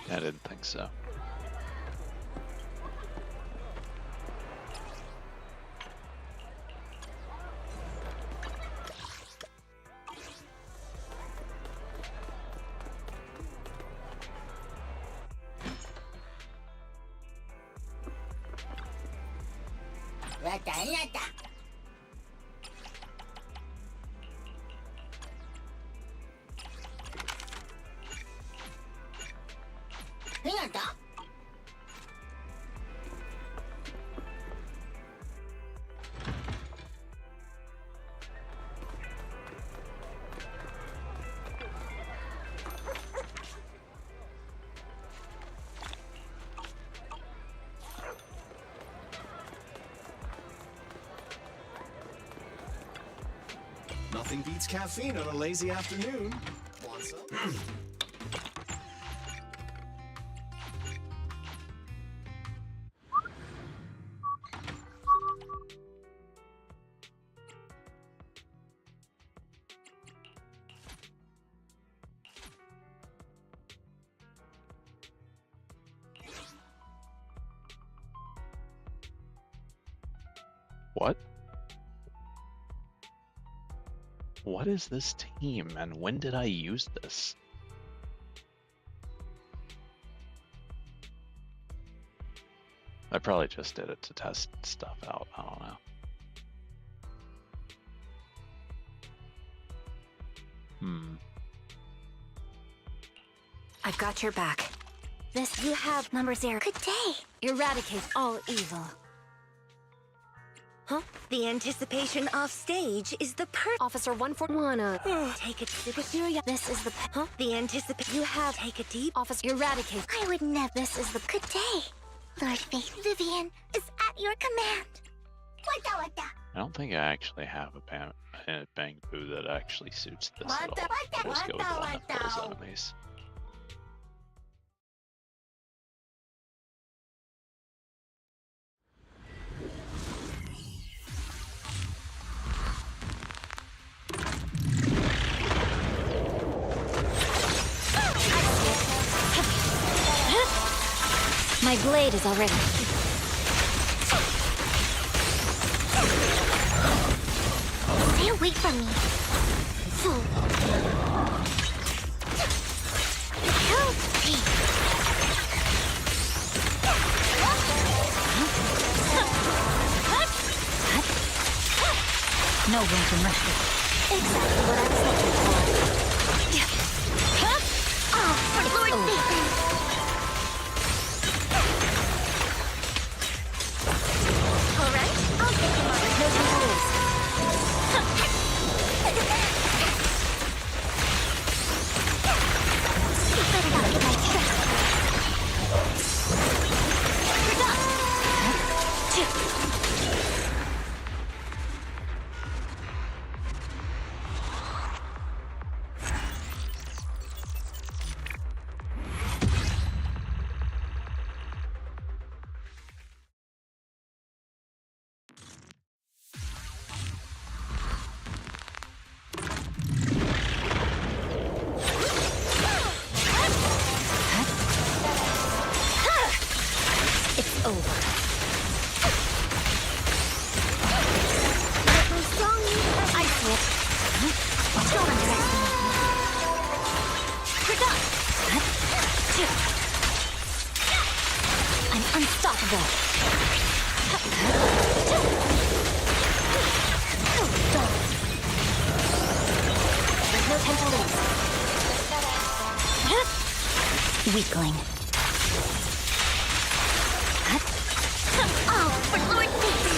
I didn't think so. Nothing beats caffeine on a lazy afternoon. Want some? What? What is this team, and when did I use this? I probably just did it to test stuff out. I don't know. I've got your back. This you have number 0. Good day. Eradicate all evil. Huh? The anticipation off stage is the Officer 141. Take it to the This is the huh? The anticipation you have. Take a deep Officer eradicate. I would never. This is the good day. Lord Faith Vivian is at your command. I don't think I actually have a bang boo that actually suits this at all. I'll just go with one of those enemies. My blade is already. Stay away from me. Fool. Help me. No room for mercy. Exactly what I was looking for. Oh, for Lord Satan. All right, I'll take him on. No time to lose. You better not get my trust. We're done. Weakling. Oh, for Lord Satan!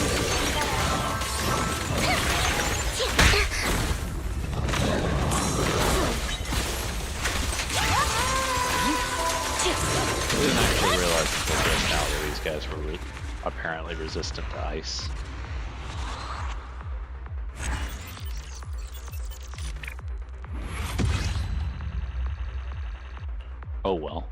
I didn't actually realize until just now that these guys were apparently resistant to ice. Oh well.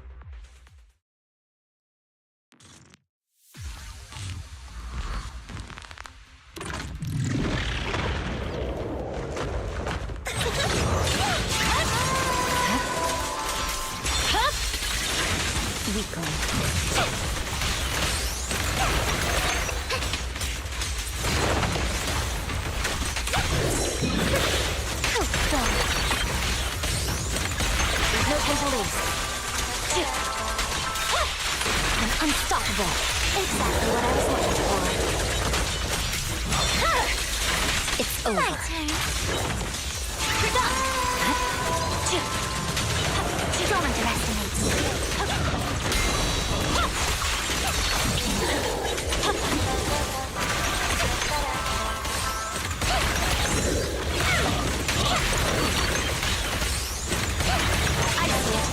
There's no time to lose. I'm unstoppable. Exactly what I was looking for. It's over. My turn. You're done. Don't underestimate me. I see it.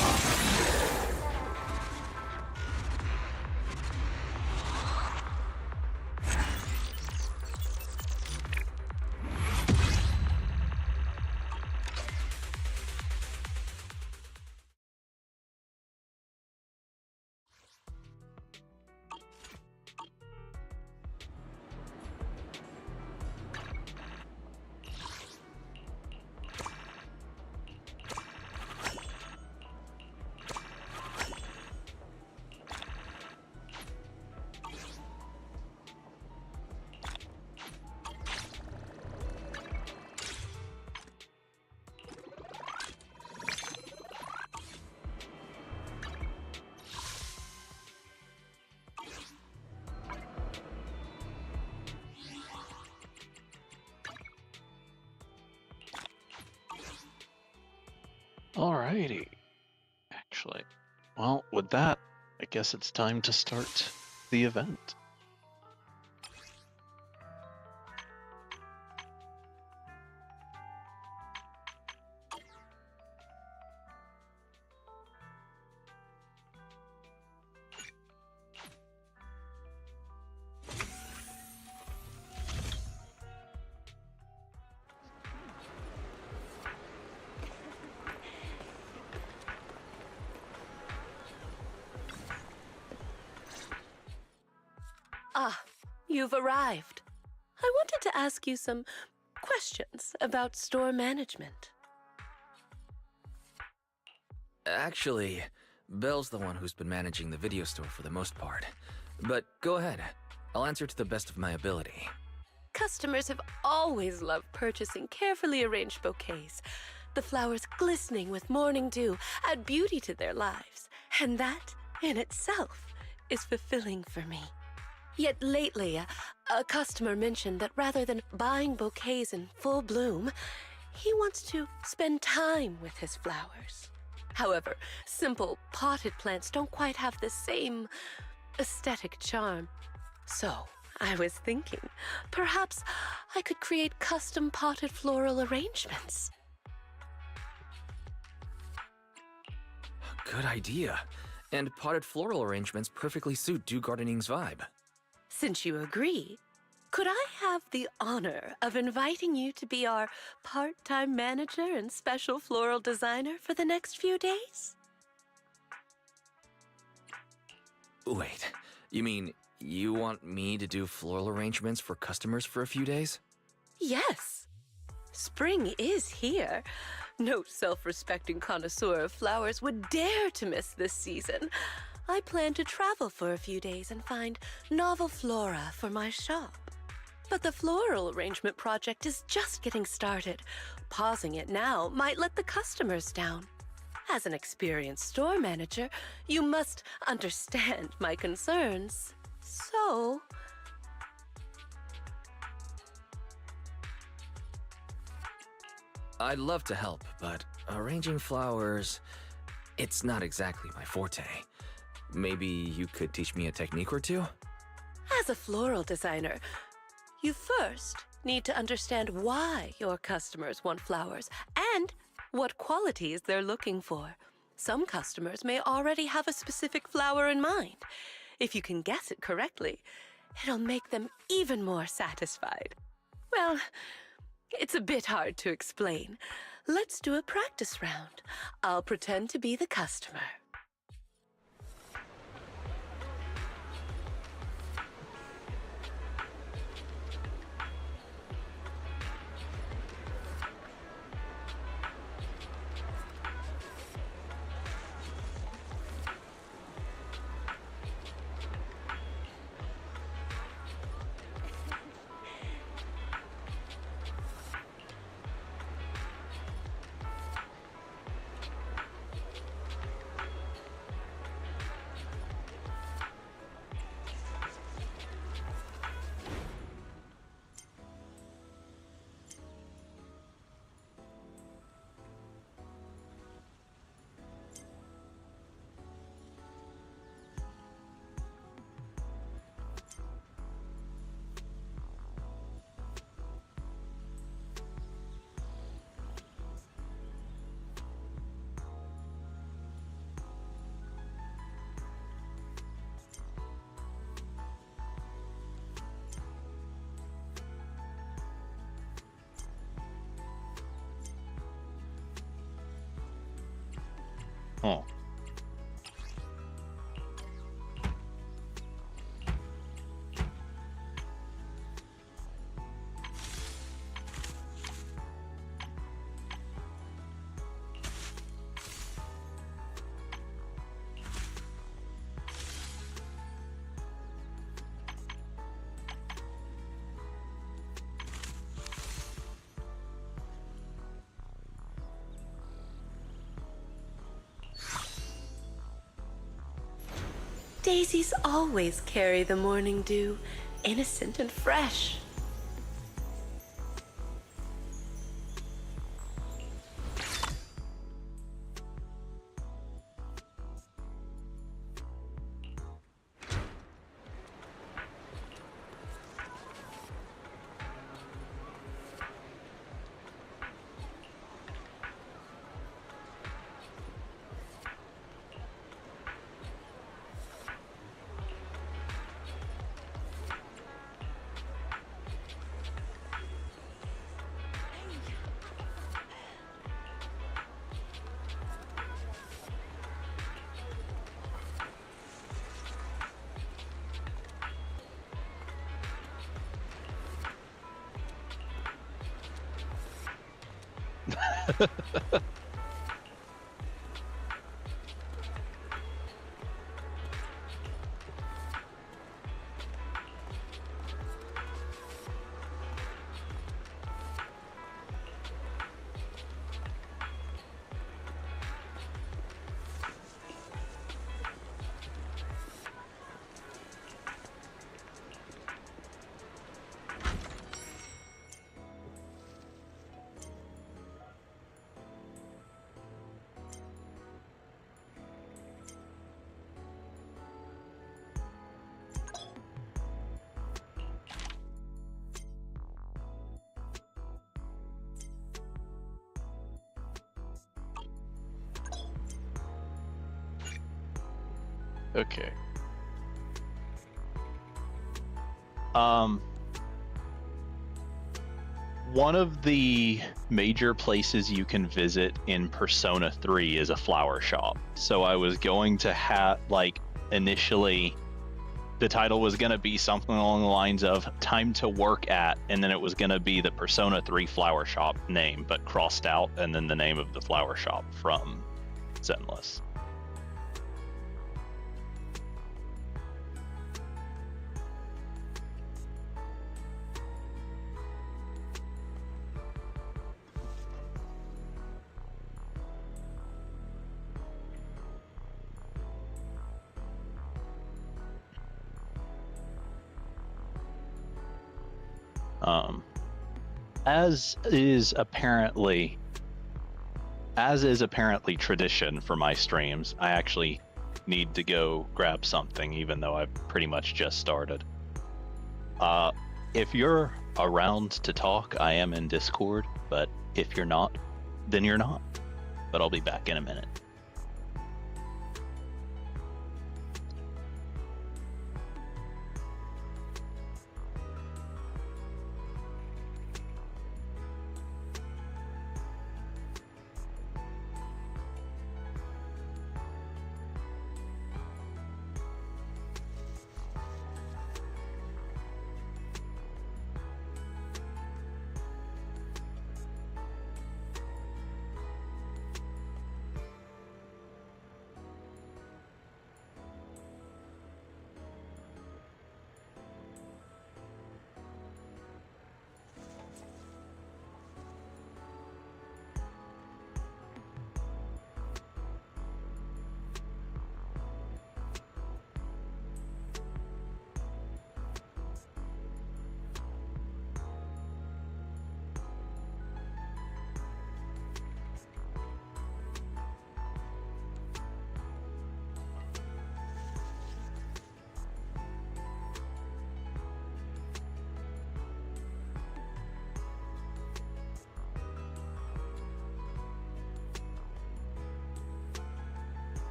Alrighty. Actually, well, with that, I guess it's time to start the event. Ah, you've arrived. I wanted to ask you some questions about store management. Actually, Belle's the one who's been managing the video store for the most part. But go ahead. I'll answer to the best of my ability. Customers have always loved purchasing carefully arranged bouquets. The flowers glistening with morning dew add beauty to their lives, and that, in itself, is fulfilling for me. Yet lately, a customer mentioned that rather than buying bouquets in full bloom, he wants to spend time with his flowers. However, simple potted plants don't quite have the same aesthetic charm. So, I was thinking, perhaps I could create custom potted floral arrangements. Good idea. And potted floral arrangements perfectly suit Dew Gardening's vibe. Since you agree, could I have the honor of inviting you to be our part-time manager and special floral designer for the next few days? Wait, you mean you want me to do floral arrangements for customers for a few days? Yes. Spring is here. No self-respecting connoisseur of flowers would dare to miss this season. I plan to travel for a few days and find novel flora for my shop. But the floral arrangement project is just getting started. Pausing it now might let the customers down. As an experienced store manager, you must understand my concerns. So... I'd love to help, but arranging flowers, it's not exactly my forte. Maybe you could teach me a technique or two? As a floral designer, you first need to understand why your customers want flowers and what qualities they're looking for. Some customers may already have a specific flower in mind. If you can guess it correctly, it'll make them even more satisfied. Well, it's a bit hard to explain. Let's do a practice round. I'll pretend to be the customer. Huh. Daisies always carry the morning dew, innocent and fresh. Okay. One of the major places you can visit in Persona 3 is a flower shop. So I was going to have, like, initially, the title was going to be something along the lines of Time to Work At, and then it was going to be the Persona 3 flower shop name, but crossed out, and then the name of the flower shop from Zenless. As is apparently tradition for my streams, I actually need to go grab something, even though I've pretty much just started. If you're around to talk, I am in Discord, but if you're not, then you're not. But I'll be back in a minute.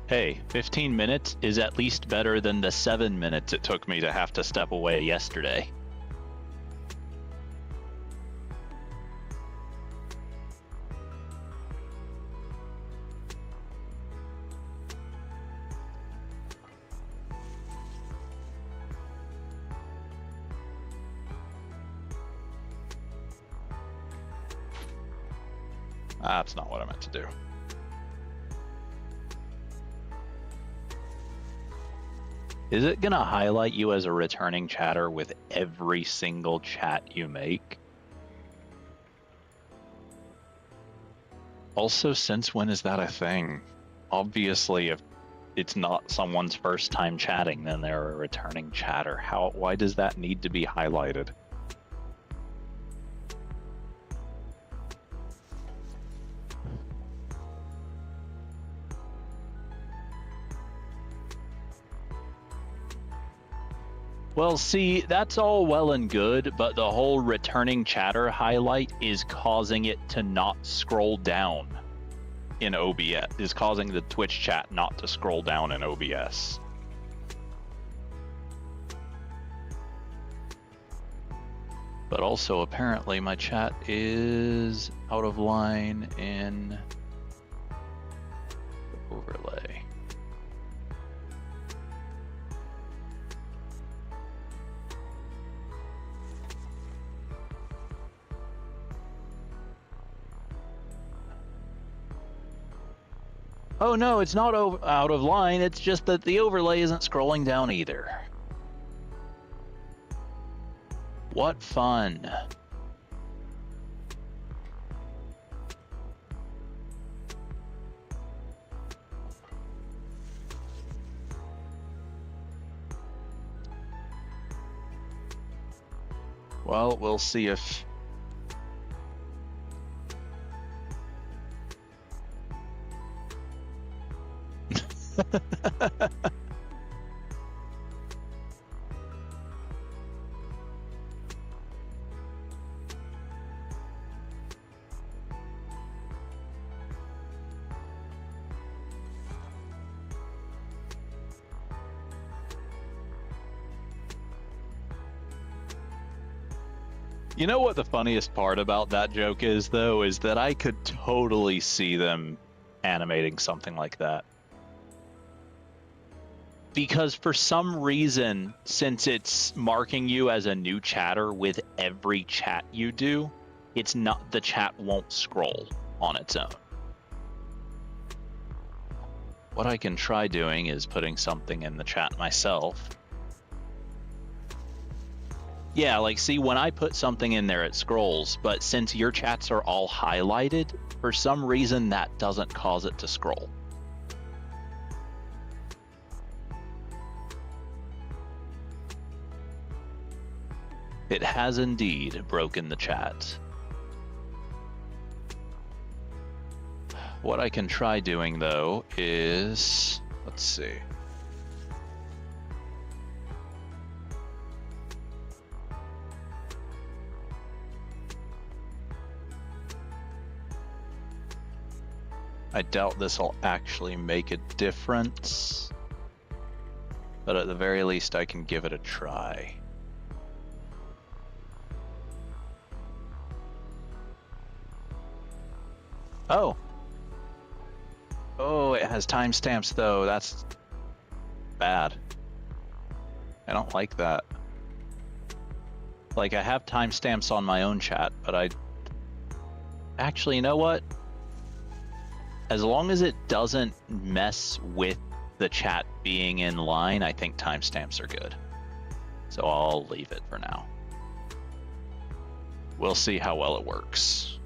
Hey, 15 minutes is at least better than the 7 minutes it took me to have to step away yesterday. That's not what I meant to do. Is it gonna highlight you as a returning chatter with every single chat you make? Also, since when is that a thing? Obviously, if it's not someone's first time chatting, then they're a returning chatter. Why does that need to be highlighted? Well, see, that's all well and good, but the whole returning chatter highlight is causing it to not scroll down in OBS, is causing the Twitch chat not to scroll down in OBS. But also, apparently, my chat is out of line in the overlay. Oh no, it's not out of line, it's just that the overlay isn't scrolling down either. What fun. Well, we'll see if... You know what the funniest part about that joke is, though, is that I could totally see them animating something like that. Because for some reason, since it's marking you as a new chatter with every chat you do, it's not, the chat won't scroll on its own. What I can try doing is putting something in the chat myself. Yeah, like, see, when I put something in there, it scrolls, but since your chats are all highlighted, for some reason that doesn't cause it to scroll. It has indeed broken the chat. What I can try doing, though, is... let's see. I doubt this will actually make a difference, but at the very least I can give it a try. Oh. Oh, it has timestamps though. That's bad. I don't like that. Like, I have timestamps on my own chat, but I... Actually, you know what? As long as it doesn't mess with the chat being in line, I think timestamps are good. So I'll leave it for now. We'll see how well it works.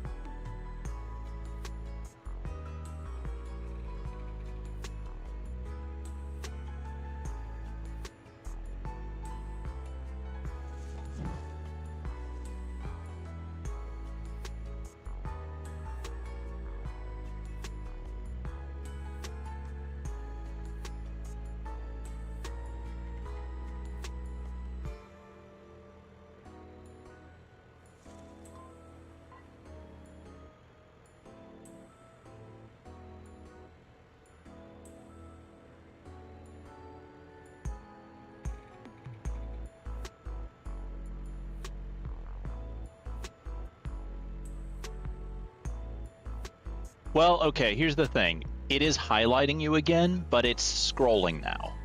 Well, okay, here's the thing. It is highlighting you again, but it's scrolling now.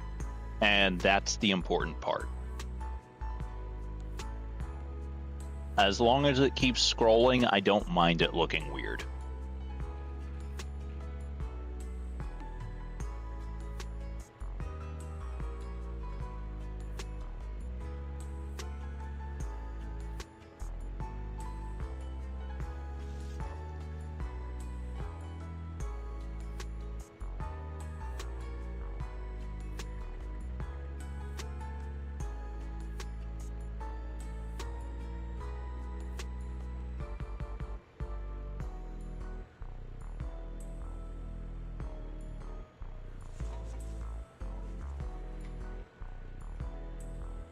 And that's the important part. As long as it keeps scrolling, I don't mind it looking weird.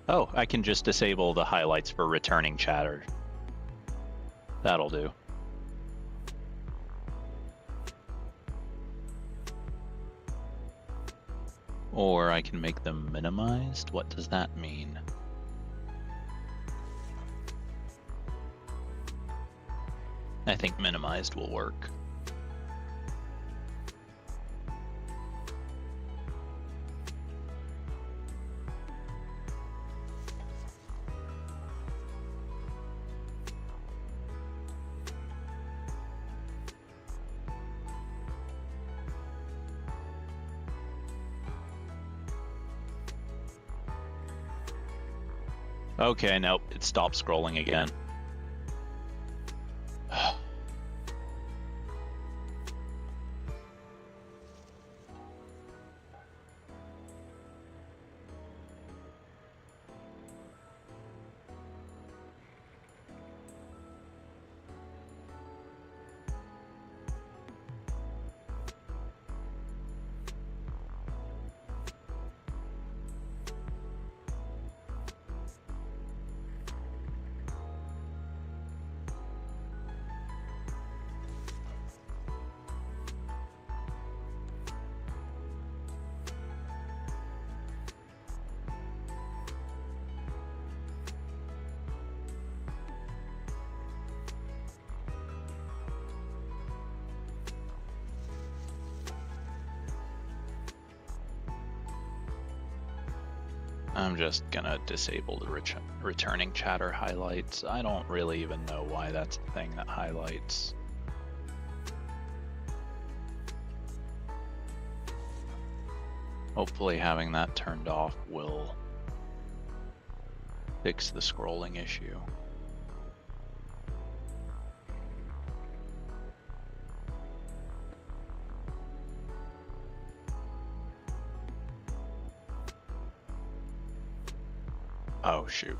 Oh, I can just disable the highlights for returning chatter. That'll do. Or I can make them minimized. What does that mean? I think minimized will work. Okay, nope, it stopped scrolling again. I'm just gonna disable the returning chatter highlights. I don't really even know why that's a thing that highlights. Hopefully having that turned off will fix the scrolling issue. Oh, shoot.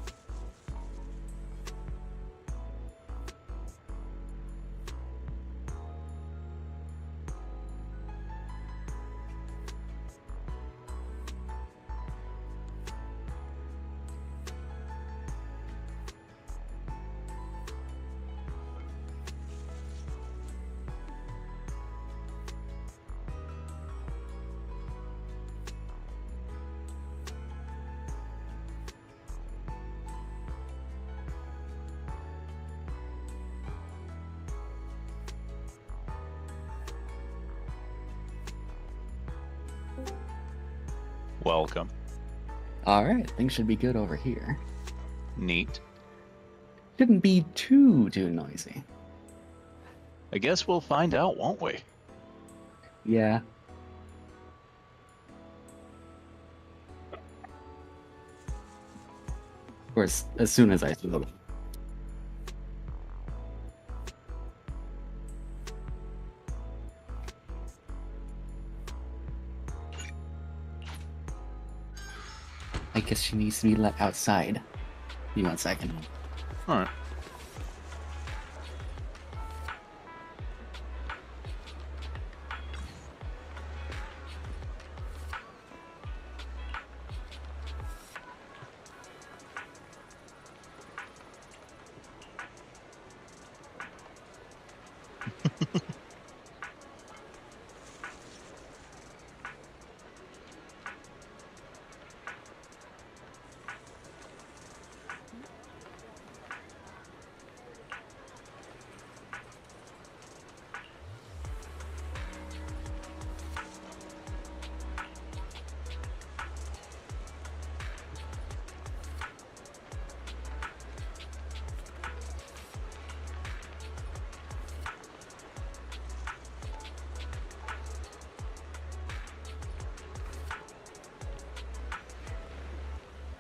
Welcome. Alright, things should be good over here. Neat. Shouldn't be too noisy. I guess we'll find out, won't we? Yeah. Of course, as soon as I see them. I guess she needs to be let outside. Give me 1 second. Alright.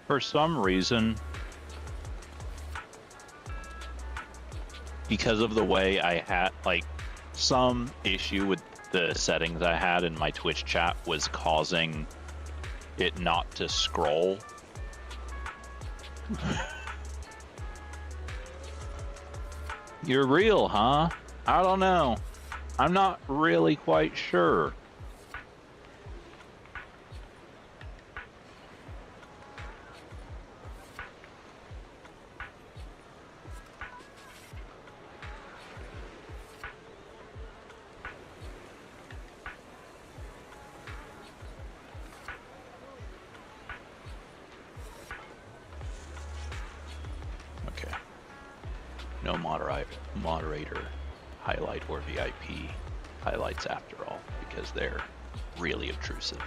For some reason, because of the way I had, like, some issue with the settings I had in my Twitch chat was causing it not to scroll. You're real, huh? I don't know. I'm not really quite sure. Okay. No moderator highlight or VIP highlights after all, because they're really obtrusive.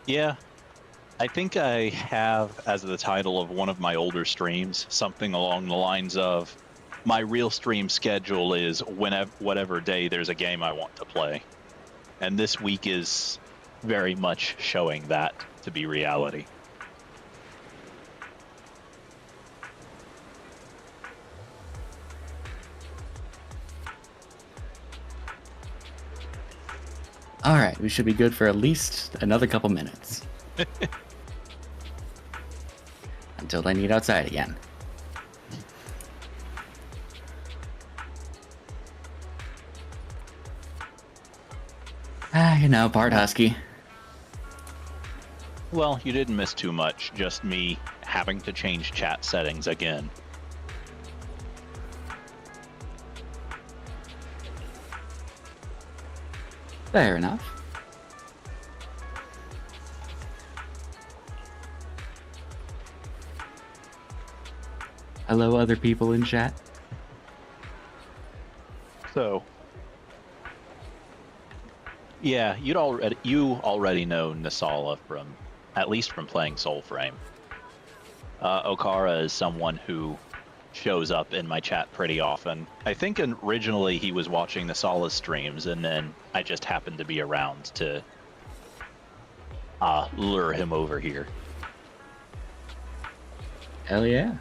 Yeah, I think I have as the title of one of my older streams something along the lines of, my real stream schedule is whatever day there's a game I want to play. And this week is very much showing that to be reality. Alright, we should be good for at least another couple minutes. Until they need outside again. You know, part husky. Well, you didn't miss too much, just me having to change chat settings again. Fair enough. Hello, other people in chat. So, yeah, you already know Nasala from, at least from playing Soulframe. Okara is someone who shows up in my chat pretty often. I think originally he was watching Nasala's streams, and then I just happened to be around to lure him over here. Hell yeah.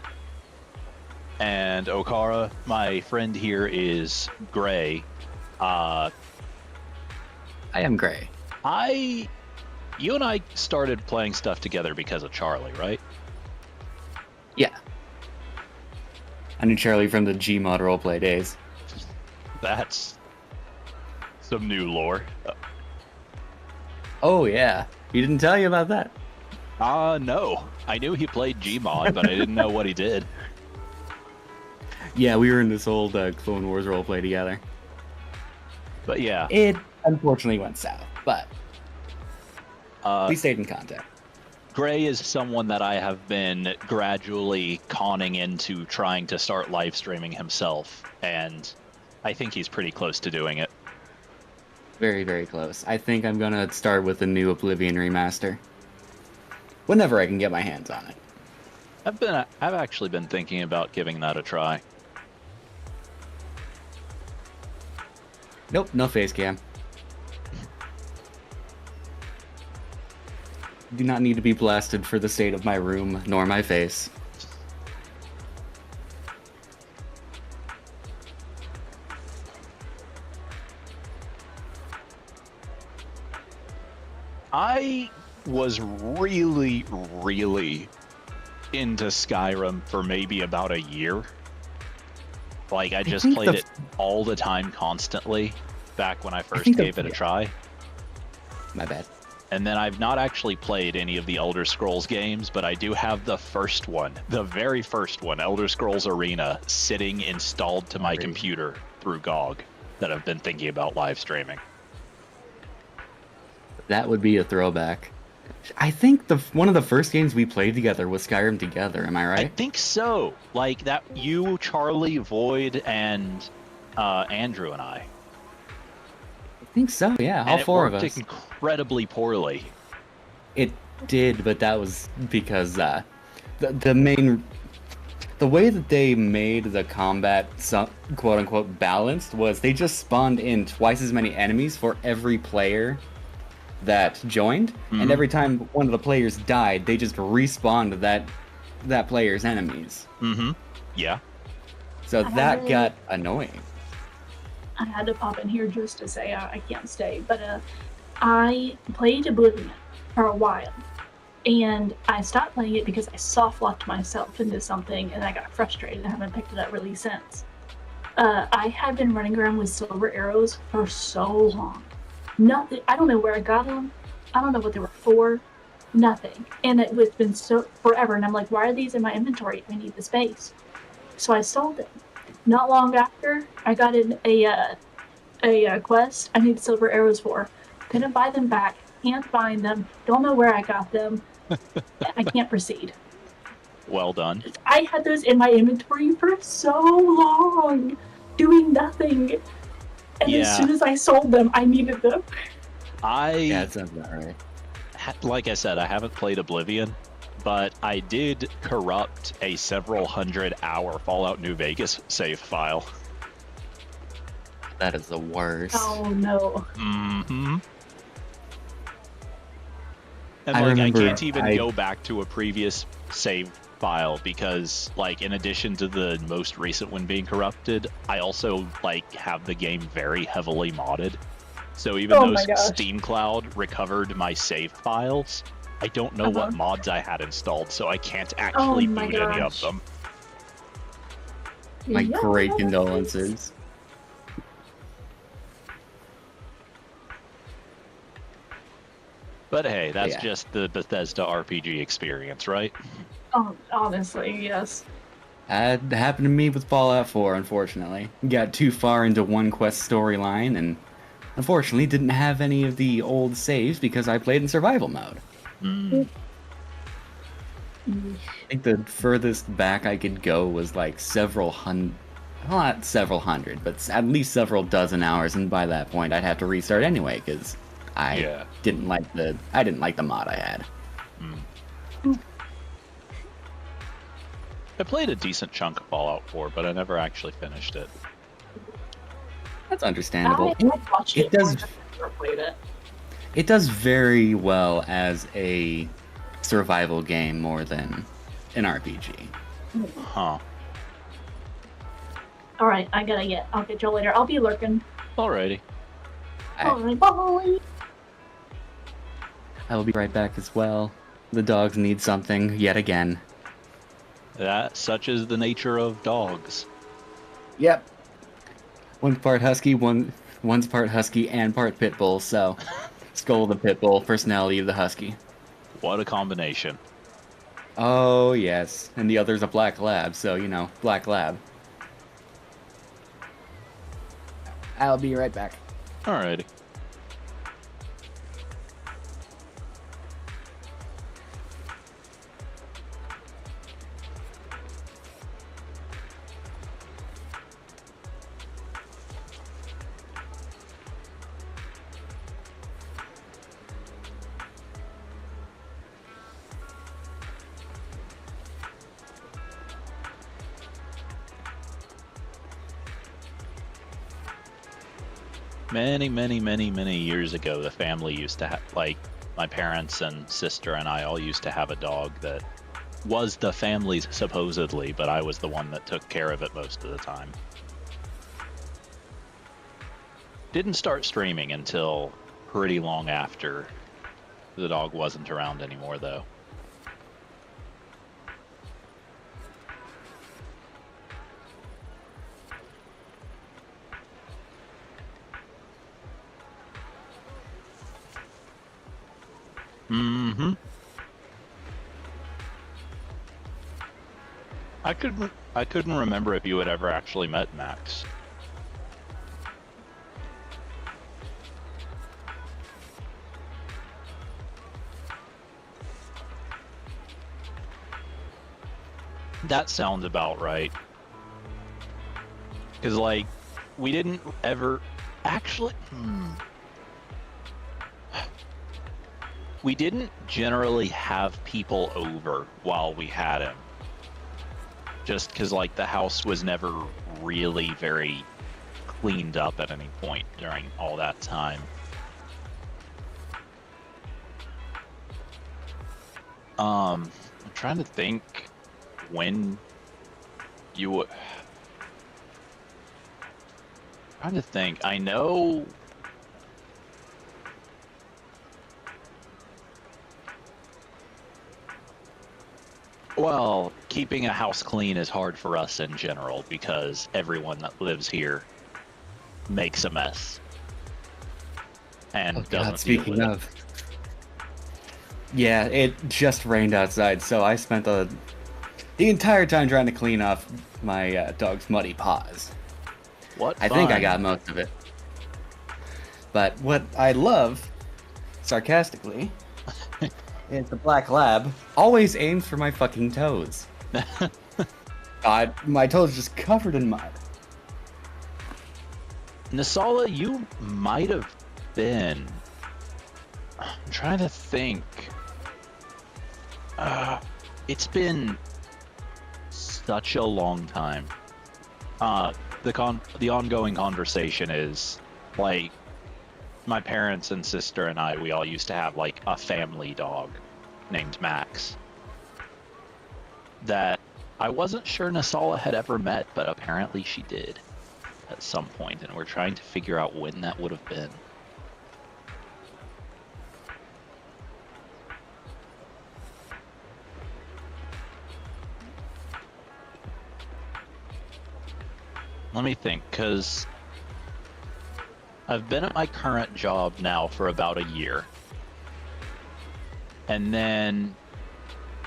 And Okara, my friend here, is Gray. I am Gray. You and I started playing stuff together because of Charlie, right? Yeah. I knew Charlie from the Gmod roleplay days. That's some new lore. Oh yeah. He didn't tell you about that? No. I knew he played Gmod, but I didn't know what he did. Yeah, we were in this old Clone Wars roleplay together. But yeah. It unfortunately went south, but we stayed in contact. Gray is someone that I have been gradually conning into trying to start live streaming himself, and I think he's pretty close to doing it. Very, very close. I think I'm gonna start with the new Oblivion remaster. Whenever I can get my hands on it. I've actually been thinking about giving that a try. Nope, no face cam. Do not need to be blasted for the state of my room, nor my face. I was really, really into Skyrim for maybe about a year. Like, I just played it all the time, constantly, back when I first gave it a try. My bad. And then I've not actually played any of the Elder Scrolls games, but I do have the first one, the very first one, Elder Scrolls Arena, sitting installed to my computer through GOG, that I've been thinking about live streaming. That would be a throwback. I think one of the first games we played together was Skyrim together. Am I I right? think so. Like that, you, Charlie, Void, and Andrew and I. I think so. Yeah, all And it four of worked us. incredibly poorly. It did, but that was because the main the way that they made the combat quote unquote balanced was they just spawned in twice as many enemies for every player that joined, and every time one of the players died, they just respawned that player's enemies. Mm-hmm. Yeah. So that got annoying. I had to pop in here just to say I can't stay, but I played Oblivion for a while, and I stopped playing it because I soft-locked myself into something, and I got frustrated and haven't picked it up really since. I had been running around with silver arrows for so long. Nothing. I don't know where I got them. I don't know what they were for. Nothing. And it was been so forever, and I'm like, why are these in my inventory? I need the space. So I sold them. Not long after, I got in a quest I need silver arrows for. Couldn't buy them back. Can't find them. Don't know where I got them. I can't proceed. Well done. I had those in my inventory for so long, doing nothing. And as soon as I sold them, I needed them. Yeah, that sounds about right. Like I said, I haven't played Oblivion, but I did corrupt a several 100-hour Fallout New Vegas save file. That is the worst. Oh no. Mm-hmm. And I like, I remember can't even go back to a previous save file because, like, in addition to the most recent one being corrupted, I also, like, have the game very heavily modded. So even though Steam Cloud recovered my save files, I don't know what mods I had installed, so I can't actually boot any of them. My great condolences. But hey, that's just the Bethesda RPG experience, right? Oh, honestly, yes. That happened to me with Fallout 4, unfortunately. Got too far into one quest storyline, and unfortunately didn't have any of the old saves because I played in survival mode. I think the furthest back I could go was like several hundred, well, not several hundred, but at least several dozen hours, and by that point I'd have to restart anyway because I didn't like the mod I had. I played a decent chunk of Fallout 4, but I never actually finished it. That's understandable. It does. It does very well as a survival game more than an RPG. Huh. Alright, I'll get you later. I'll be lurking. Alrighty. Alright, bye. I will be right back as well. The dogs need something yet again. Such is the nature of dogs. Yep. One's part husky, one's part husky and part pit bull, so Skull of the pit bull, personality of the husky. What a combination. Oh, yes. And the other's a black lab, so, you know, black lab. I'll be right back. Alrighty. Many years ago, the family used to have, like, my parents and sister and I all used to have a dog that was the family's supposedly, but I was the one that took care of it most of the time. Didn't start streaming until pretty long after the dog wasn't around anymore, though. Mm-hmm. I couldn't remember if you had ever actually met Max. That sounds about right. Because, like, we didn't ever actually. We didn't generally have people over while we had him. Just because, like, the house was never really very cleaned up at any point during all that time. I'm trying to think when you would. Trying to think. I know. Well, keeping a house clean is hard for us in general because everyone that lives here makes a mess and Oh doesn't God, speaking deal of. Yeah, it just rained outside, so I spent the entire time trying to clean off my dog's muddy paws. What I think I fun. got most of it. But what I love, sarcastically, is the black lab always aims for my fucking toes. God, my toes just covered in mud. Nasala, you might have been. I'm trying to think. It's been such a long time. The ongoing conversation is like my parents and sister and I. We all used to have like a family dog named Max that I wasn't sure Nasala had ever met, but apparently she did at some point, and we're trying to figure out when that would have been. Let me think, because I've been at my current job now for about a year. And then,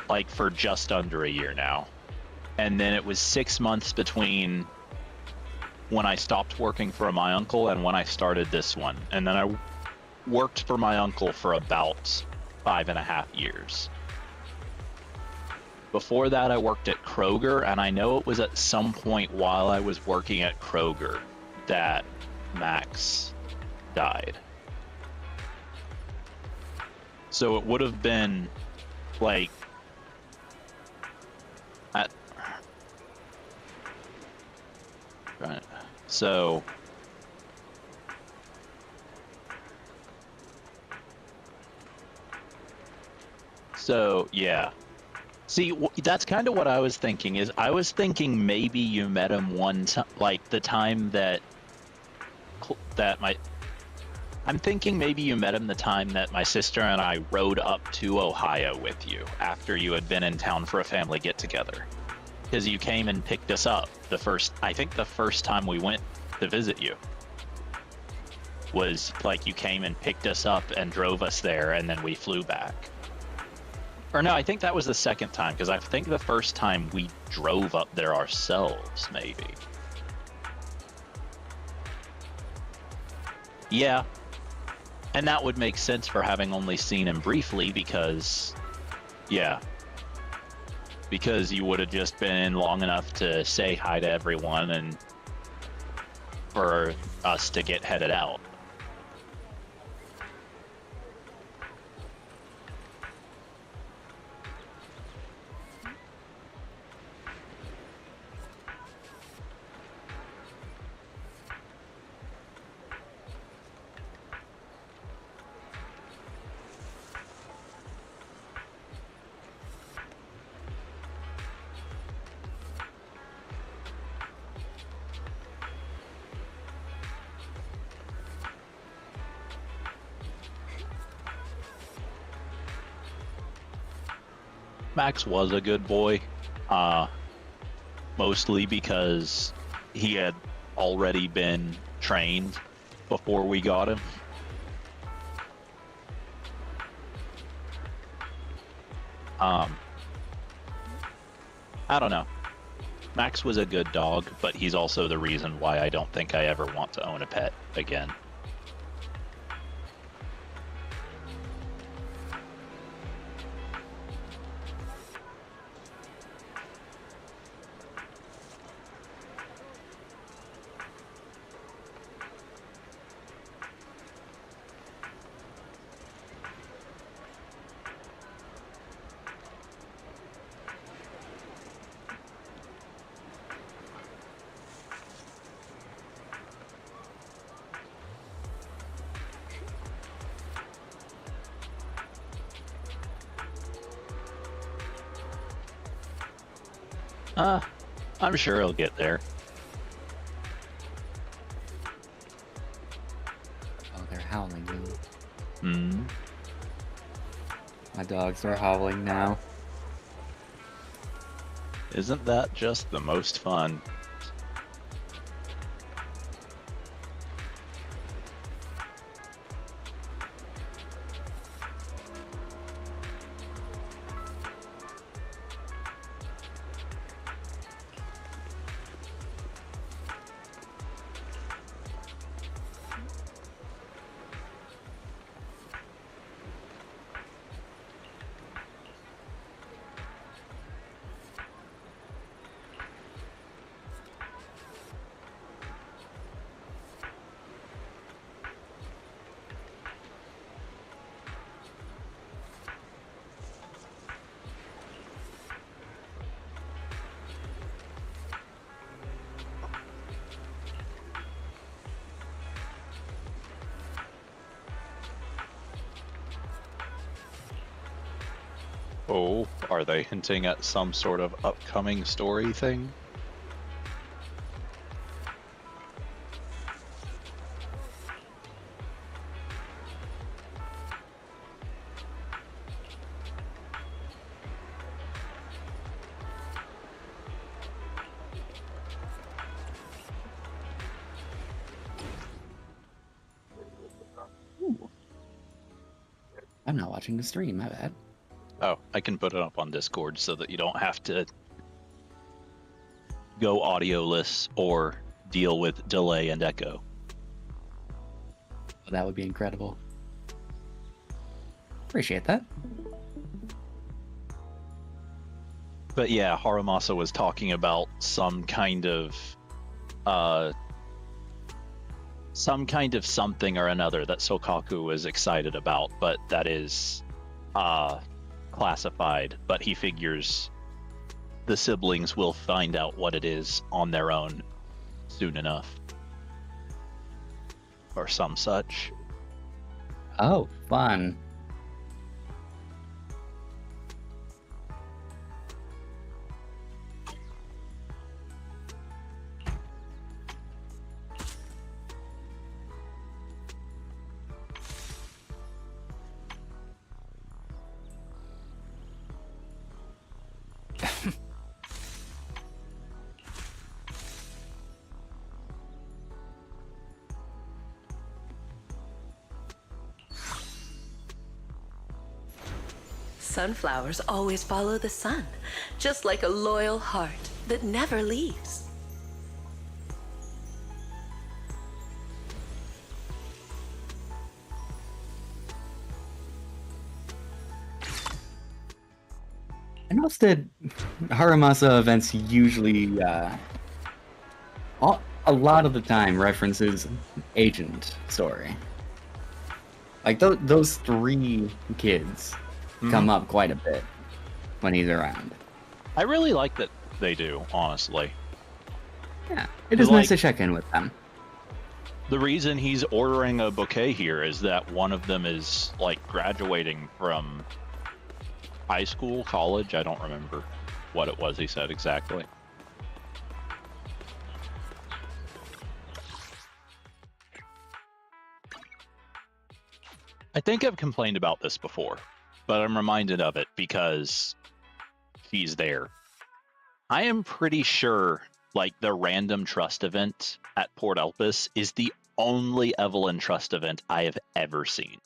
like, for just under a year now. And then it was 6 months between when I stopped working for my uncle and when I started this one. And then I worked for my uncle for about 5.5 years. Before that, I worked at Kroger, and I know it was at some point while I was working at Kroger that Max died. So it would have been like at right. So yeah. See, that's kind of what I was thinking. Is I was thinking maybe you met him one time, like the time that I'm thinking maybe you met him the time that my sister and I rode up to Ohio with you after you had been in town for a family get-together. Because you came and picked us up I think the first time we went to visit you was like you came and picked us up and drove us there, and then we flew back. Or no, I think that was the second time, because I think the first time we drove up there ourselves, maybe. Yeah. And that would make sense for having only seen him briefly, because, yeah. Because you would have just been long enough to say hi to everyone and for us to get headed out. Max was a good boy, mostly because he had already been trained before we got him. I don't know. Max was a good dog, but he's also the reason why I don't think I ever want to own a pet again. I'm sure he'll get there. Oh, they're howling now. Hmm. My dogs are howling now. Isn't that just the most fun? Oh, are they hinting at some sort of upcoming story thing? I'm not watching the stream, my bad. Oh, I can put it up on Discord so that you don't have to go audioless or deal with delay and echo. Well, that would be incredible. Appreciate that. But yeah, Haramasa was talking about some kind of something or another that Sokaku was excited about, but that is classified. But he figures the siblings will find out what it is on their own soon enough. Or some such. Oh, fun. Sunflowers always follow the sun, just like a loyal heart that never leaves. I noticed that Haramasa events usually, a lot of the time references Agent story. Like, those three kids come up quite a bit when he's around. I really like that they do, honestly. Yeah, it is nice to check in with them. The reason he's ordering a bouquet here is that one of them is, like, graduating from high school, college, I don't remember what it was he said exactly. I think I've complained about this before, but I'm reminded of it because he's there. I am pretty sure, like, the random trust event at Port Elpis is the only Evelyn trust event I have ever seen.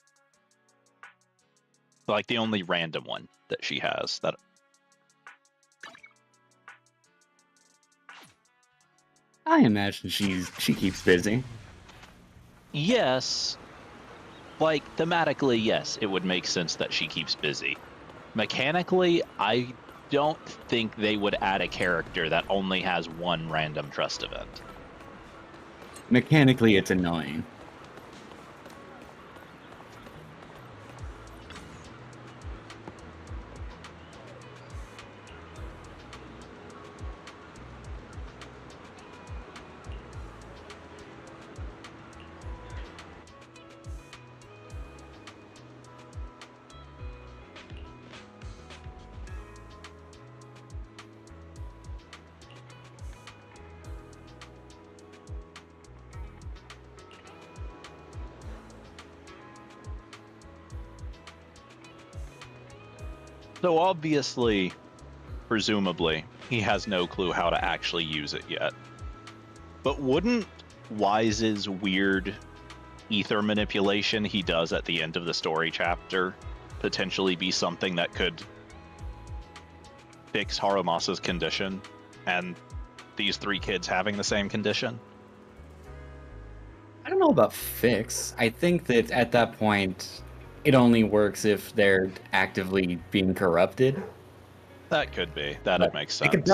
Like, the only random one that she has. That I imagine she keeps busy. Yes. Like, thematically, yes, it would make sense that she keeps busy. Mechanically, I don't think they would add a character that only has one random trust event. Mechanically, it's annoying. So obviously, presumably, he has no clue how to actually use it yet. But wouldn't Wise's weird ether manipulation he does at the end of the story chapter potentially be something that could fix Harumasa's condition and these 3 kids having the same condition? I don't know about fix. I think that at that point, it only works if they're actively being corrupted. That could be. That'd make sense. It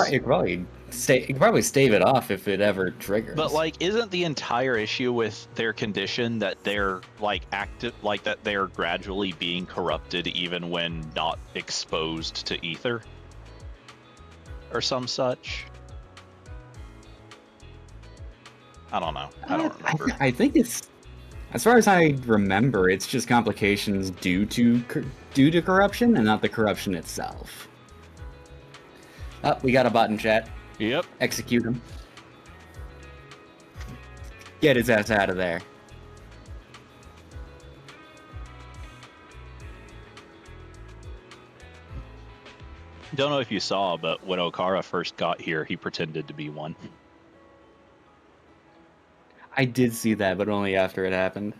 could probably stave it off if it ever triggers. But like, isn't the entire issue with their condition that they're like active, like that they're gradually being corrupted even when not exposed to ether, or some such? I don't know. I don't remember. I think it's, as far as I remember, it's just complications due to corruption and not the corruption itself. Oh, we got a bot in chat. Yep. Execute him. Get his ass out of there. Don't know if you saw, but when Okara first got here, he pretended to be one. I did see that, but only after it happened.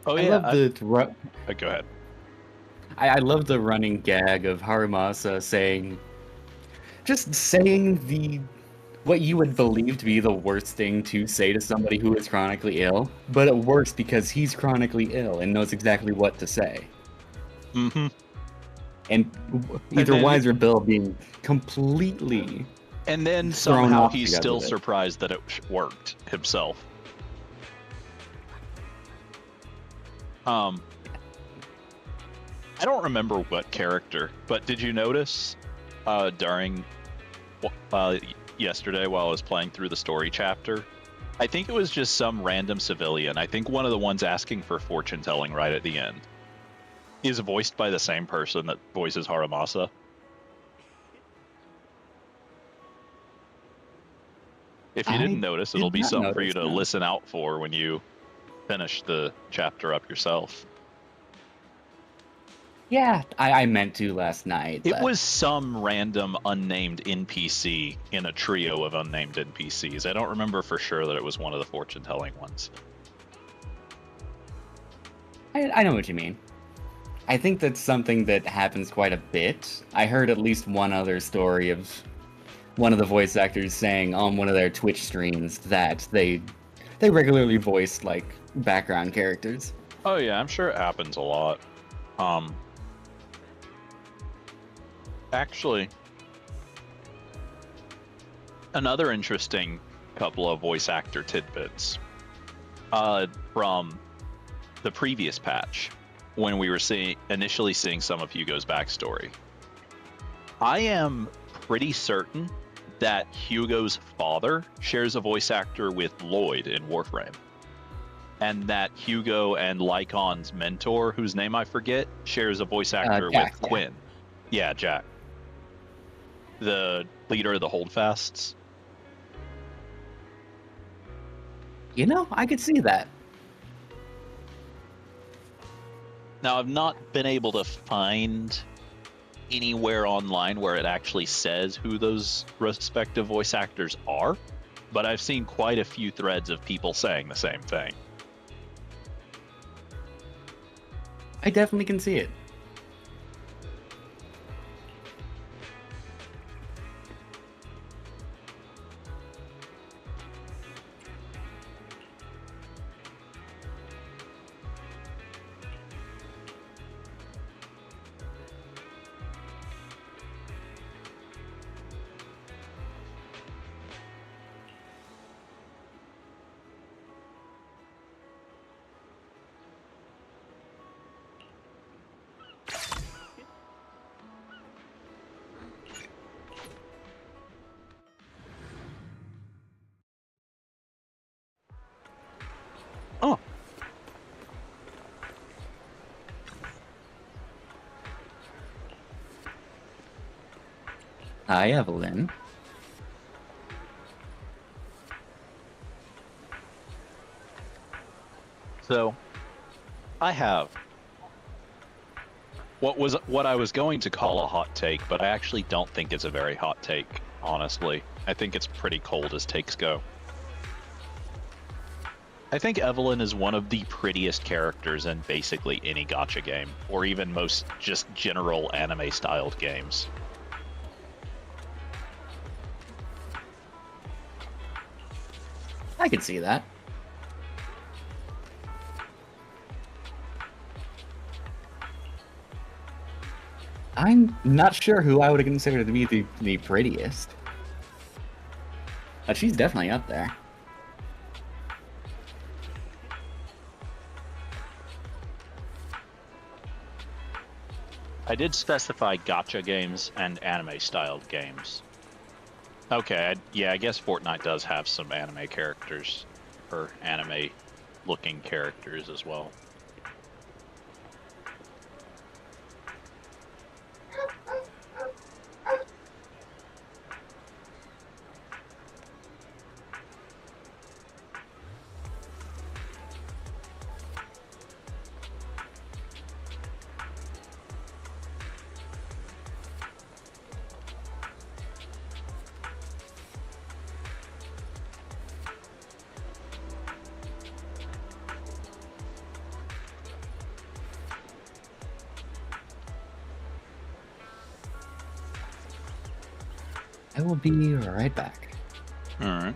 Oh I yeah. love Go ahead. I love the running gag of Harumasa saying what you would believe to be the worst thing to say to somebody who is chronically ill, but it works because he's chronically ill and knows exactly what to say. Mm-hmm. And either Wise or Bill being completely... And then thrown somehow off he's together still with it. surprised that it worked himself. I don't remember what character, but did you notice during yesterday while I was playing through the story chapter, I think it was just some random civilian, I think one of the ones asking for fortune telling right at the end, is voiced by the same person that voices Harumasa. If you didn't notice, it'll be something for you to listen out for when you finish the chapter up yourself. Yeah, I meant to last night. It was some random unnamed NPC in a trio of unnamed NPCs. I don't remember for sure that it was one of the fortune-telling ones. I know what you mean. I think that's something that happens quite a bit. I heard at least one other story of one of the voice actors saying on one of their Twitch streams that they regularly voice like background characters. Oh yeah, I'm sure it happens a lot. Actually, another interesting couple of voice actor tidbits from the previous patch when we were initially seeing some of Hugo's backstory. I am pretty certain that Hugo's father shares a voice actor with Lloyd in Warframe, and that Hugo and Lycon's mentor, whose name I forget, shares a voice actor Jack, with Quinn. Yeah, Jack. The leader of the Holdfasts. You know, I could see that. Now, I've not been able to find anywhere online where it actually says who those respective voice actors are, but I've seen quite a few threads of people saying the same thing. I definitely can see it. Oh, Hi, Evelyn. so I have what I was going to call a hot take, but I actually don't think it's a very hot take, honestly. I think it's pretty cold as takes go. I think Evelyn is one of the prettiest characters in basically any gacha game, or even most just general anime-styled games. I could see that. I'm not sure who I would have considered to be the prettiest. But she's definitely up there. I did specify gacha games and anime-styled games. Okay, yeah, I guess Fortnite does have some anime characters, or anime-looking characters as well. I will be right back. All right.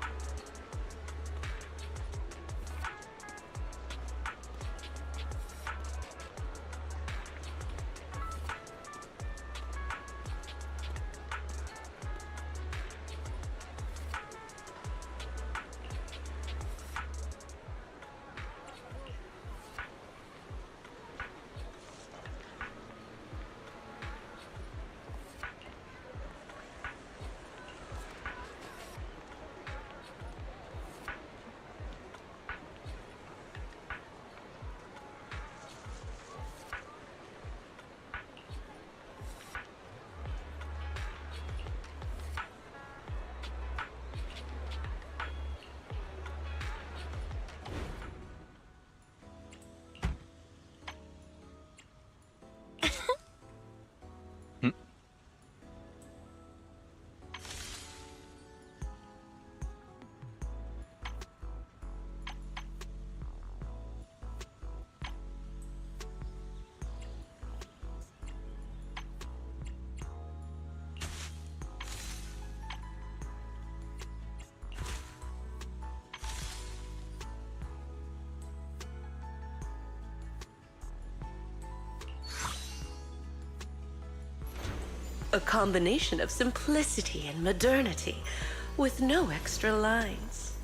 A combination of simplicity and modernity, with no extra lines.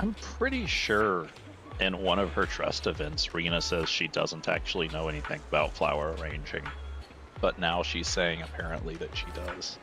I'm pretty sure in one of her trust events, Rena says she doesn't actually know anything about flower arranging, but now she's saying apparently that she does.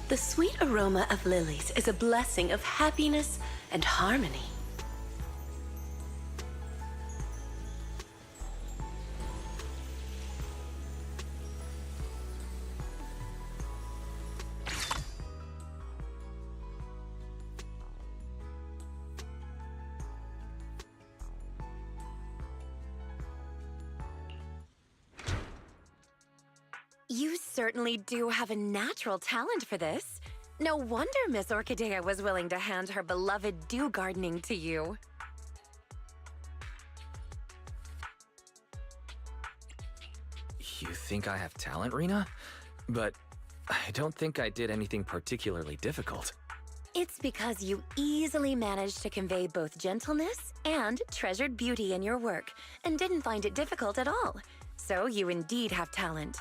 The sweet aroma of lilies is a blessing of happiness and harmony. You certainly do have a natural talent for this. No wonder Miss Orchidea was willing to hand her beloved dew gardening to you. You think I have talent, Rena? But I don't think I did anything particularly difficult. It's because you easily managed to convey both gentleness and treasured beauty in your work, and didn't find it difficult at all. So you indeed have talent.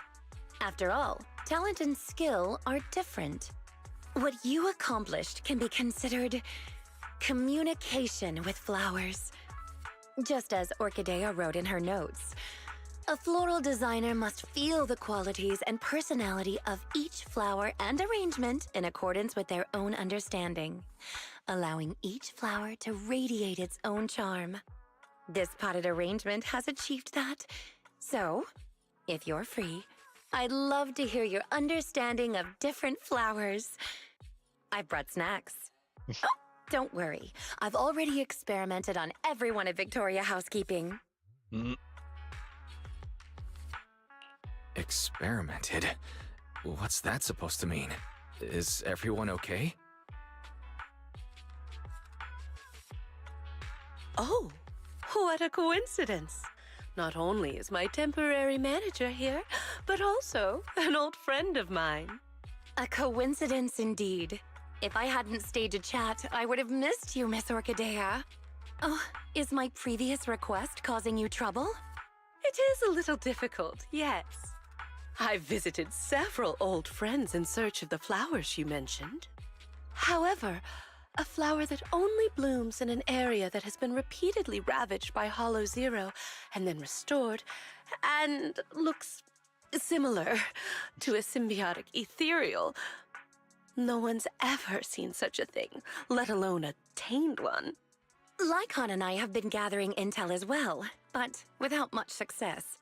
After all, talent and skill are different. What you accomplished can be considered communication with flowers. Just as Orchidea wrote in her notes, a floral designer must feel the qualities and personality of each flower and arrangement in accordance with their own understanding, allowing each flower to radiate its own charm. This potted arrangement has achieved that. So, if you're free, I'd love to hear your understanding of different flowers. I've brought snacks. Oh, don't worry. I've already experimented on everyone at Victoria Housekeeping. Experimented? What's that supposed to mean? Is everyone okay? Oh, what a coincidence. Not only is my temporary manager here, but also an old friend of mine. A coincidence indeed. If I hadn't stayed to chat, I would have missed you, Miss Orchidea. Oh, is my previous request causing you trouble? It is a little difficult, yes. I've visited several old friends in search of the flowers you mentioned. However, a flower that only blooms in an area that has been repeatedly ravaged by Hollow Zero and then restored, and looks Similar to a symbiotic ethereal. No one's ever seen such a thing, let alone a tamed one. Lycon and I have been gathering intel as well, but without much success.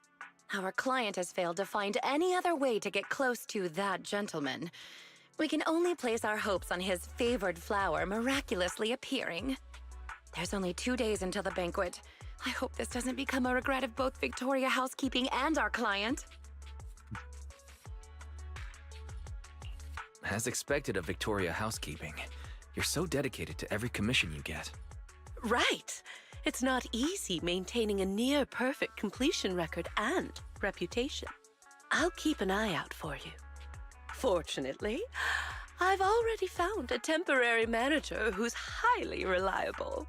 Our client has failed to find any other way to get close to that gentleman. We can only place our hopes on his favored flower miraculously appearing. There's only 2 days until the banquet. I hope this doesn't become a regret of both Victoria Housekeeping and our client. As expected of Victoria Housekeeping, you're so dedicated to every commission you get. Right. It's not easy maintaining a near-perfect completion record and reputation. I'll keep an eye out for you. Fortunately, I've already found a temporary manager who's highly reliable.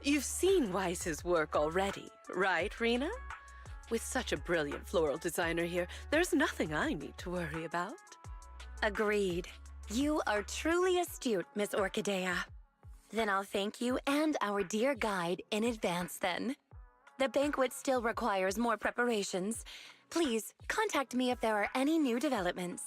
You've seen Weiss's work already, right, Rena? With such a brilliant floral designer here, there's nothing I need to worry about. Agreed. You are truly astute, Miss Orchidea. Then I'll thank you and our dear guide in advance then. The banquet still requires more preparations. Please contact me if there are any new developments.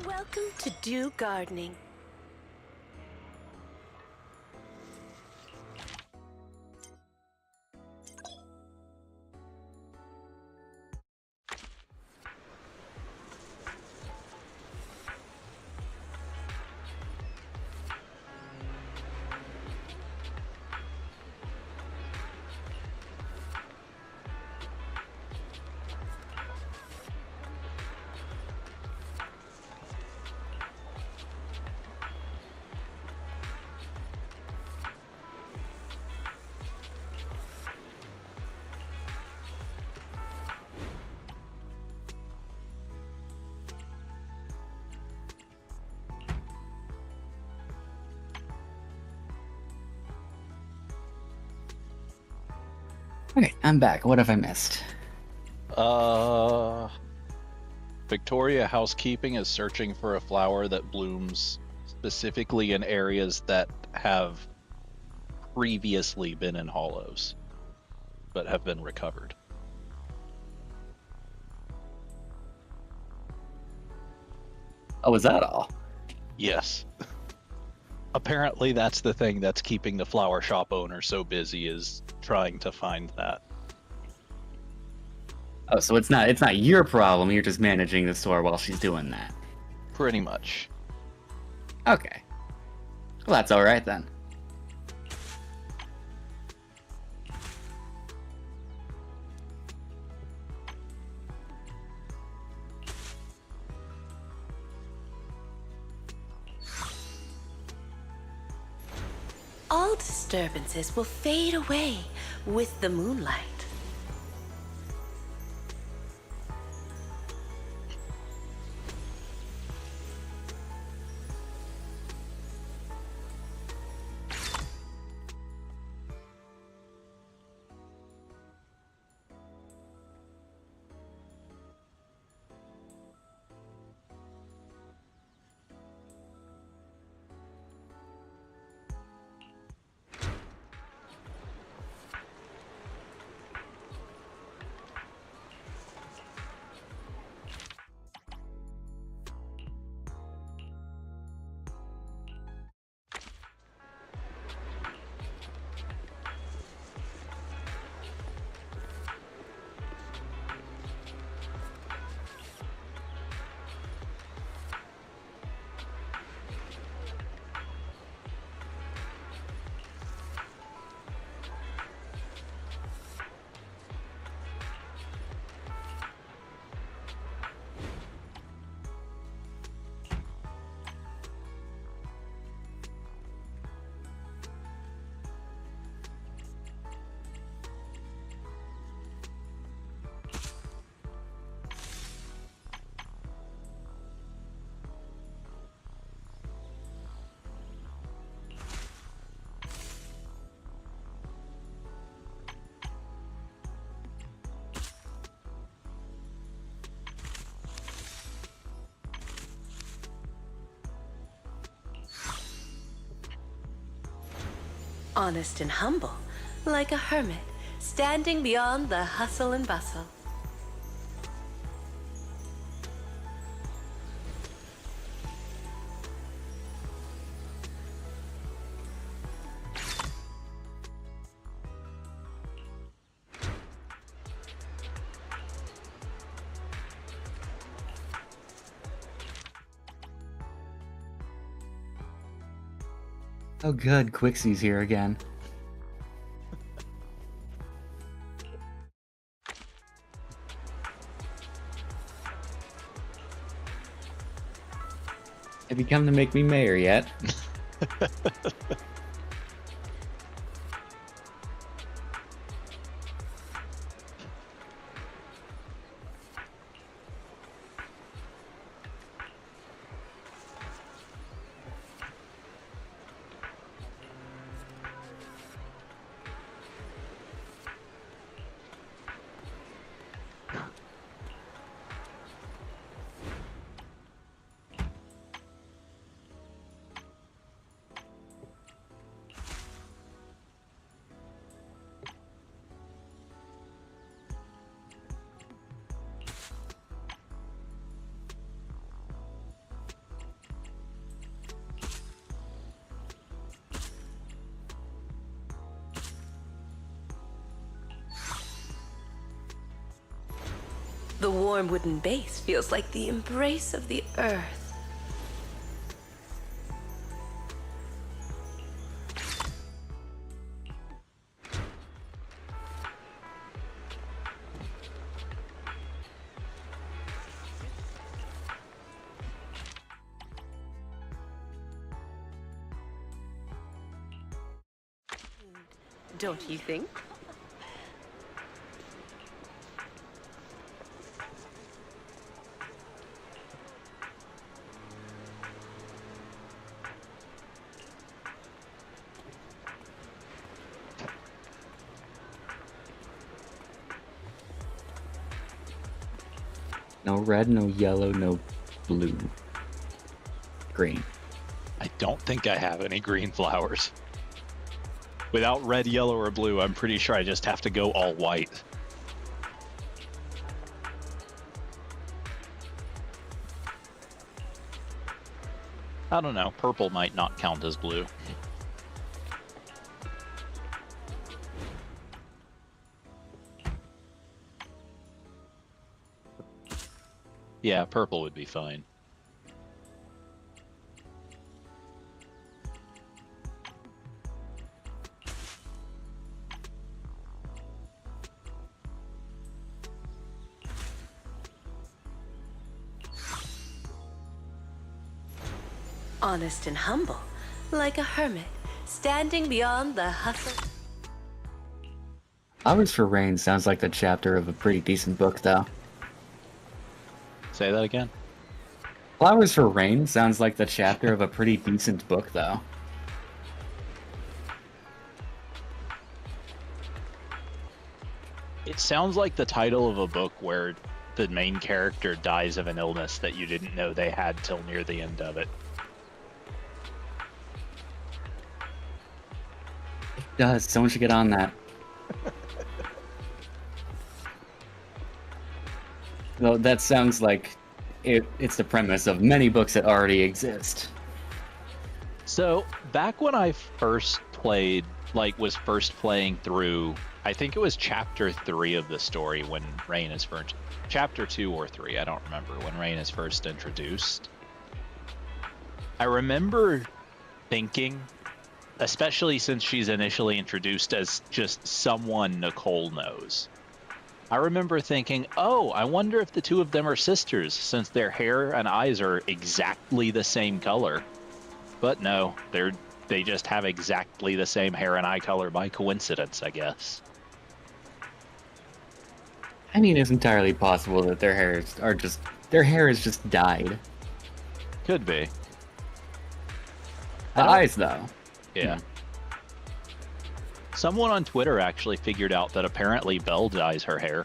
Welcome to Do Gardening. Okay, I'm back. What have I missed? Victoria Housekeeping is searching for a flower that blooms specifically in areas that have previously been in hollows, but have been recovered. Oh, is that all? Yes. Apparently that's the thing that's keeping the flower shop owner so busy, is trying to find that. Oh, so it's not your problem. You're just managing the store while she's doing that. Pretty much. Okay. Well, that's alright then. All disturbances will fade away with the moonlight. Honest and humble, like a hermit, standing beyond the hustle and bustle. Oh good, Quixie's here again. Have you come to make me mayor yet? The warm wooden base feels like the embrace of the earth. Don't you think? No red, no yellow, no blue. Green. I don't think I have any green flowers. Without red, yellow, or blue, I'm pretty sure I just have to go all white. I don't know. Purple might not count as blue. Yeah, purple would be fine. honest and humble, like a hermit, standing beyond the hustle. Flowers for Rain sounds like the chapter of a pretty decent book, though. Say that again. Flowers for Rain sounds like the chapter of a pretty decent book, though. It sounds like the title of a book where the main character dies of an illness that you didn't know they had till near the end of it. It does. Someone should get on that. Though that sounds like it's the premise of many books that already exist. So, back when I first played, was first playing through, I think it was chapter 3 of the story when Rain is first, chapter 2 or 3, I don't remember, when Rain is first introduced. I remember thinking, especially since she's initially introduced as just someone Nicole knows. I remember thinking, oh, I wonder if the two of them are sisters, since their hair and eyes are exactly the same color. But no, they just have exactly the same hair and eye color by coincidence, I guess. I mean, it's entirely possible that their hair is just dyed. Could be. The eyes, though. Yeah. Someone on Twitter actually figured out that apparently Belle dyes her hair.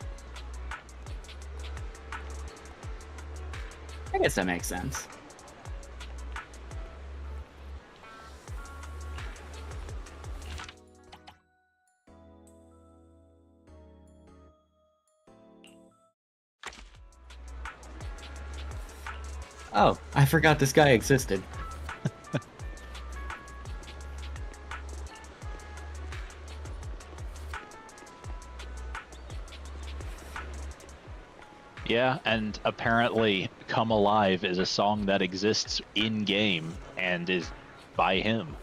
I guess that makes sense. Oh, I forgot this guy existed. Yeah, and apparently Come Alive is a song that exists in-game and is by him.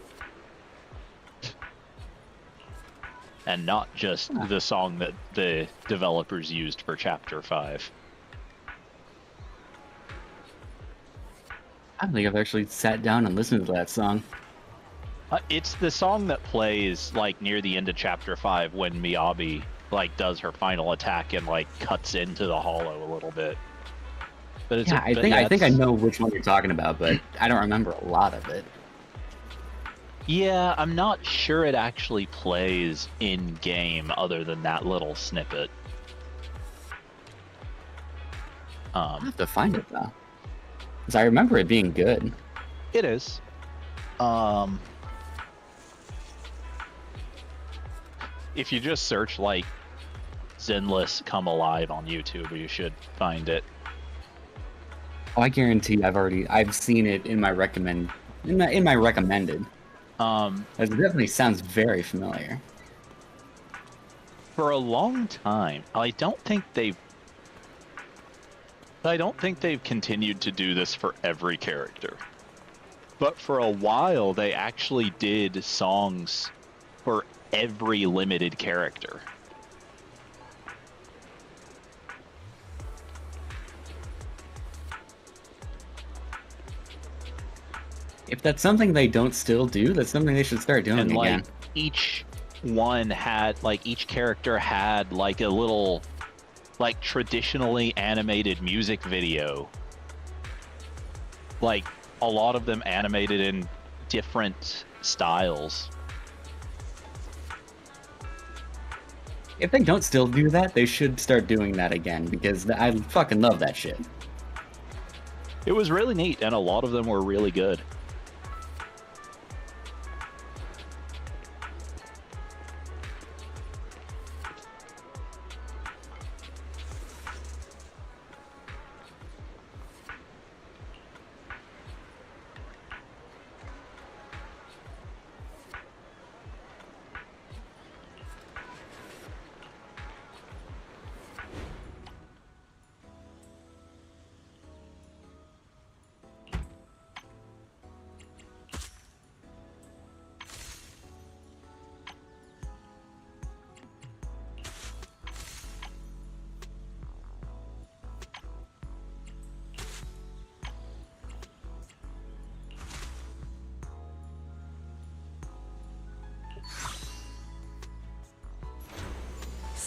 And not just the song that the developers used for Chapter 5. I don't think I've actually sat down and listened to that song. It's the song that plays, near the end of Chapter 5 when Miyabi does her final attack and cuts into the hollow a little bit. But it's I think I know which one you're talking about, but I don't remember a lot of it. Yeah, I'm not sure it actually plays in game other than that little snippet. I'll have to find it though, because I remember it being good. It is. If you just search Zenless Come Alive on YouTube, you should find it. Oh, I guarantee I've seen it in my recommended. It definitely sounds very familiar. For a long time, I don't think they've continued to do this for every character. But for a while, they actually did songs for every limited character. If that's something they don't still do, that's something they should start doing And again. each one had each character had a little traditionally animated music video. A lot of them animated in different styles. If they don't still do that, they should start doing that again, because I fucking love that shit. It was really neat, and a lot of them were really good.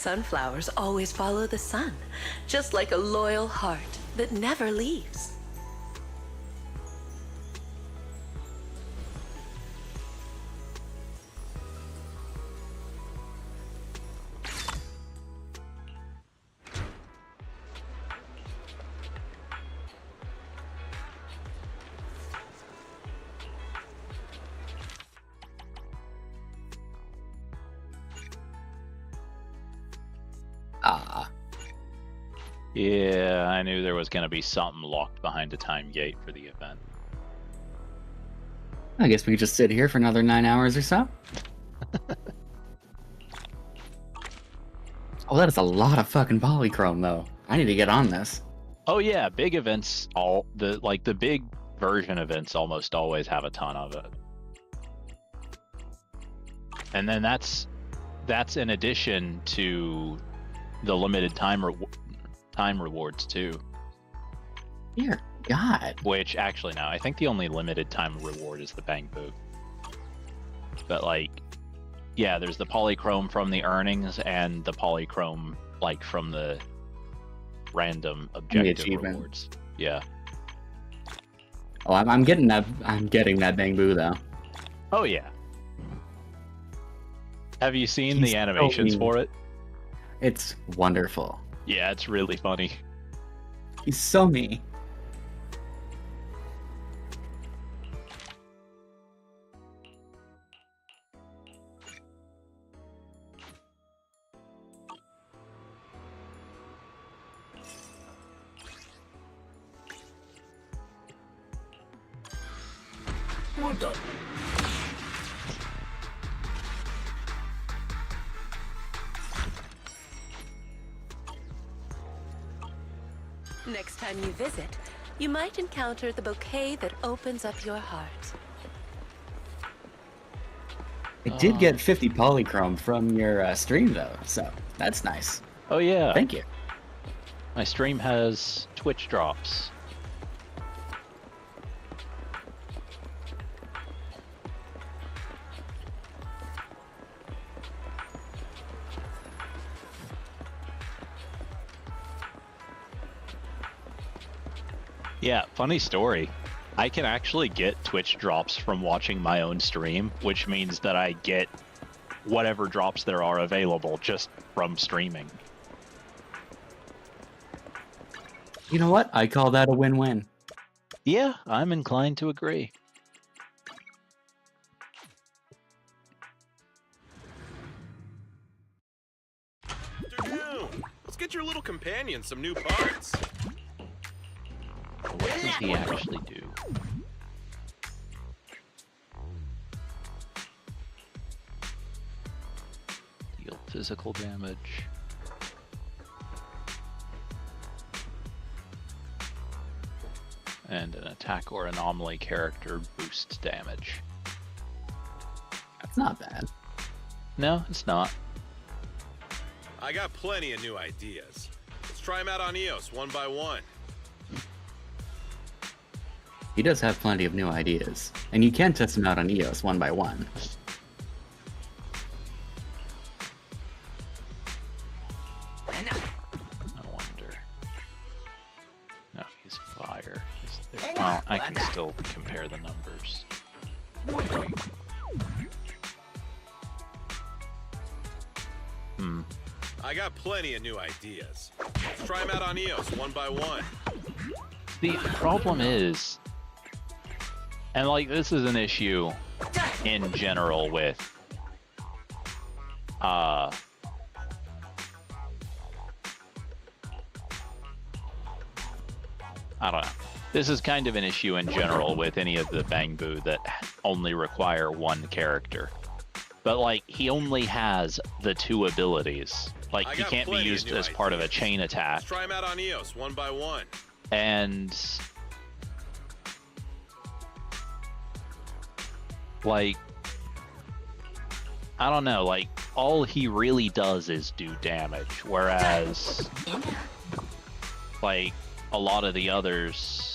sunflowers always follow the sun, just like a loyal heart that never leaves. Ah. Yeah, I knew there was going to be something locked behind a time gate for the event. I guess we could just sit here for another 9 hours or so. Oh, that is a lot of fucking polychrome, though. I need to get on this. Oh yeah, big events, the big version events almost always have a ton of it. And then that's in addition to the limited time rewards too. Dear God. Which actually no, I think the only limited time reward is the Bang Boo. But like, yeah, there's the polychrome from the earnings and the polychrome like from the random objective rewards. Yeah. Oh, I'm getting that. I'm getting that Bang Boo though. Oh yeah. Have you seen the animations for it? It's wonderful. Yeah, it's really funny. He's so me. We're done. Next time you visit, you might encounter the bouquet that opens up your heart. I did get 50 polychrome from your stream though, so that's nice. Oh yeah. Thank you. My stream has Twitch drops. Yeah, funny story. I can actually get Twitch drops from watching my own stream, which means that I get whatever drops there are available just from streaming. You know what? I call that a win-win. Yeah, I'm inclined to agree. Afternoon. Let's get your little companion some new parts. What does he actually do? Deal physical damage. And an attack or anomaly character boosts damage. That's not bad. No, it's not. I got plenty of new ideas. Let's try them out on EOS one by one. He does have plenty of new ideas, and you can test them out on EOS one by one. I wonder. No, he's fire. Well, I can still compare the numbers. I got plenty of new ideas. Let's try them out on EOS one by one. The problem is, and like this is an issue in general with I don't know. This is kind of an issue in general with any of the Bang Boo that only require one character. But like he only has the two abilities. Like he can't be used as part of a chain attack. Let's try them out on EOS one by one. And like I don't know, like all he really does is do damage, whereas like a lot of the others,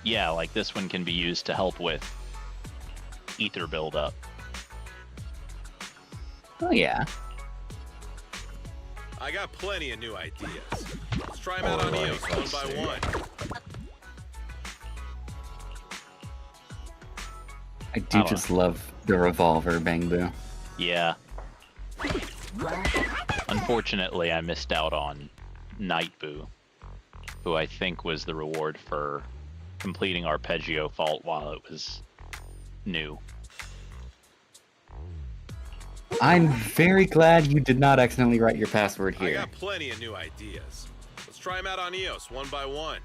yeah, like this one can be used to help with ether buildup. Oh yeah. I got plenty of new ideas. Let's try them out on EOS one by one. I do just love the revolver, Bang Boo. Yeah. Unfortunately, I missed out on Nightboo, who I think was the reward for completing Arpeggio Fault while it was new. I'm very glad you did not accidentally write your password I here. got plenty of new ideas. Let's try them out on EOS one by one.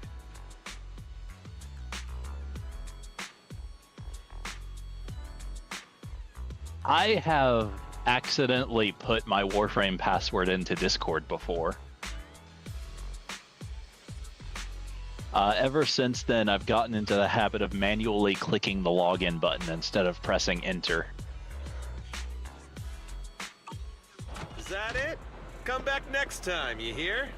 I have accidentally put my Warframe password into Discord before. Ever since then, I've gotten into the habit of manually clicking the login button instead of pressing enter. Is that it? Come back next time, you hear?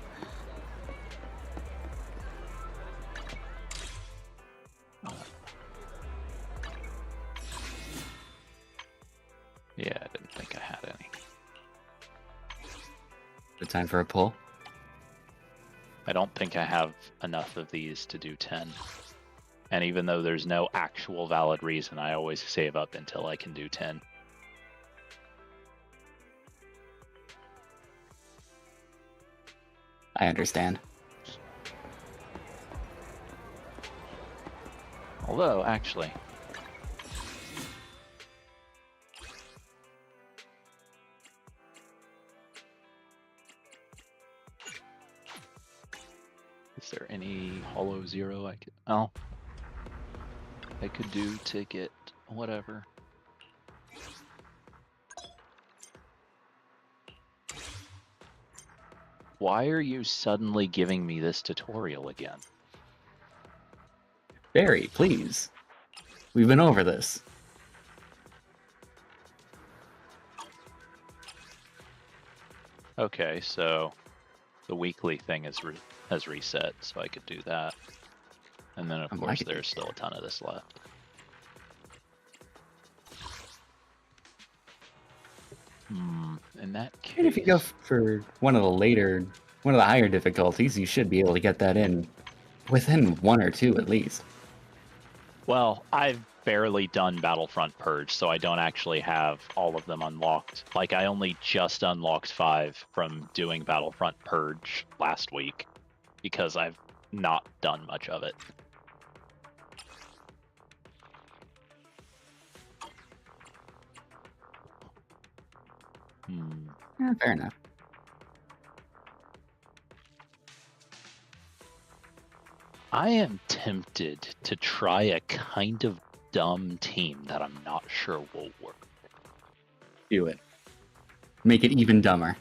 Yeah, I didn't think I had any. Good time for a pull. I don't think I have enough of these to do 10. And even though there's no actual valid reason, I always save up until I can do 10. I understand. Although, actually... Is there any Hollow Zero I could... Oh. I could do ticket, whatever. Why are you suddenly giving me this tutorial again? Barry, please. We've been over this. Okay, so the weekly thing has reset, so I could do that. And then, of course, there's still a ton of this left. In that case... And if you go for one of the higher difficulties, you should be able to get that in within 1 or 2 at least. Well, I've barely done Battlefront Purge, so I don't actually have all of them unlocked. Like, I only just unlocked 5 from doing Battlefront Purge last week, because I've not done much of it. Yeah, fair enough. I am tempted to try a kind of dumb team that I'm not sure will work. Do it. Make it even dumber.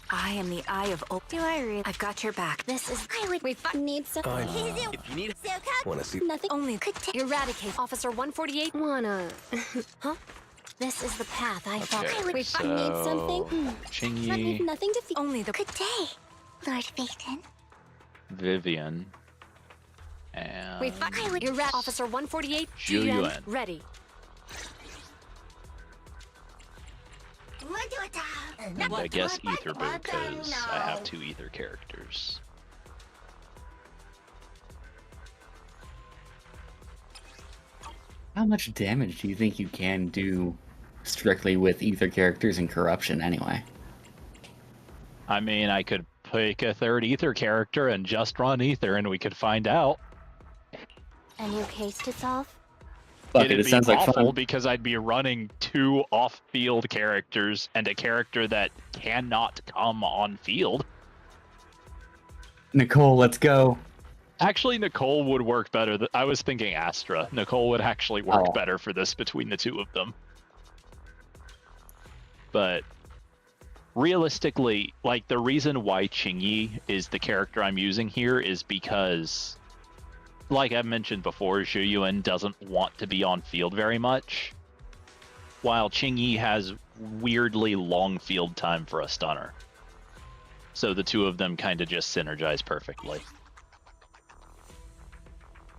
I am the Eye of Oak. Do I read? I've got your back. This is. I would. We need some. If you need wanna see Nothing. Only could eradicate. Officer 148. Wanna? Huh? This is the path I thought. I would. We need something. Chingy, Nothing to feel. Only the. Good day, Lord Phaeton. Vivian, and I would. Officer 148. Zhu Yuan. Ready. And I guess Ether Boo, because I have 2 Ether characters. How much damage do you think you can do strictly with Ether characters and Corruption anyway? I mean, I could pick a 3rd Ether character and just run Ether, and we could find out. A new case to solve? It'd be awful because I'd be running 2 off-field characters and a character that cannot come on field. Nicole, let's go. Actually, Nicole would work better. I was thinking Astra. Nicole would actually work better for this between the 2 of them. But realistically, like, the reason why Qingyi is the character I'm using here is because, like I mentioned before, Zhu Yuan doesn't want to be on field very much, while Qingyi has weirdly long field time for a stunner. So the 2 of them kind of just synergize perfectly.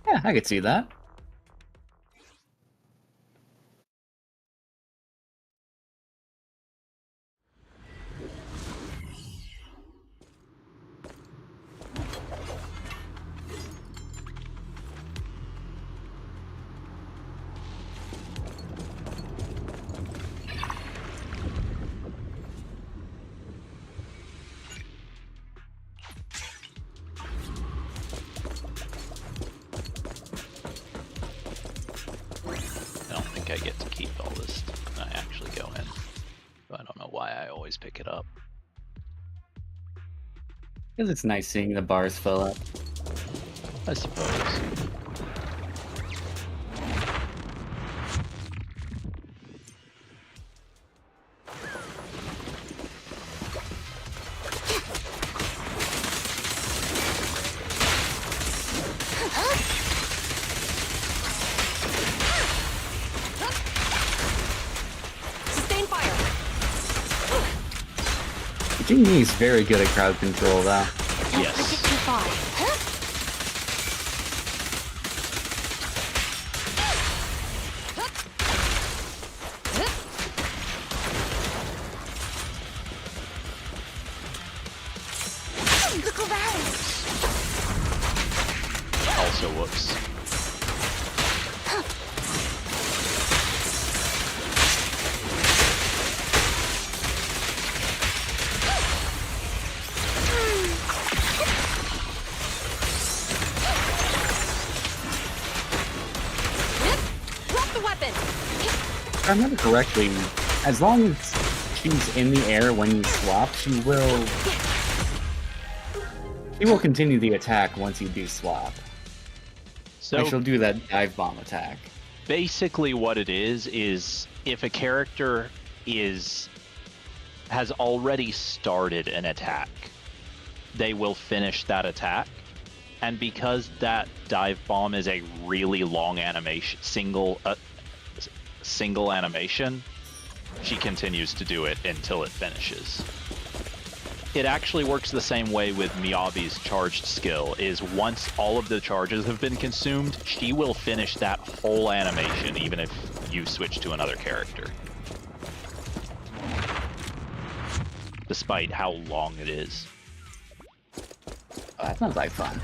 Yeah, I could see that. think I get to keep all this stuff when I actually go in. But I don't know why I always pick it up. Because it's nice seeing the bars fill up. I suppose. Sustain fire. Jing is very good at crowd control, though. Don't Yes. push it too far. Look around. Also, whoops. Drop the weapon. If I remember correctly, as long as she's in the air when you swap, she will continue the attack once you do swap. So Like she'll do that dive bomb attack. basically what it is if a character has already started an attack, they will finish that attack. And because that dive bomb is a really long animation, single animation, she continues to do it until it finishes. It actually works the same way with Miyabi's charged skill, is once all of the charges have been consumed, she will finish that whole animation even if you switch to another character. Despite how long it is. Oh, that sounds like fun.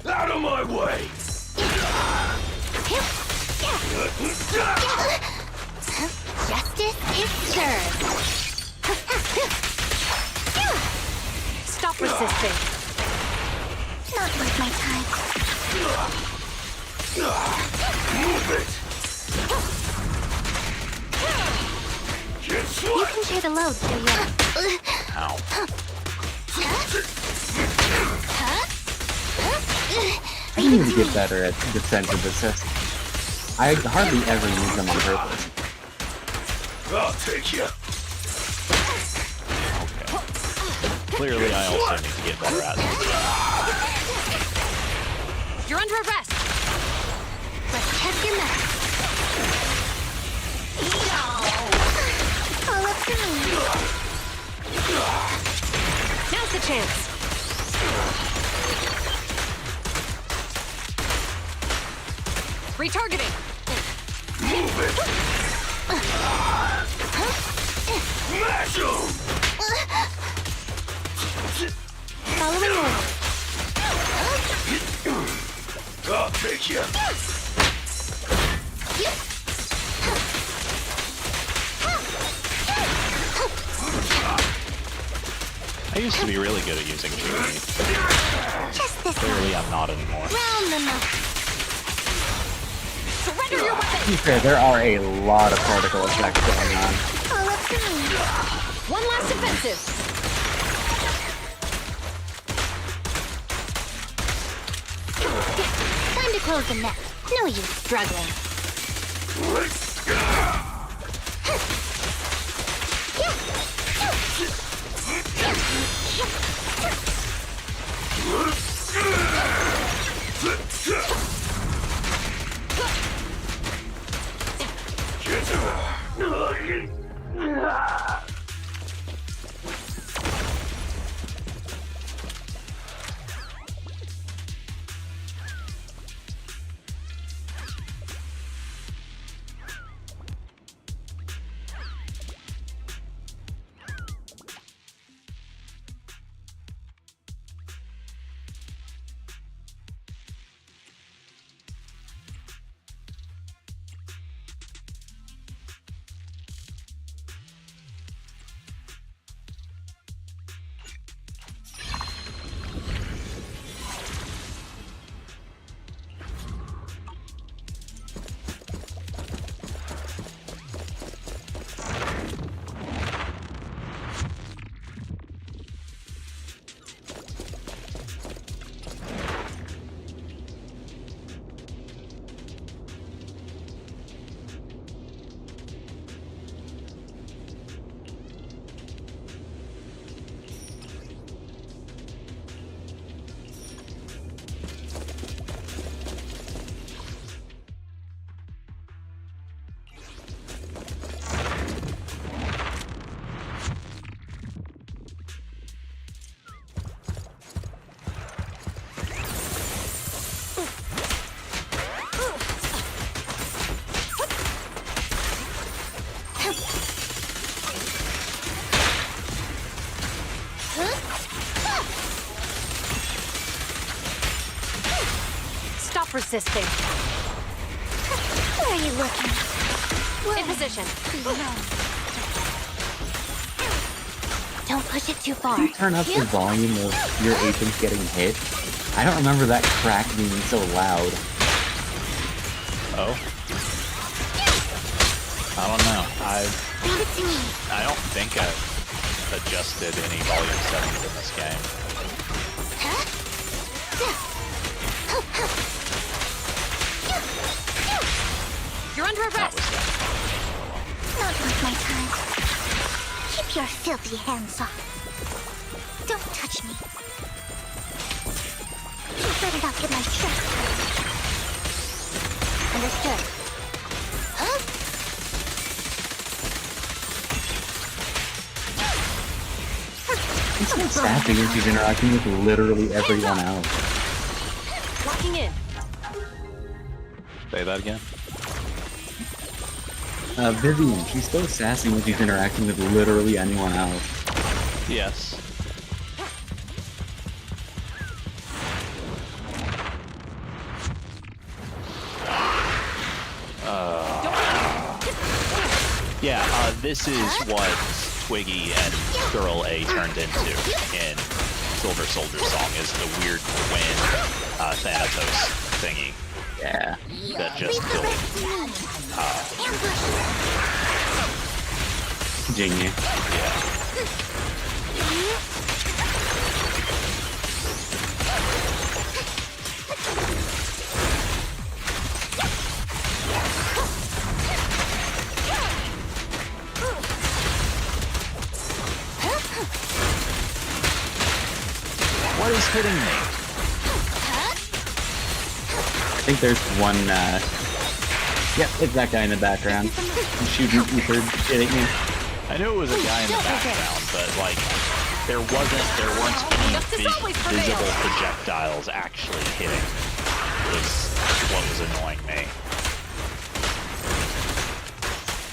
Out of my way! Justice is served. Stop resisting. Not worth my time. Move it! Get You sweat! can share the load, so yeah. Ow. I need to get better at defensive assists. I hardly ever use them on purpose. I'll take you. Clearly I also need to get better at it. You're under arrest. Let's test your math. All up to me. Now's the chance. Retargeting. Move it! Smash 'em! Following order. I'll take you. I used to be really good at using Jimmy. Just this Clearly one. I'm not anymore. Round them up. Surrender your weapon. To be fair, there are a lot of particle effects going on. All up to me. One last offensive. Time to close the net. No use struggling. persisting. Where are you looking? In position. Don't push it too far. Can you turn up the volume of your agents getting hit? I don't remember that crack being so loud. Oh. I don't know. I don't think I've adjusted any volume settings in this game. You're under arrest. Not worth my time. Keep your filthy hands off. Don't touch me. You better not get my chest hurt. Understood. Huh? It's so sassy when she's interacting with literally everyone else. Locking in. Say that again. Vivian, she's so sassy when she's interacting with literally anyone else. Yes. Yeah, this is what Twiggy and Girl A turned into in Silver Soldier Song, is the weird twin Thanatos thingy. Yeah. That just killed Genius. Yeah. What is hitting me? I think there's one, Yep, it's that guy in the background. He's shooting ether shit at me. I knew it was a guy in the background, but like, there weren't any visible projectiles actually hitting. Was what was annoying me.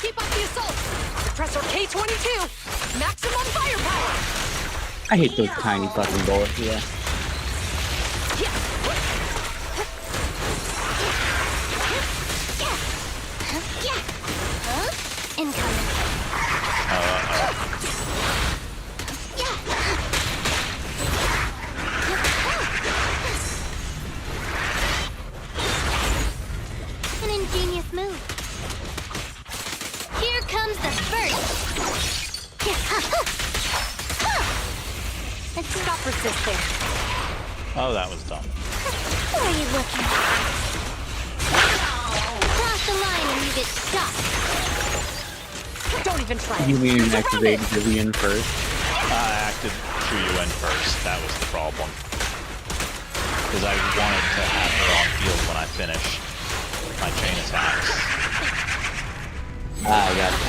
Keep up the assault. Suppressor K-22. Maximum firepower. I hate those tiny fucking bullets, yeah. Incoming. An ingenious move. Here comes the first. Stop resisting. Oh, that was dumb. Where are you looking? Cross the line and you get shot. Don't even try. You mean activate Vivian first? I acted Chuyuin first. That was the problem. Because I wanted to have her on field when I finish my chain attacks. Ah, I got it.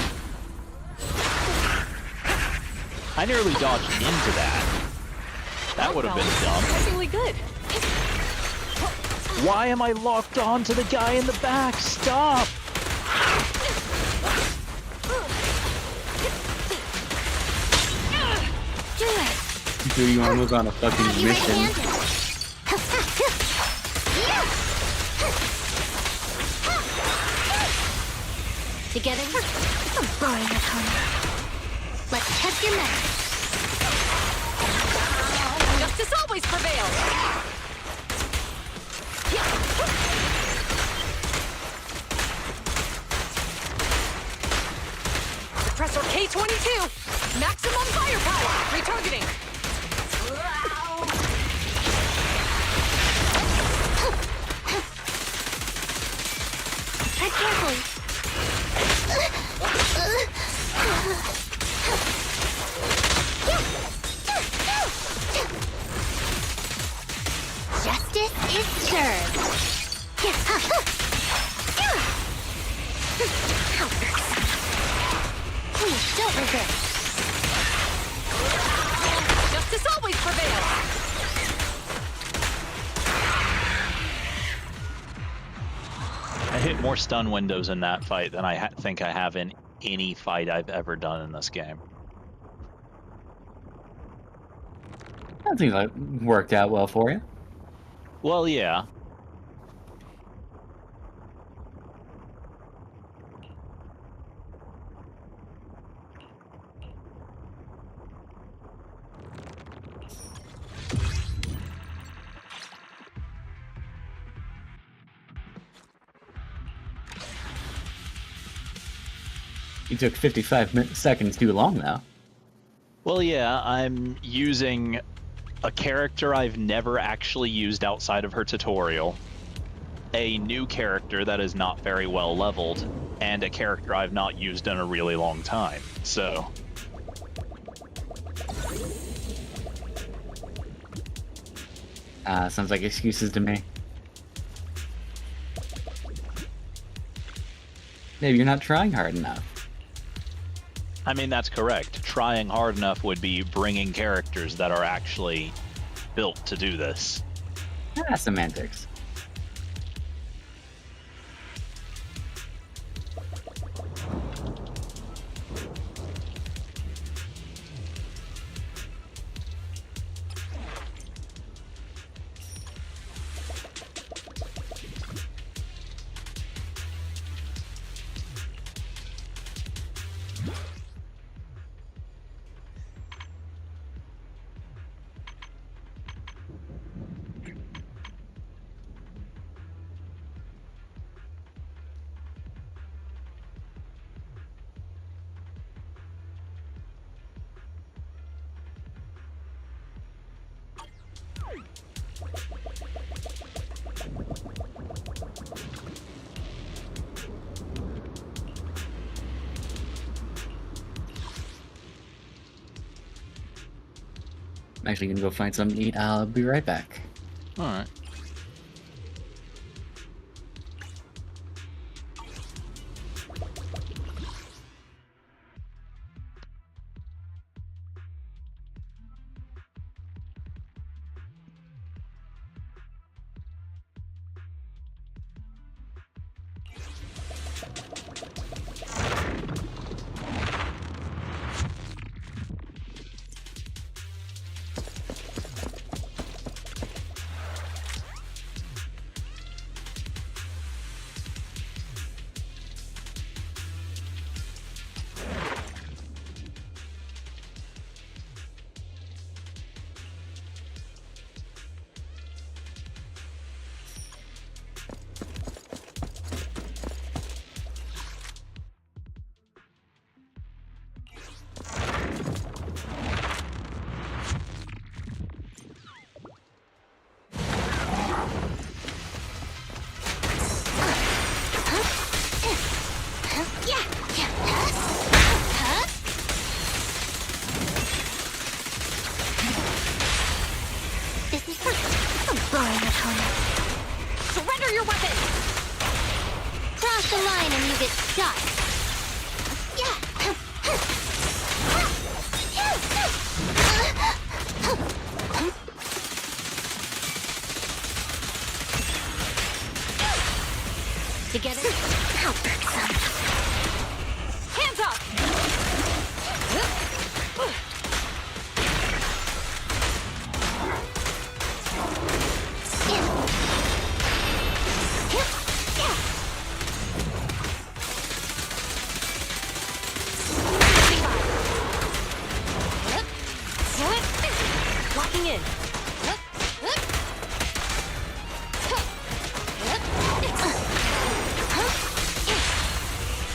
I nearly dodged into that. That would have been dumb. Surprisingly good. Why am I locked on to the guy in the back? Stop! Julian was on a fucking mission. Together, I'm boring your opponent. Let's test your mettle. Justice always prevails. Suppressor K-22. Maximum firepower. Retargeting. Tread carefully. Justice is served. Please don't resist. Justice always prevails. I hit more stun windows in that fight than I think I have in any fight I've ever done in this game. I think that worked out well for you. Well, yeah. You took 55 seconds too long, though. Well, yeah, I'm using a character I've never actually used outside of her tutorial, a new character that is not very well leveled, and a character I've not used in a really long time, so... Sounds like excuses to me. Maybe you're not trying hard enough. I mean, that's correct. Trying hard enough would be bringing characters that are actually built to do this. Semantics. I'm actually gonna go find something to eat. I'll be right back. Alright. Surrender your weapon! Cross the line and you get shot. Together. Hands up! Locking in.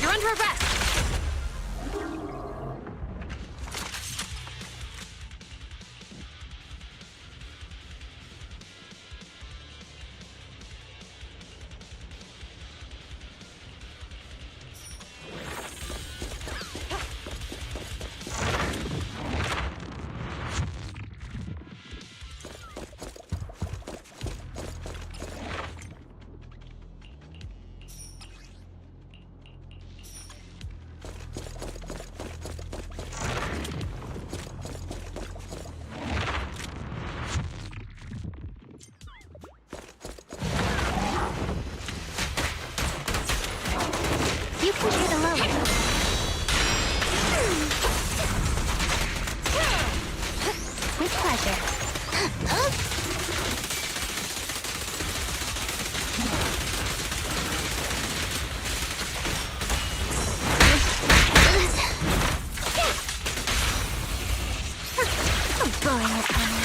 You're under arrest! You can try the low. With pleasure. I'm blowing it on you.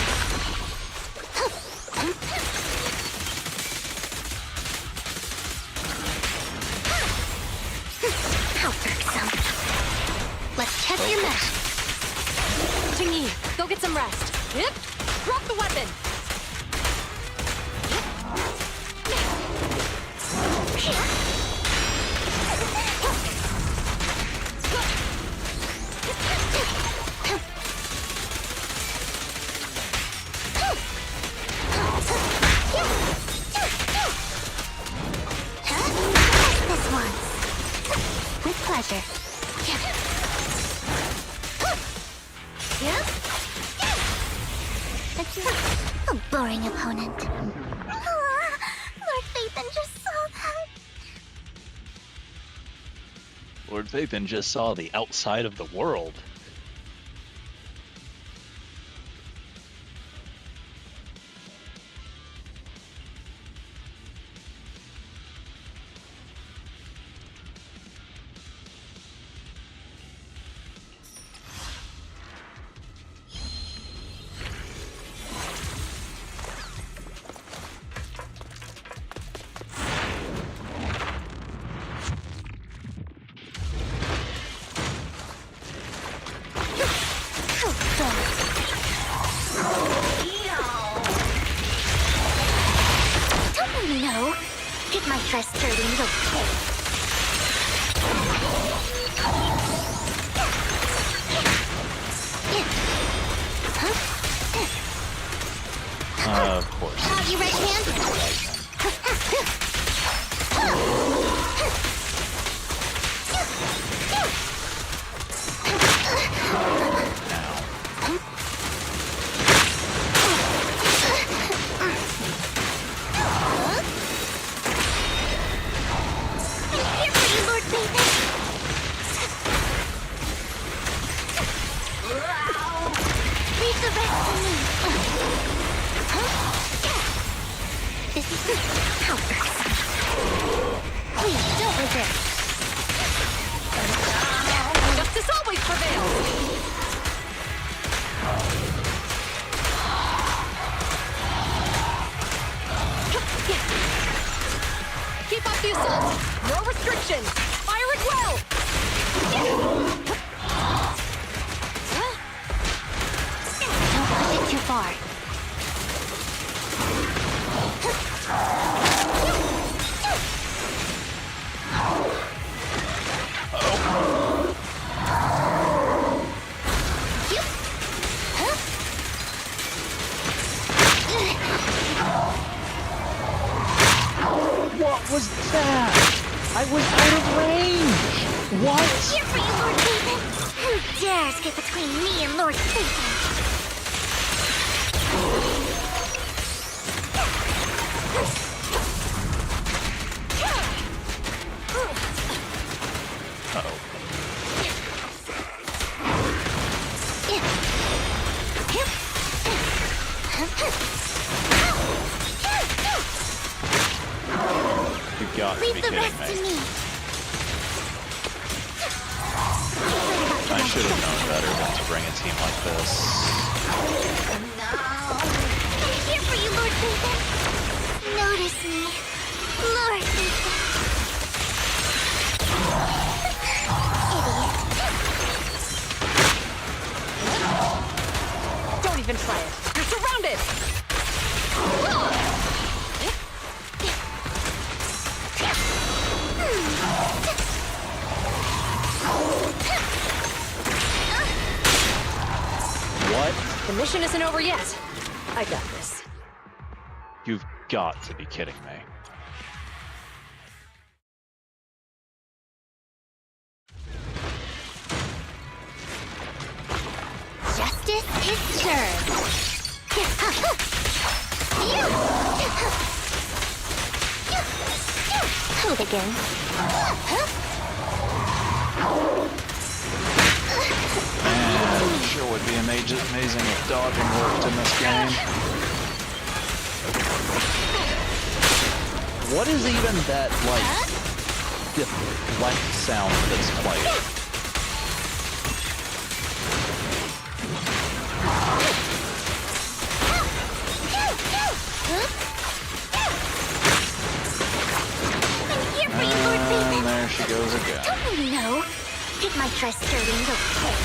How irksome. How's your mess? Chingy, go get some rest. Yep. Drop the weapon. This once. With pleasure. A boring opponent. Lord Phaethon just saw that. Lord Phaethon just saw the outside of the world. Don't know. Get my dress dirty and you'll pay. Of course. You right hand? Here for you, Lord Phaethon. Leave the rest to me. This is how irksome. Please, don't resist. Justice always prevails. Keep up the assault. No restrictions. Fire it well. Don't push it too far. What was that? I was out of range! What? Here for you, Lord Phaethon. Who dares get between me and Lord Phaethon? You got to be Leave the kidding rest to me. me. I should have known better than to bring a team like this. I'm here for you, Lord Phaethon. Notice me, Lord Phaethon. Idiot. Don't even try it. You're surrounded. What? The mission isn't over yet. I got this. You've got to be kidding me. Justice is served. Hooligan. Man, sure would be amazing if dodging worked in this game. What is even that, like, deflect sound that's playing? Here for you, Lord Phaethon. And there she goes again. Don't you know? Get my dress dirty and okay.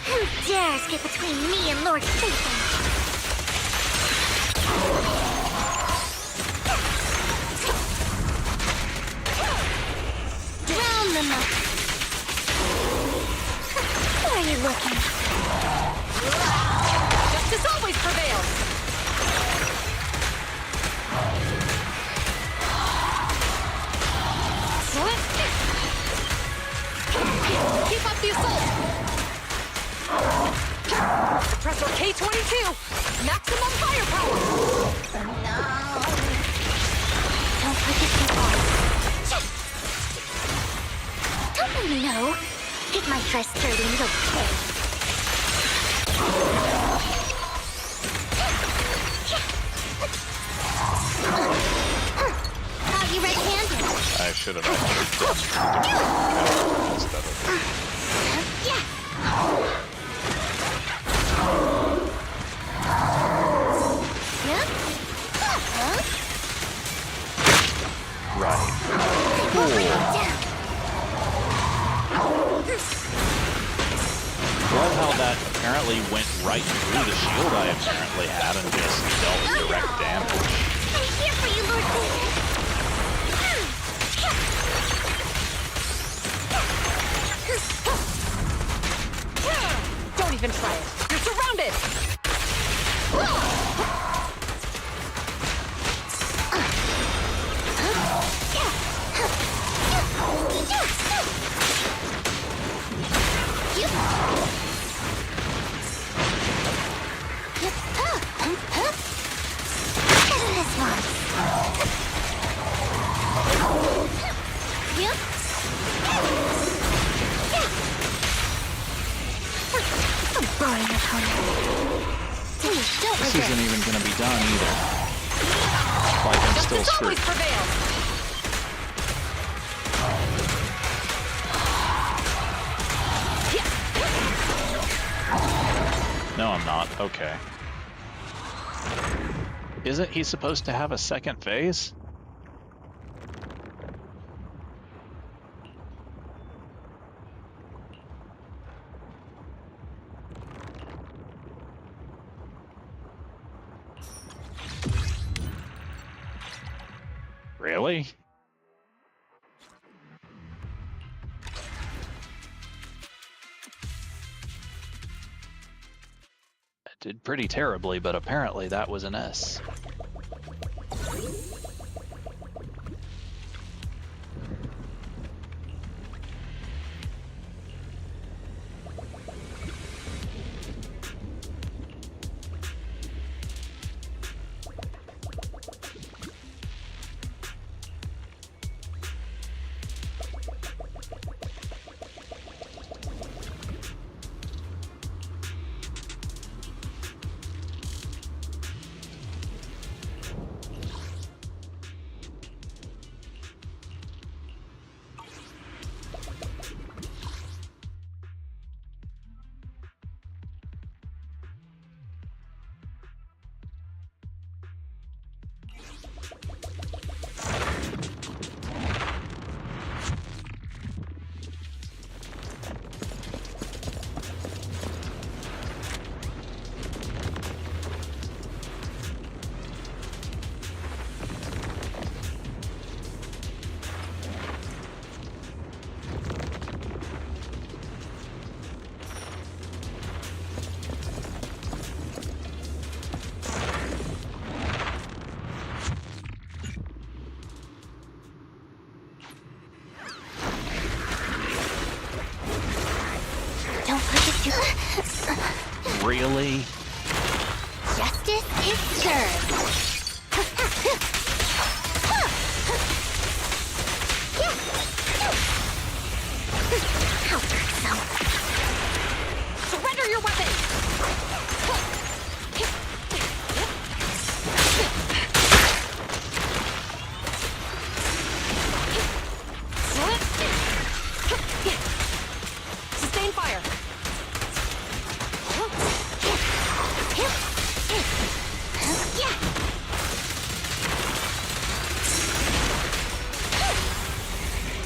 Who dares get between me and Lord Satan? Drown them up. Where are you looking? Justice always prevails! Keep up the assault! Suppressor K-22! Maximum firepower! No. Don't push it too far. Don't you know? Get my dress dirty and okay. Are you red-handed? I should have actually instead of... Yeah. Yep. Right. Love how that apparently went right through the shield I apparently had and just dealt direct damage. I'm here for you, Lord Satan. Don't even try it! You're surrounded! This one. Yep. I'm boring opponent. Don't This regret. isn't even going to be done either. Like I'm still Justice screwed. always prevails! No, I'm not. Okay. Isn't he supposed to have a second phase? Really? I did pretty terribly, but apparently that was an S. Don't push it too. Really? Justice is served. How irksome. Surrender your weapon!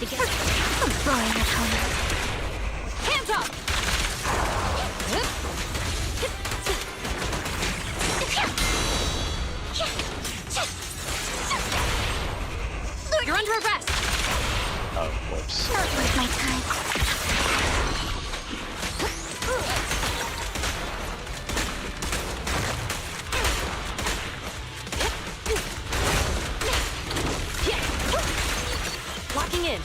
together. A boring opponent. Hands up! You're under arrest! Oh, whoops. Not worth my time. Locking in.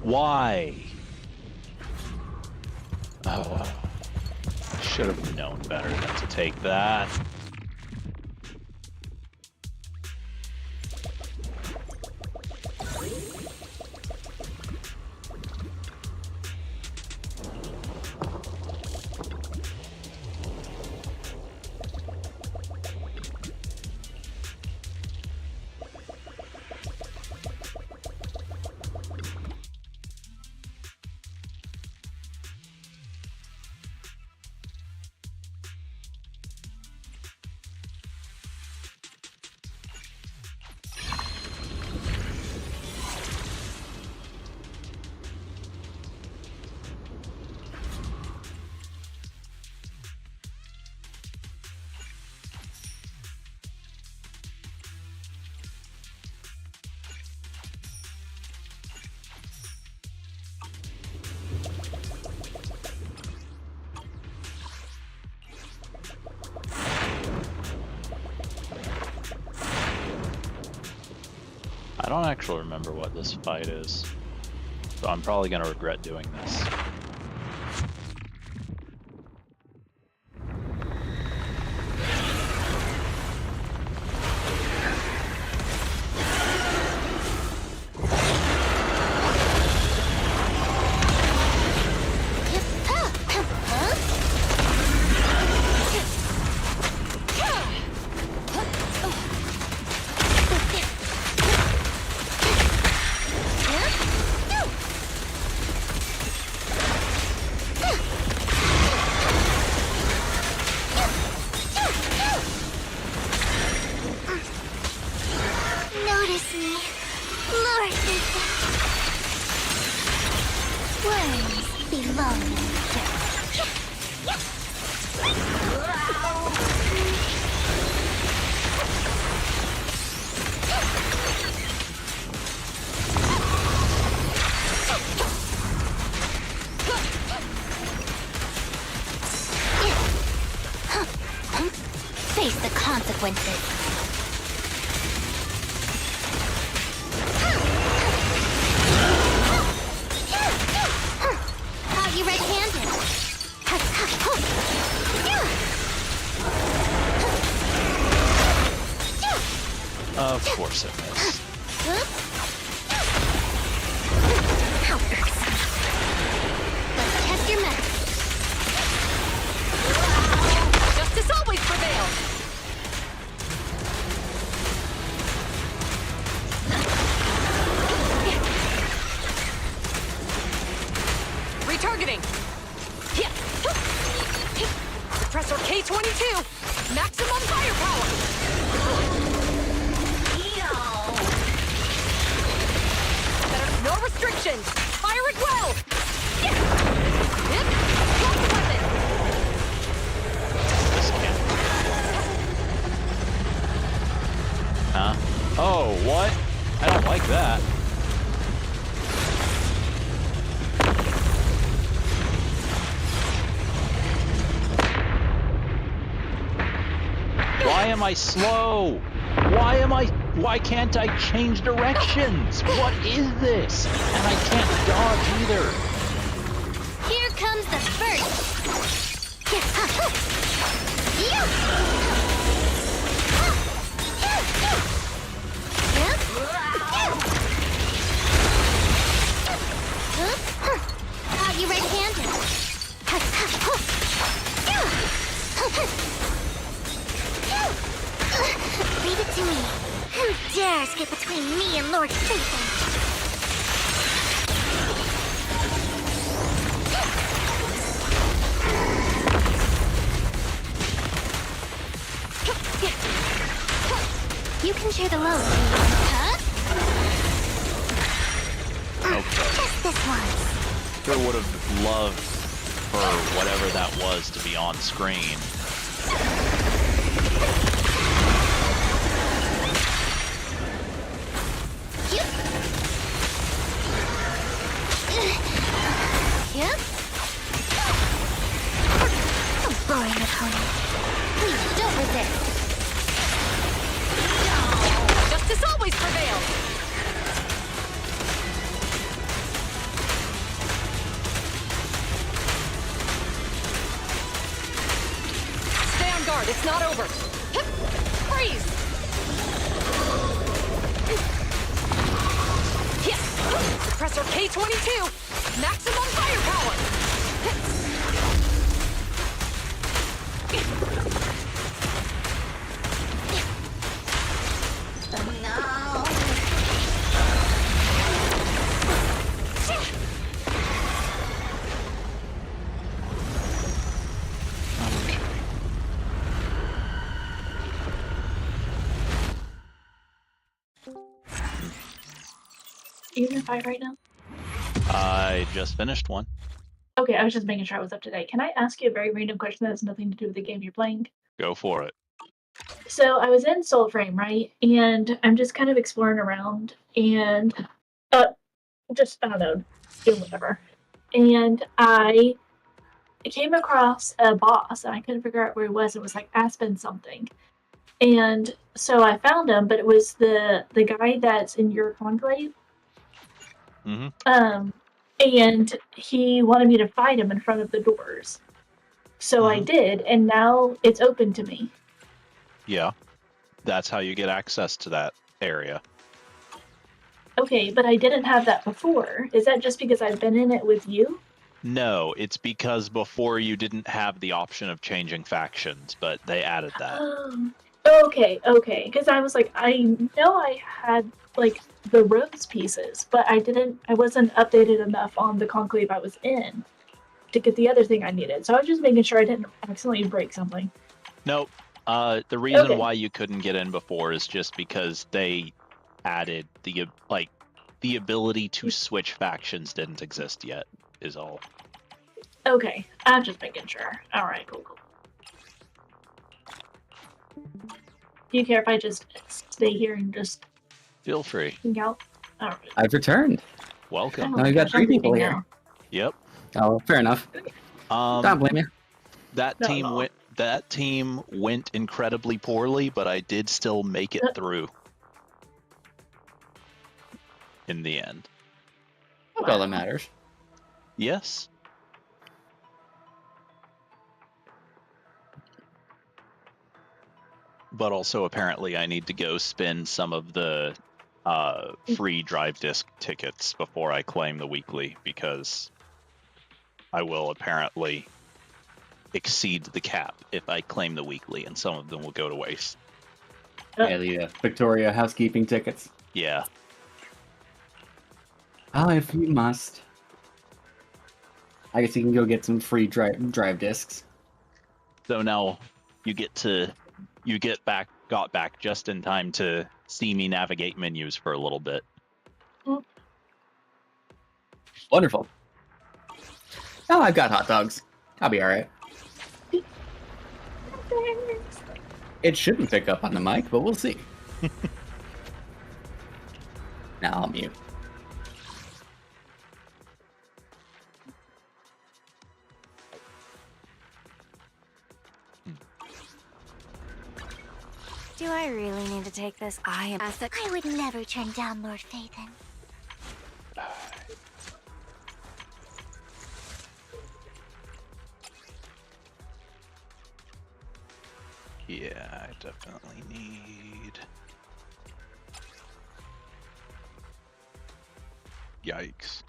Why? Oh, should have known better than to take that. I don't actually remember what this fight is, so I'm probably going to regret doing this. Notice me. Lord is worms belong in the dirt. Face the consequences. How you red-handed? Of course it missed. How irksome. Let's test your mettle. Justice always prevails! Retargeting! Suppressor K-22! Maximum firepower! There's no restrictions! Fire it well! Drop the weapon! This can't. Huh? Oh, what? I don't like that. Why am I slow? Why can't I change directions? What is this? And I can't dodge either. Here comes the first. You red-handed. Leave it to me. Who dares get between me and Lord Satan? You can share the load. Huh? Okay. Just this once. Sure would have loved for whatever that was to be on screen. Yep. A boring opponent. Please don't resist. Justice always prevails! Stay on guard, it's not over. Freeze! Yes! Suppressor K-22! Maximum firepower! No. You in a fight right now? I just finished one. Okay, I was just making sure I was up to date. Can I ask you a very random question that has nothing to do with the game you're playing? Go for it. So I was in Soulframe, right? And I'm just kind of exploring around and uh just I don't know, doing whatever. And I came across a boss and I couldn't figure out where he was. It was like Aspen something. And so I found him, but it was the guy that's in your conclave. Mm-hmm. And he wanted me to fight him in front of the doors. So I did, and now it's open to me. Yeah. That's how you get access to that area. Okay, but I didn't have that before. Is that just because I've been in it with you? No, it's because before you didn't have the option of changing factions, but they added that. Okay. Because I was like, I know I had like the rose pieces, but I wasn't updated enough on the conclave I was in to get the other thing I needed. So I was just making sure I didn't accidentally break something. Nope. The reason Okay. why you couldn't get in before is just because they added the ability to switch factions didn't exist yet, is all. Okay, I'm just making sure. All right, cool. Do you care if I just stay here and just Feel free. hang out? All right. I've returned. Welcome. Oh Now my you got gosh, 3 I'm people leaving here. now. Yep. Oh, fair enough. Don't blame you. That No, team no. went. That team went incredibly poorly, but I did still make it through. In the end. That's all that matters. Yes. But also, apparently, I need to go spend some of the free drive disc tickets before I claim the weekly, because I will apparently exceed the cap if I claim the weekly, and some of them will go to waste. Yeah, the Victoria housekeeping tickets. Yeah. Oh, if you must. I guess you can go get some free drive discs. So now you got back just in time to see me navigate menus for a little bit. Wonderful. Oh, I've got hot dogs. I'll be alright. It shouldn't pick up on the mic, but we'll see. Now I'll mute. Do I really need to take this? I am asset. I would never turn down Lord Phaethon. Yeah, I definitely need... Yikes.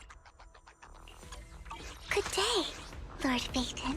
Good day, Lord Phaethon.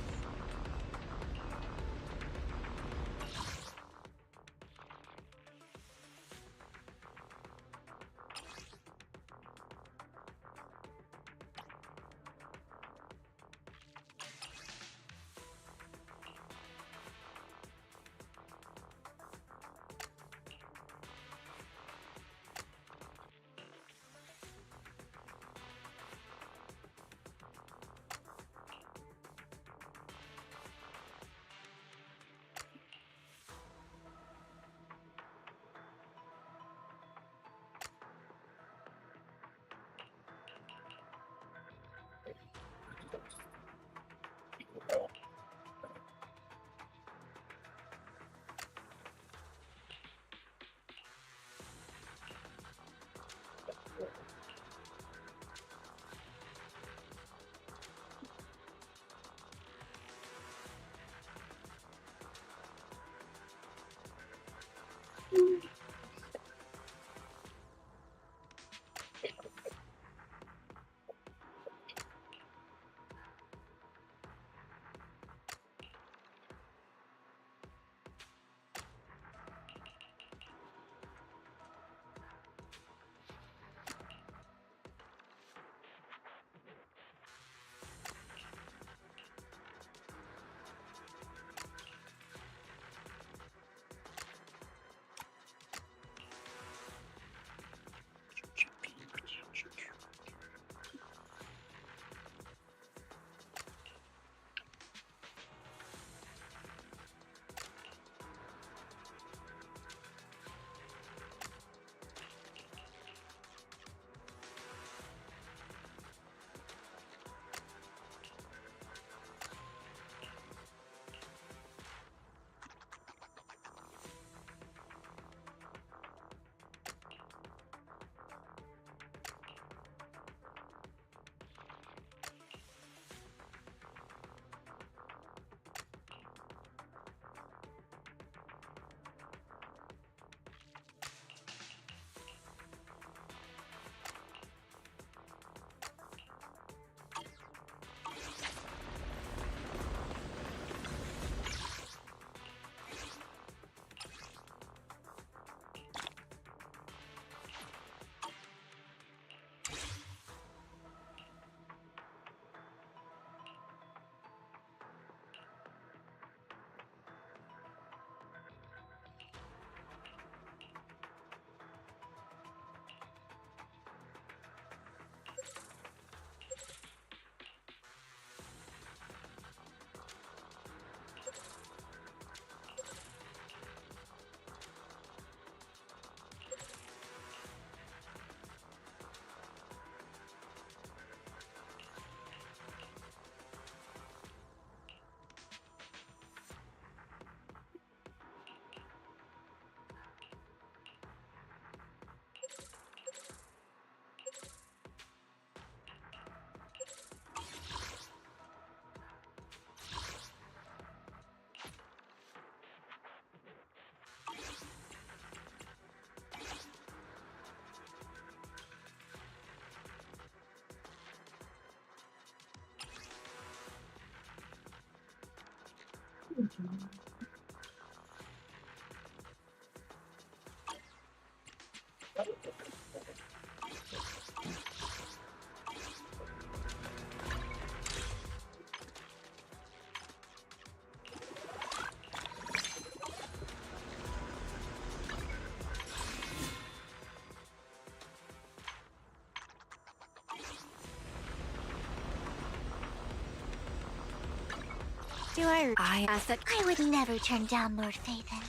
Do I asked that I would never turn down Lord Phaethon.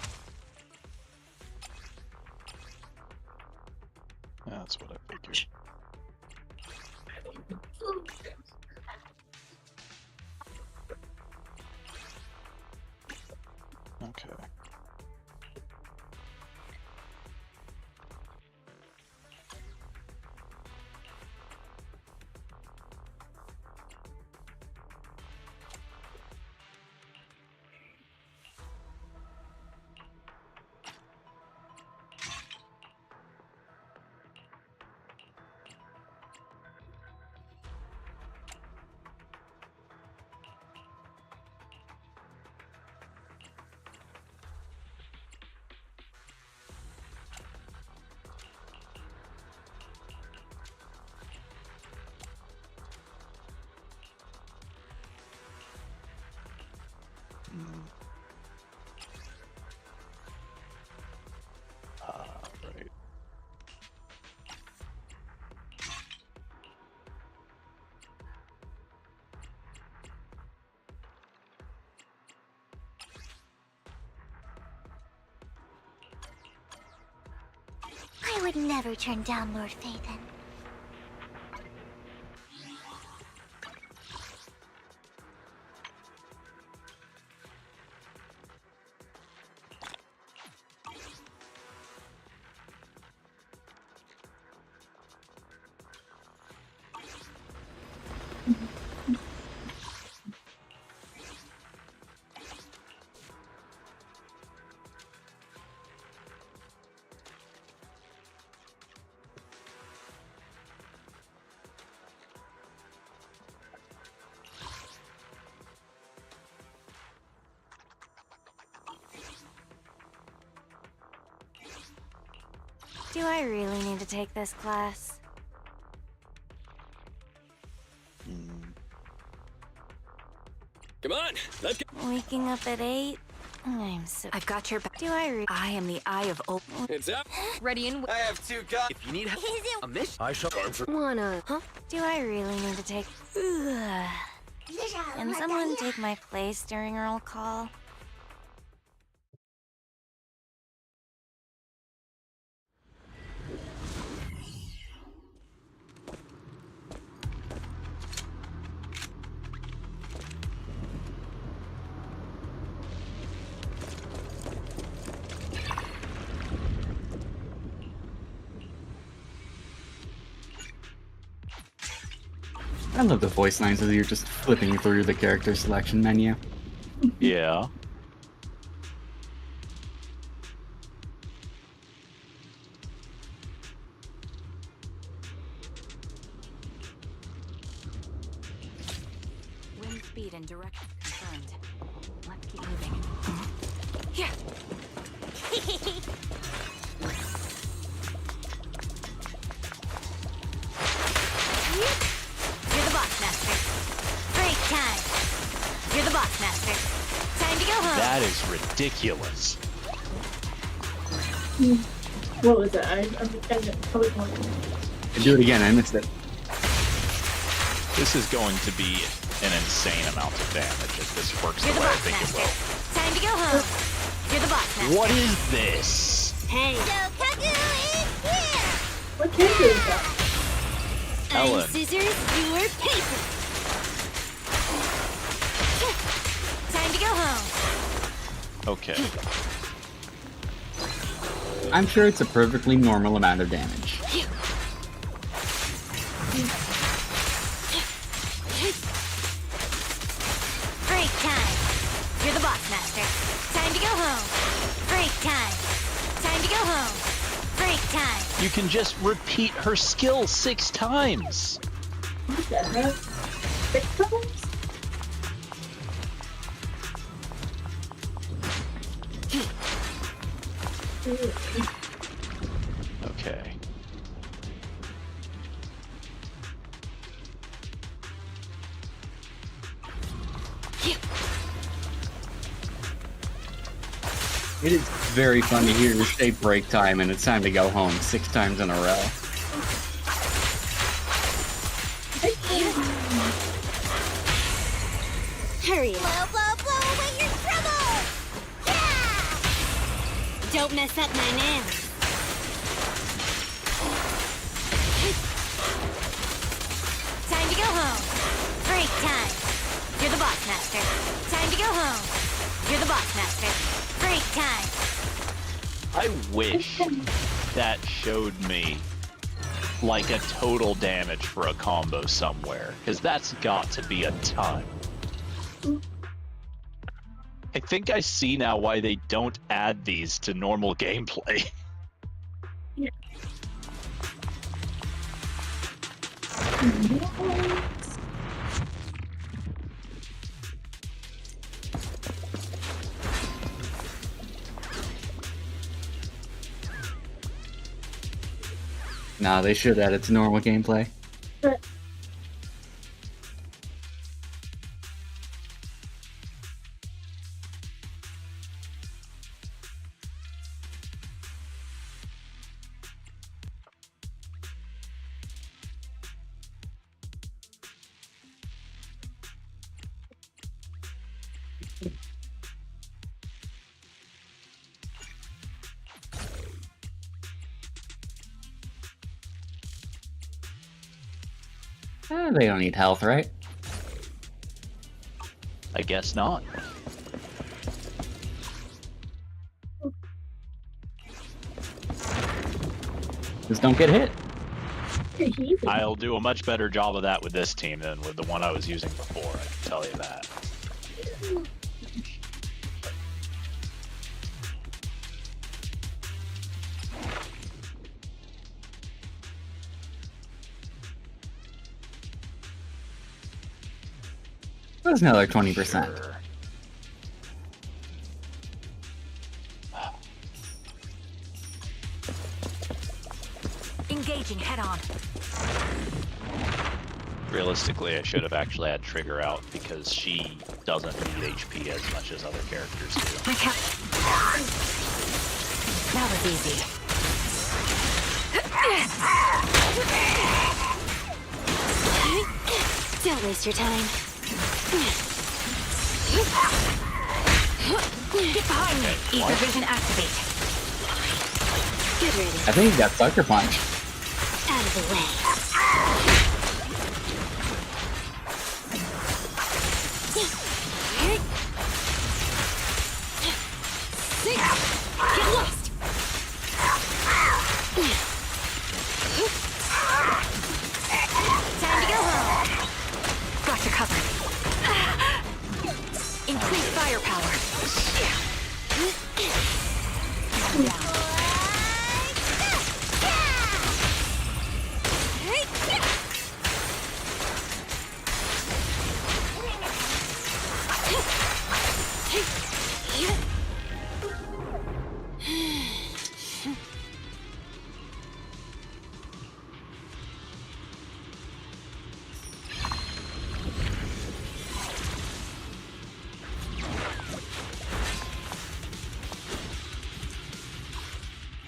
That's what I figured. Okay. Right. I would never turn down Lord Phaethon. Do I really need to take this class? Come on, let's go. Waking up at 8? I'm so... I've got your back. Do I am the Eye of Oak. It's up. Ready and... I have 2 guns. If you need help, a mission. I shall. Wanna... Huh? Do I really need to take... Ugh. Can someone take my place during roll call? I love the voice lines as you're just flipping through the character selection menu. Yeah. Wind speed and direction confirmed. Let's keep moving. Yeah. You're the boss master. Break time. You're the boss master. Time to go home. That is ridiculous. What was it? I probably won't. Do it again, I missed it. This is going to be an insane amount of damage if this works You're the the way I boss think it master. will. Time to go home. You're the boss master. What is this? Hey. Shokaku is here. What character is that? Ellen. I'm scissors, you are paper. Time to go home. Okay. I'm sure it's a perfectly normal amount of damage. Break time. You're the boss master. Time to go home. Break time. Time to go home. Break time. You can just repeat her skill 6 times. What the heck? 6 times? Okay. It is very fun to hear you say break time and it's time to go home 6 times in a row. Hurry. Blow, blow, blow away your trouble. Yeah. Don't mess up my nails. Time to go home. Break time. You're the boss master. Time to go home. You're the boss master. Break time. I wish that showed me like a total damage for a combo somewhere, because that's got to be a ton. I think I see now why they don't add these to normal gameplay. Nah, they should add it to normal gameplay. They don't need health, right? I guess not. Just don't get hit. Easy. I'll do a much better job of that with this team than with the one I was using before, I can tell you that. That's another 20%. Sure. Engaging head on. Realistically, I should have actually had Trigger out because she doesn't need HP as much as other characters do. That was easy. Don't waste your time. Get behind me. Ether vision activate. Get ready. I think he got Sucker Punch. Out of the way. Get lost. Time to go home. Got you covered. Increase firepower. Down.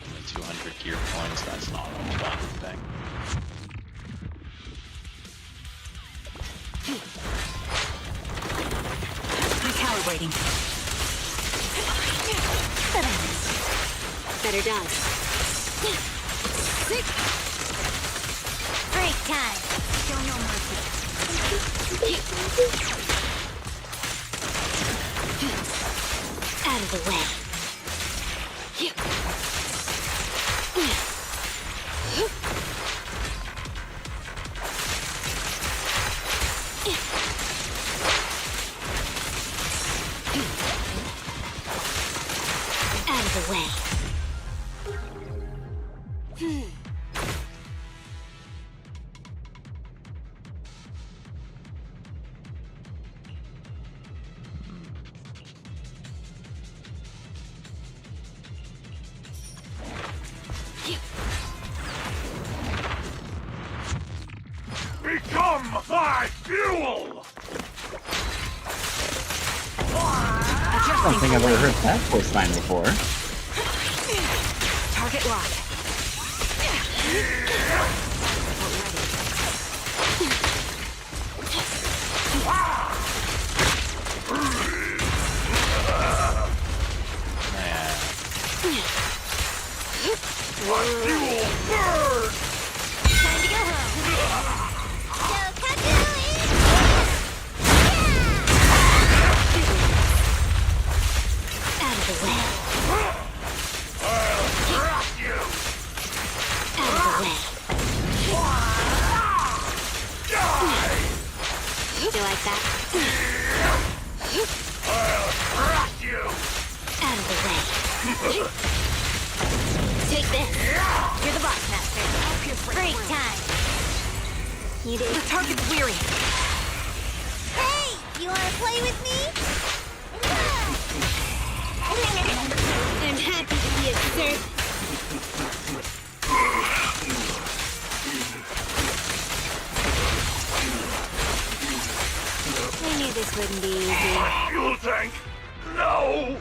Only 200 gear points, that's not a fun thing. Recalibrating. Better done. Break time. Show no mercy. Out of the way. Out of the way. Become my fuel! I don't think I've ever heard that voice line before. Target locked. My fuel burns! Time to go home. Out of the way. I'll rock you! Out of the way. Die! You like that? I'll rock you! Out of the way. Take this. You're the boss master. Break time. The target's weary. Hey, you want to play with me? I'm happy to be of service. I knew this wouldn't be easy. Fuel tank! No!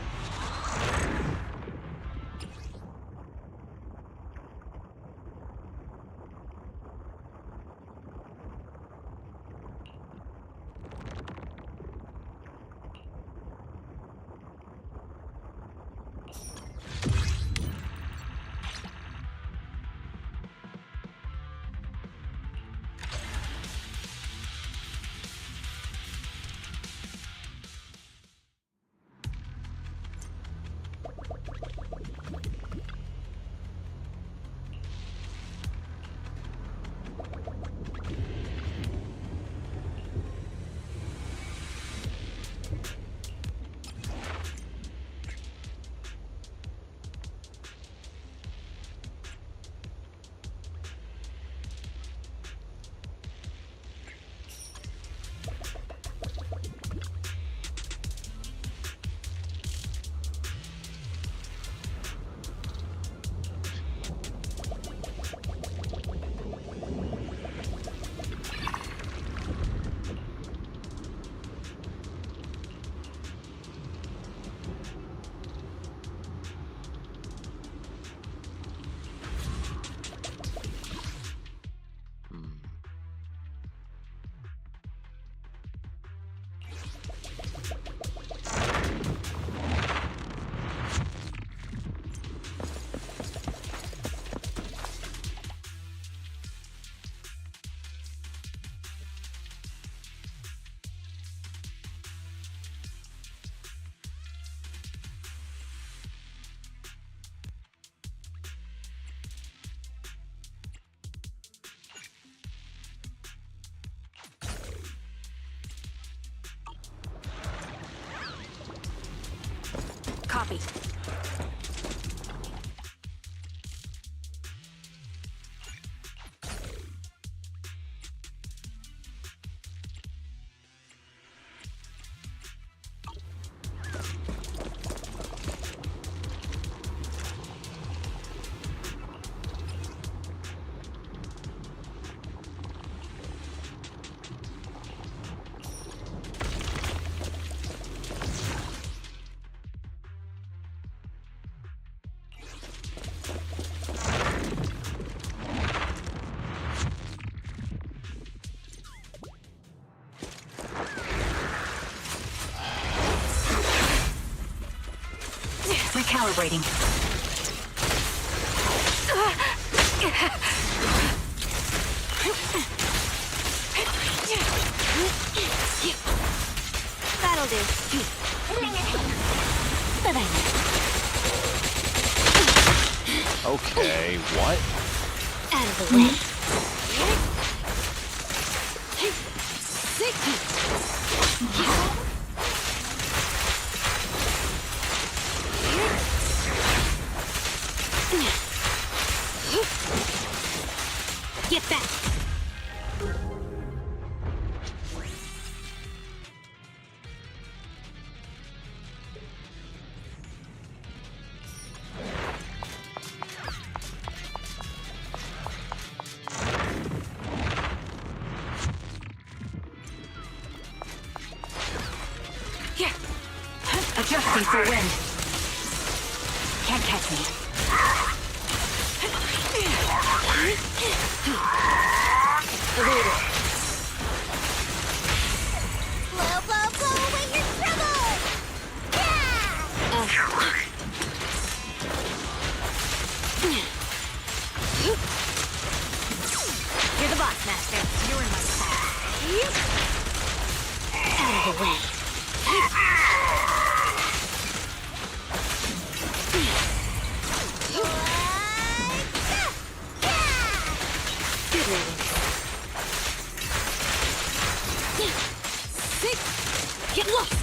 Copy. Recalibrating. That'll do. Okay, what? Out of the way. Get back. Here. Adjusting for wind. Can't catch me. Evaded. Blow, blow, blow away your trouble! Yeah! You're the boss, Master. You're in my path. Out of the way. Good riddance. Get lost!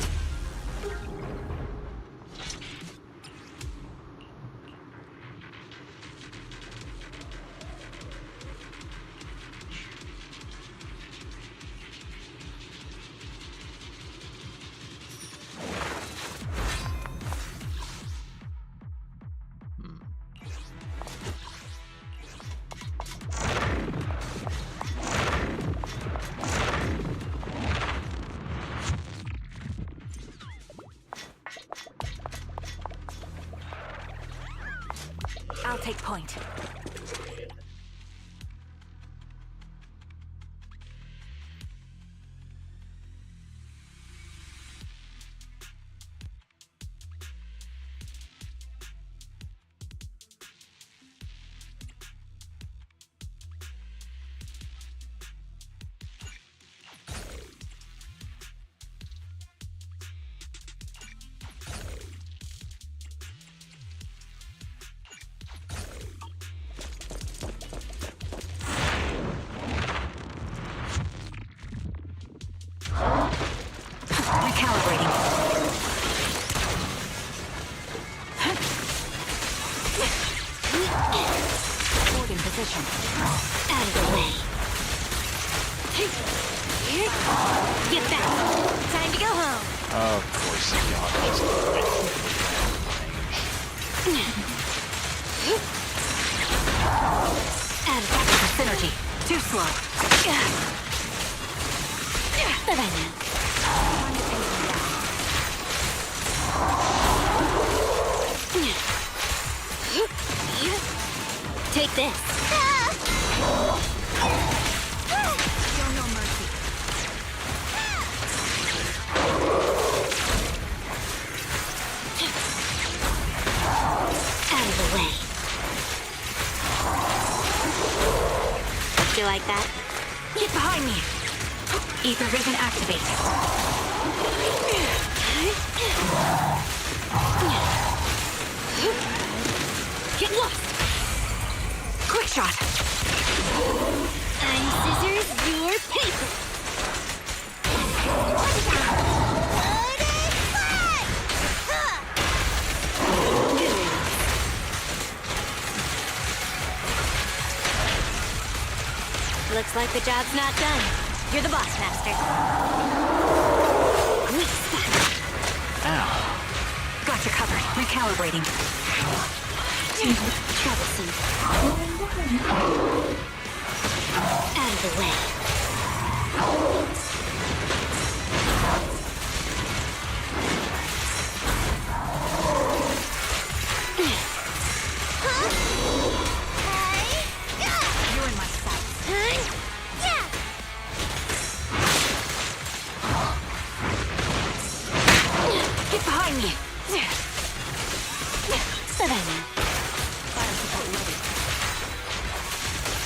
I'll take point. Recalibrating. Hold in position. Out of the way. Get back. Time to go home. Of course, you got this. Out of tactical synergy. Too slow. Bye-bye now. Take this. Show no mercy. Out of the way. You like that? Get behind me. Ether vision activate. Get lost. Quick shot. I'm scissors, you're paper. like the job's not done. You're the boss, Master. Ow. Got you covered. Recalibrating. Troublesome. Out of the way. You're in my sights. Get behind me. Savannah. Fire support ready.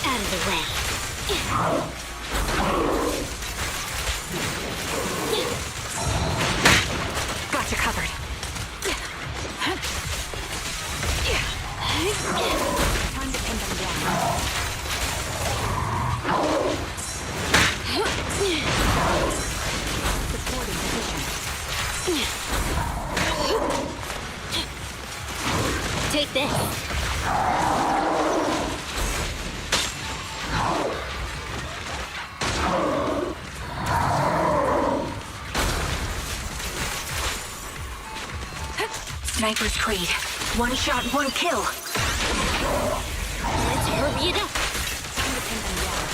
Out of the way. Got you covered. Time to pin them down. Supporting position. Take this. Sniper's Creed. One shot, one kill. Let's hurry it up. Time to pin them down.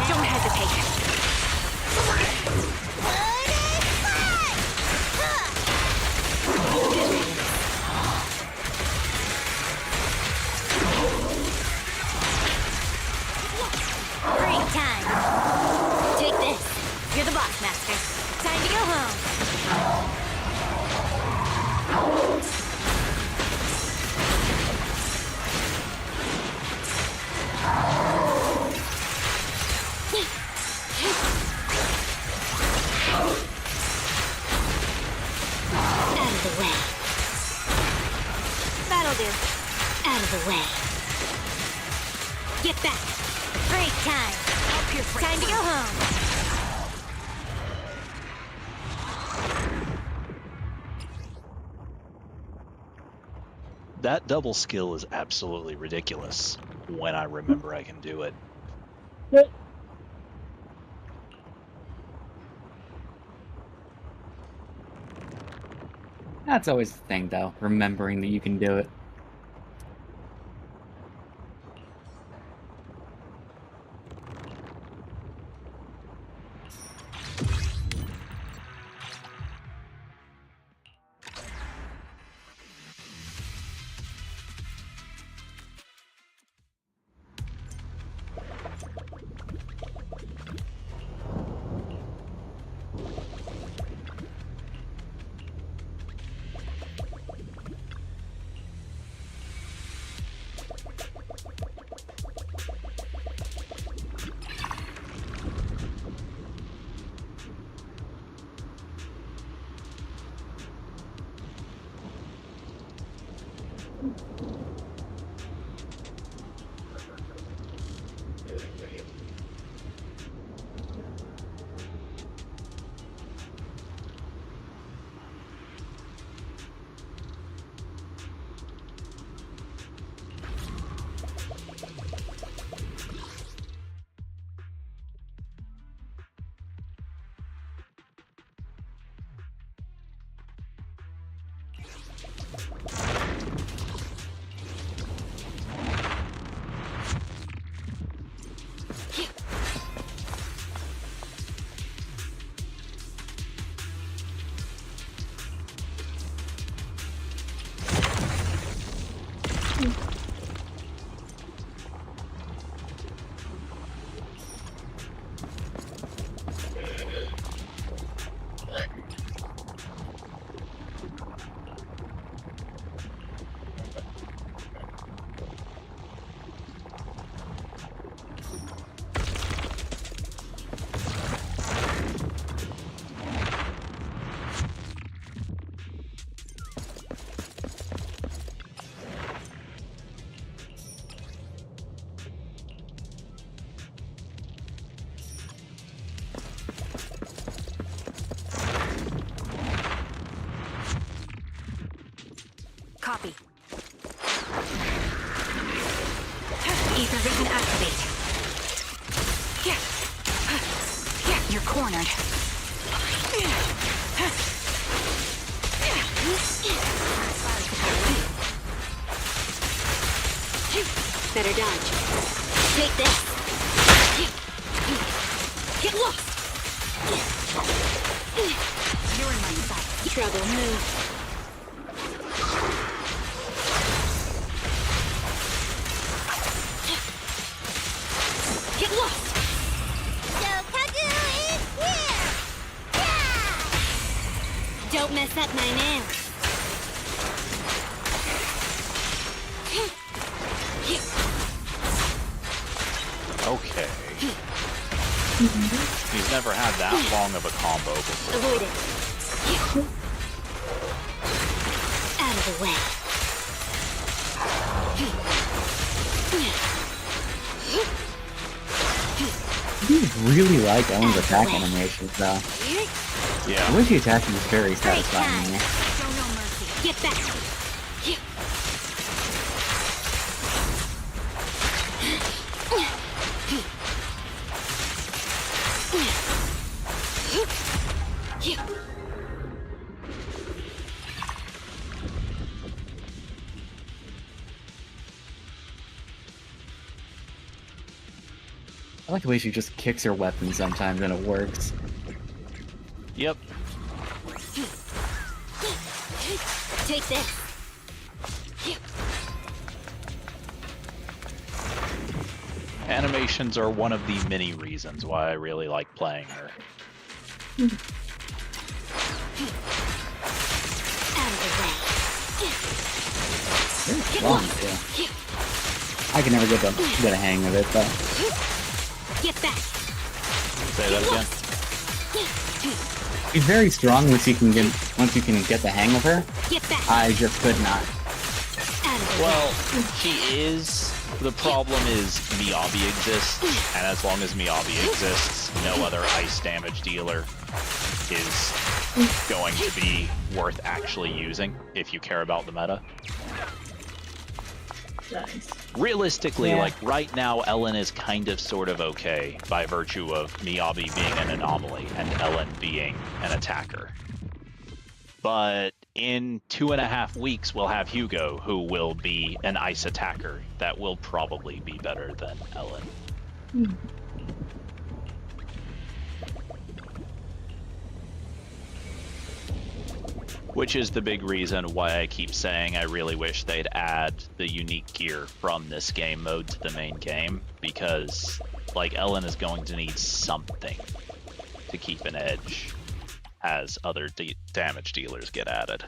Don't hesitate. Break time. Take this. You're the boss, Master. Time to go home. Out of the way. That'll do. Out of the way. Get back. Break time. Time to go home. That double skill is absolutely ridiculous when I remember I can do it. That's always the thing, though, remembering that you can do it. Copy. Ether vision activate. cornered. Better dodge. Take this. Get lost. You're in my sight. Trouble, move. Get lost. Sokaku is here. Yeah! Don't mess up my nails. Okay. He's never had that long of a combo before. Avoid it. Out of the way. I really like Ellen's attack animations, though. Yeah. I wish the attacking was very satisfying to me. Show no mercy. Get back. I like the way she just kicks her weapon sometimes and it works. Yep. Take this. Animations are one of the many reasons why I really like playing her. Out of the way. Very strong, too. I can never get a hang of it, but... Get back. Say that again. She's very strong once you can get the hang of her. Get back. I just could not. Out of the Well, she is. The problem is Miyabi exists, and as long as Miyabi exists, no other ice damage dealer is going to be worth actually using if you care about the meta. Nice. Realistically, Yeah. like right now, Ellen is kind of sort of okay by virtue of Miyabi being an anomaly and Ellen being an attacker. But in 2.5 weeks, we'll have Hugo, who will be an ice attacker that will probably be better than Ellen. Which is the big reason why I keep saying I really wish they'd add the unique gear from this game mode to the main game, because like Ellen is going to need something to keep an edge as other damage dealers get added.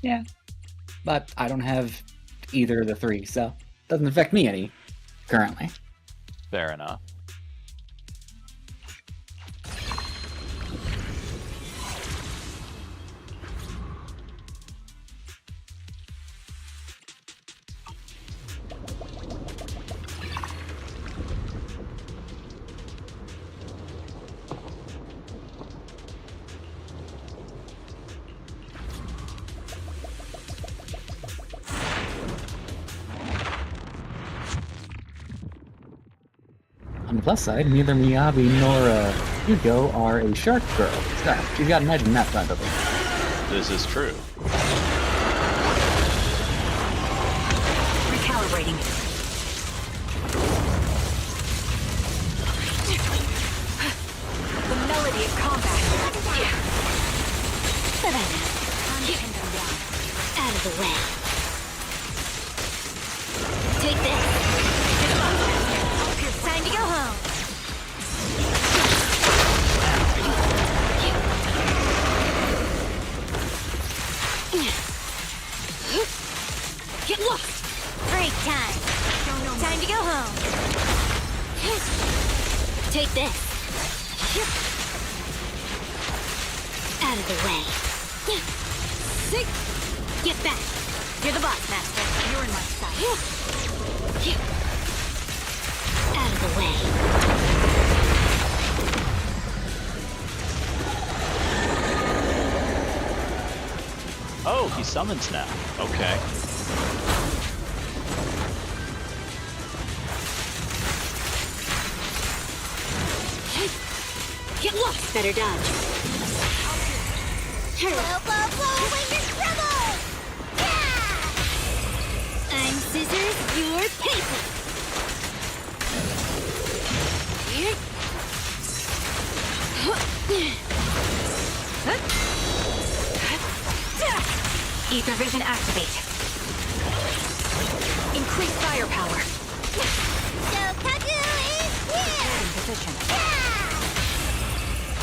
Yeah. But I don't have either of the three, so it doesn't affect me any currently. Fair enough. On the plus side, neither Miyabi nor Hugo are a shark girl. So, you've got to imagine that side of it. This is true. Recalibrating. The melody of combat. Out of the way. Take this. Time to go home. Get lost. Break time. Time to go home. Take this. Out of the way. Get back. You're the boss, Master. You're in my sight. Out of the way. Oh, he summons now. Okay. Get lost! Better dodge. Blow, blow, blow away your trouble! Yeah! I'm scissors, you're paper! Here. Ether vision activate. Increase firepower. Shokaku is here! In position. Yeah!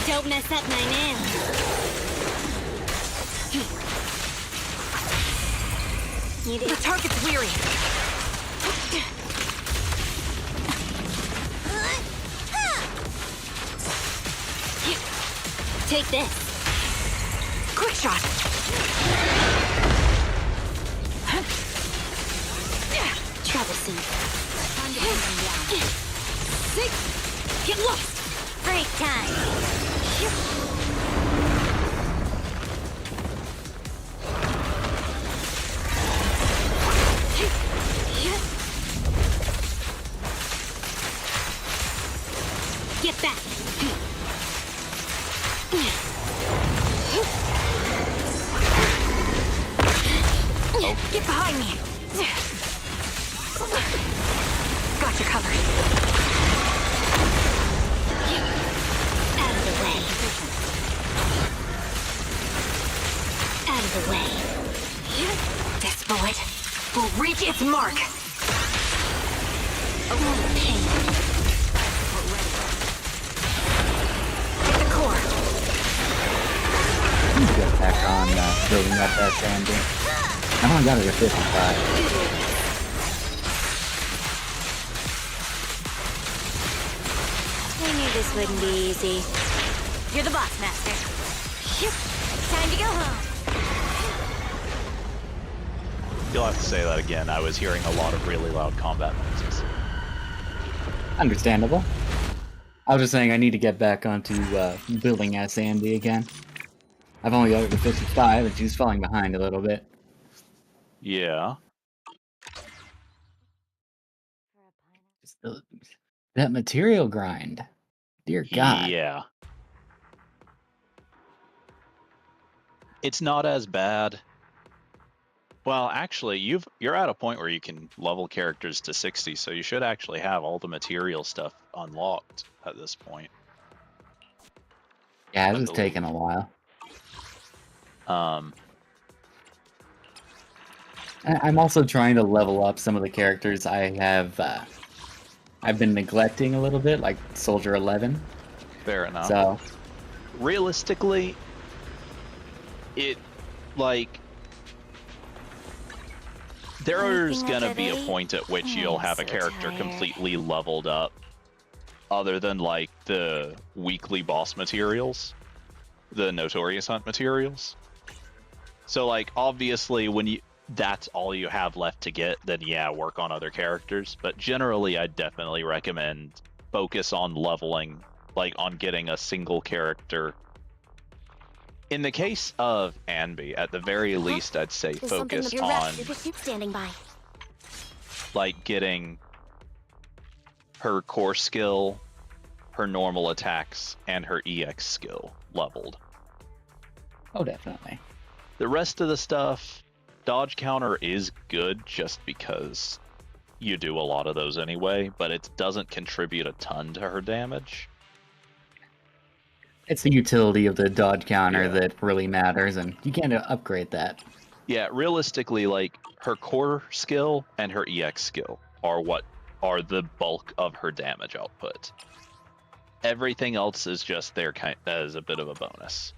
Don't mess up my nails. The target's weary. Take this. Quick shot. Troublesome. Time to bring them down. Six. Get lost. Break time. Get back. Oh. Get behind me. Got you covered. Out of the way. Out of the way. This bullet will reach its mark. A lot of pain. Get the core. I'm gonna get back on building up that Sandy. I only got it at 55. I knew this wouldn't be easy. You're the boss, Master. Time to go home. You'll have to say that again. I was hearing a lot of really loud combat noises. Understandable. I was just saying I need to get back onto building as Sandy again. I've only got it to 55 and she's falling behind a little bit. Yeah. That material grind. Dear God. Yeah. It's not as bad. Well, actually, you're at a point where you can level characters to 60, so you should actually have all the material stuff unlocked at this point. Yeah, it's just taking a while. I'm also trying to level up some of the characters I have. I've been neglecting a little bit, like Soldier 11. Fair enough. So, realistically, there's gonna be a point at which you'll have a character completely leveled up, other than like the weekly boss materials, the Notorious Hunt materials. So like obviously when that's all you have left to get, then yeah, work on other characters. But generally, I definitely recommend focus on leveling, like on getting a single character. In the case of Anby, at the very least, I'd say focus on standing by. like getting her core skill, her normal attacks, and her EX skill leveled. oh, definitely. The rest of the stuff, dodge counter is good just because you do a lot of those anyway, but it doesn't contribute a ton to her damage. It's the utility of the dodge counter that really matters, and you can't upgrade that. Yeah, realistically, like her core skill and her EX skill are what are the bulk of her damage output. Everything else is just there as a bit of a bonus.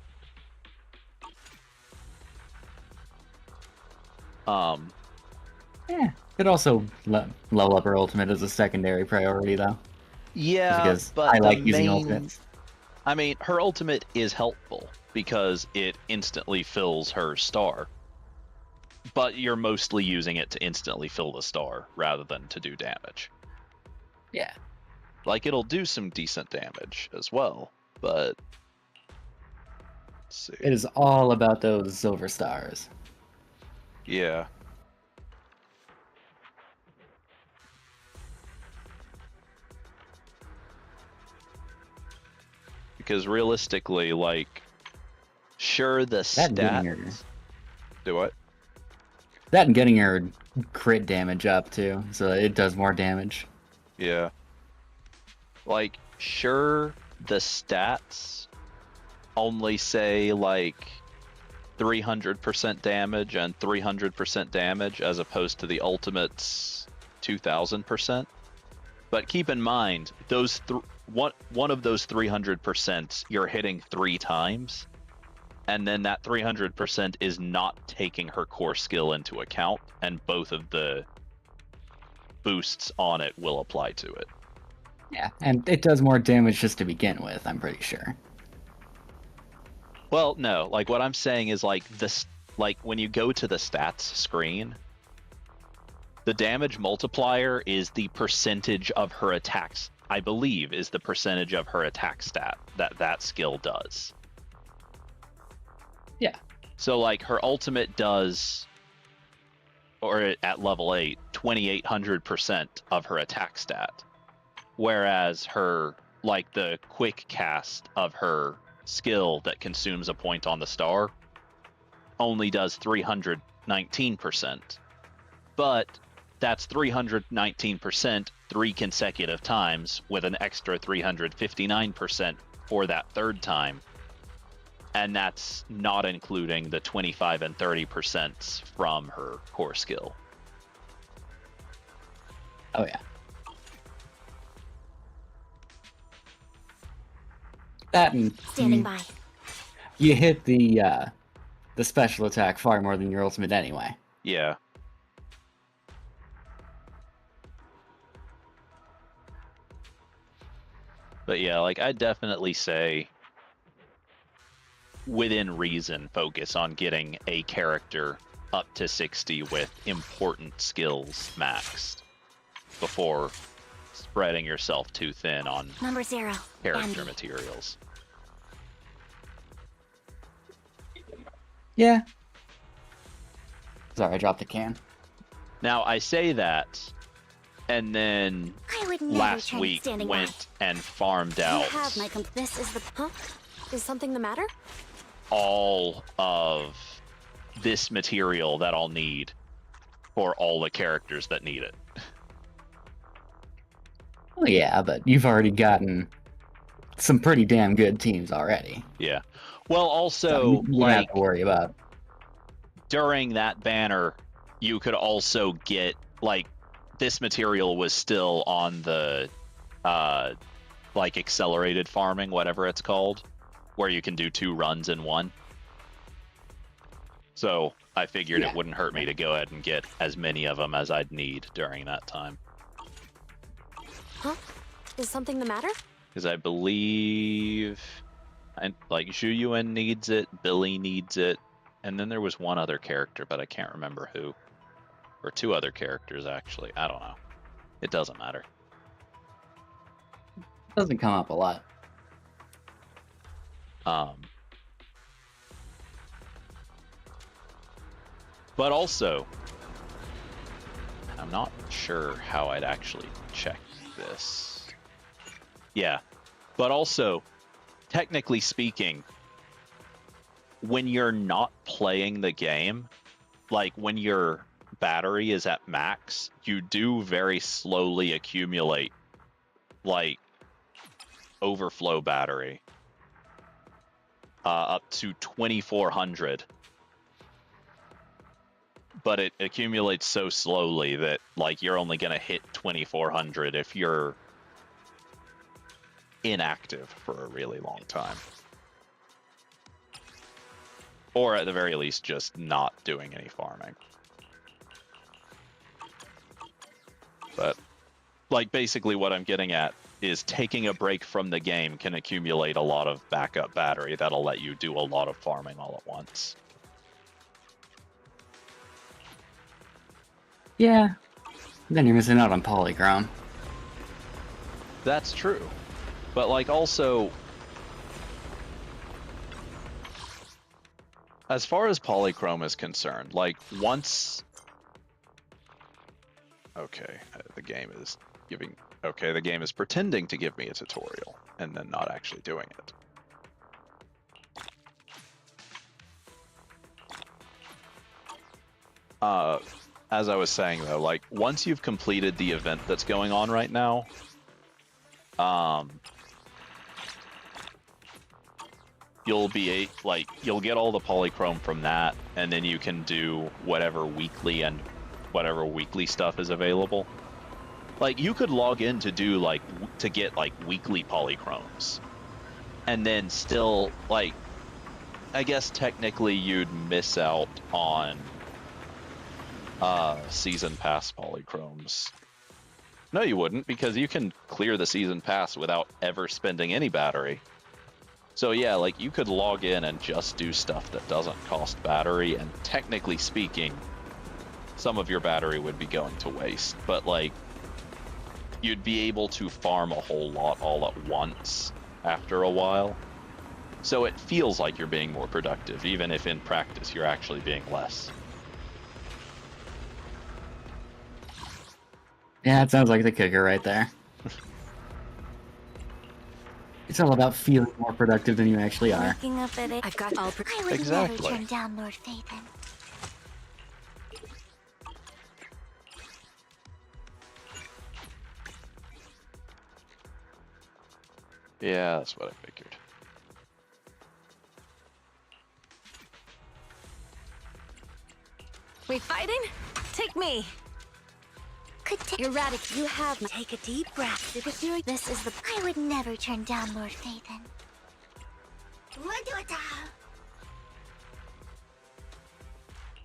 Yeah, could also level up her ultimate as a secondary priority, though. Yeah, because but I like using ultimates. I mean, her ultimate is helpful because it instantly fills her star. But you're mostly using it to instantly fill the star rather than to do damage. Yeah. Like, it'll do some decent damage as well, but... Let's see. It is all about those silver stars. Yeah. Because realistically, like, sure, the That and getting her, stats. Do what? that and getting her crit damage up too, so it does more damage. Yeah. Like, sure, the stats only say like 300% damage and 300% damage as opposed to the ultimate's 2000%. But keep in mind, those one of those 300% you're hitting 3 times, and then that 300% is not taking her core skill into account, and both of the boosts on it will apply to it. Yeah, and it does more damage just to begin with, I'm pretty sure. Well, no, like what I'm saying is like this, like when you go to the stats screen, the damage multiplier is the percentage of her attacks, I believe, is the percentage of her attack stat that skill does. Yeah. So like her ultimate does, or at level 8, 2800% of her attack stat. Whereas her, like the quick cast of her skill that consumes a point on the star only does 319%. But that's 319% 3 consecutive times with an extra 359% for that third time. And that's not including the 25 and 30% from her core skill. Oh yeah. That and Standing by. you hit the special attack far more than your ultimate anyway. Yeah. But yeah, like I'd definitely say within reason focus on getting a character up to 60 with important skills maxed before spreading yourself too thin on Number 0. character Andy. materials. Yeah. Sorry, I dropped the can. Now I say that, and then I would never last try week standing went and farmed by. You out have my this is the Is something the matter? all of this material that I'll need for all the characters that need it. Well, yeah, but you've already gotten some pretty damn good teams already. Yeah. Well, also, So you don't like, have to worry about. during that banner, you could also get, like, this material was still on the, like, accelerated farming, whatever it's called, where you can do 2 runs in one. So I figured it wouldn't hurt me to go ahead and get as many of them as I'd need during that time. Huh? Is something the matter? Because I believe, like, Zhu Yuan needs it, Billy needs it, and then there was one other character, but I can't remember who. Or 2 other characters, actually. I don't know. It doesn't matter. Doesn't come up a lot. But also, I'm not sure how I'd actually check this. Yeah, but also, technically speaking, when you're not playing the game, like when your battery is at max, you do very slowly accumulate, like, overflow battery up to 2400. But it accumulates so slowly that, like, you're only going to hit 2400 if you're inactive for a really long time. Or at the very least, just not doing any farming. But, like, basically what I'm getting at is taking a break from the game can accumulate a lot of backup battery that'll let you do a lot of farming all at once. Yeah. Then you're missing out on Polychrome. That's true. But, like, also, as far as Polychrome is concerned, like, once... Okay, the game is giving... Okay, the game is pretending to give me a tutorial, and then not actually doing it. As I was saying though, like once you've completed the event that's going on right now, you'll get all the polychrome from that, and then you can do whatever weekly stuff is available. Like you could log in to do to get weekly polychromes, and then still I guess technically you'd miss out on season pass polychromes. No, you wouldn't, because you can clear the season pass without ever spending any battery. So yeah, you could log in and just do stuff that doesn't cost battery, and technically speaking, some of your battery would be going to waste, but you'd be able to farm a whole lot all at once after a while. So it feels like you're being more productive, even if in practice you're actually being less. Yeah, it sounds like the kicker right there. It's all about feeling more productive than you actually are. Looking up at it. I've got all. I would Exactly. never turn down Lord Phaethon. Yeah, that's what I figured. We fighting? Take me. Erratic, you have. Take a deep breath. This is the. I would never turn down Lord Phaethon.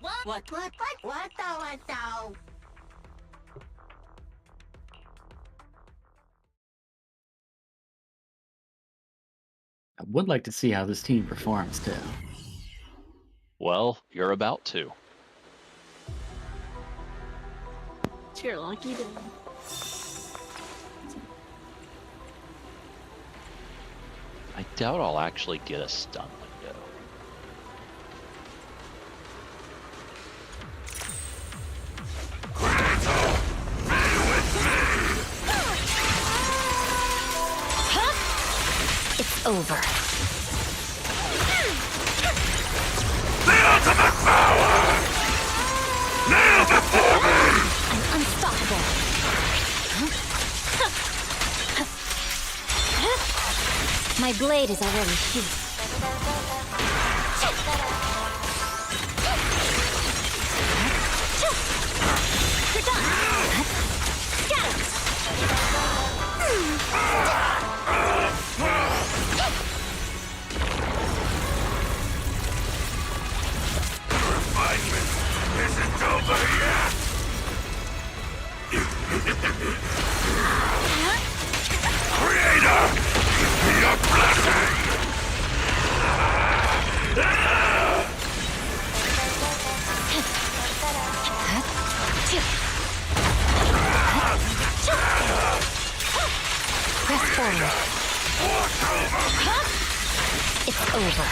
What? I would like to see how this team performs too. Well, you're about to. It's your lucky day. I doubt I'll actually get a stun window. It's over. The ultimate power! Kneel before me! I'm unstoppable. My blade is already sheathed. You're done. Get Refinement isn't over yet! Creator, give me your blessing! Press forward. It's over.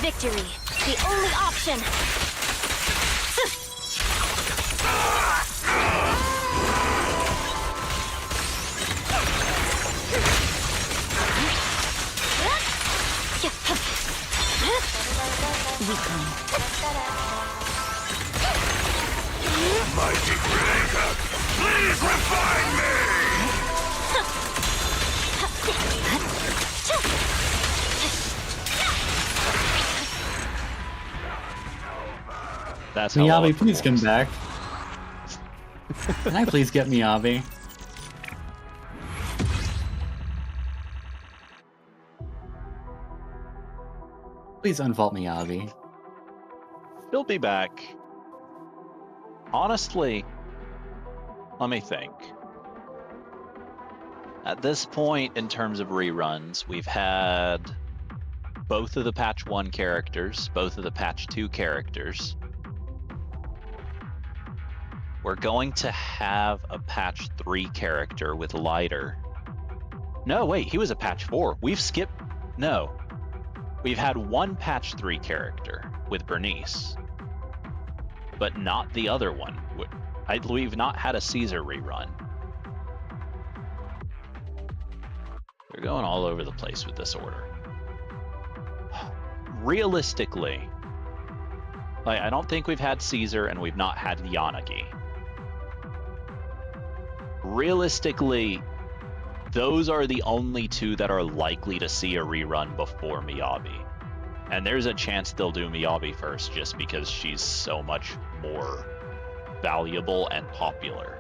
Victory, the only option. Weakling. Mighty Creator, please refine me! That's how well Miyabi, it please come performs. back. Can I please get Miyabi? Please unvault Miyabi. He'll be back. Honestly, let me think. At this point, in terms of reruns, we've had both of the patch 1 characters, both of the patch 2 characters. We're going to have a patch 3 character with Lighter. No, wait, he was a patch 4. We've skipped. No. We've had one patch 3 character with Bernice, but not the other one. We've not had a Caesar rerun. We're going all over the place with this order. Realistically, Like, I don't think we've had Caesar, and we've not had Yanagi. Realistically, those are the only two that are likely to see a rerun before Miyabi. And there's a chance they'll do Miyabi first, just because she's so much more valuable and popular.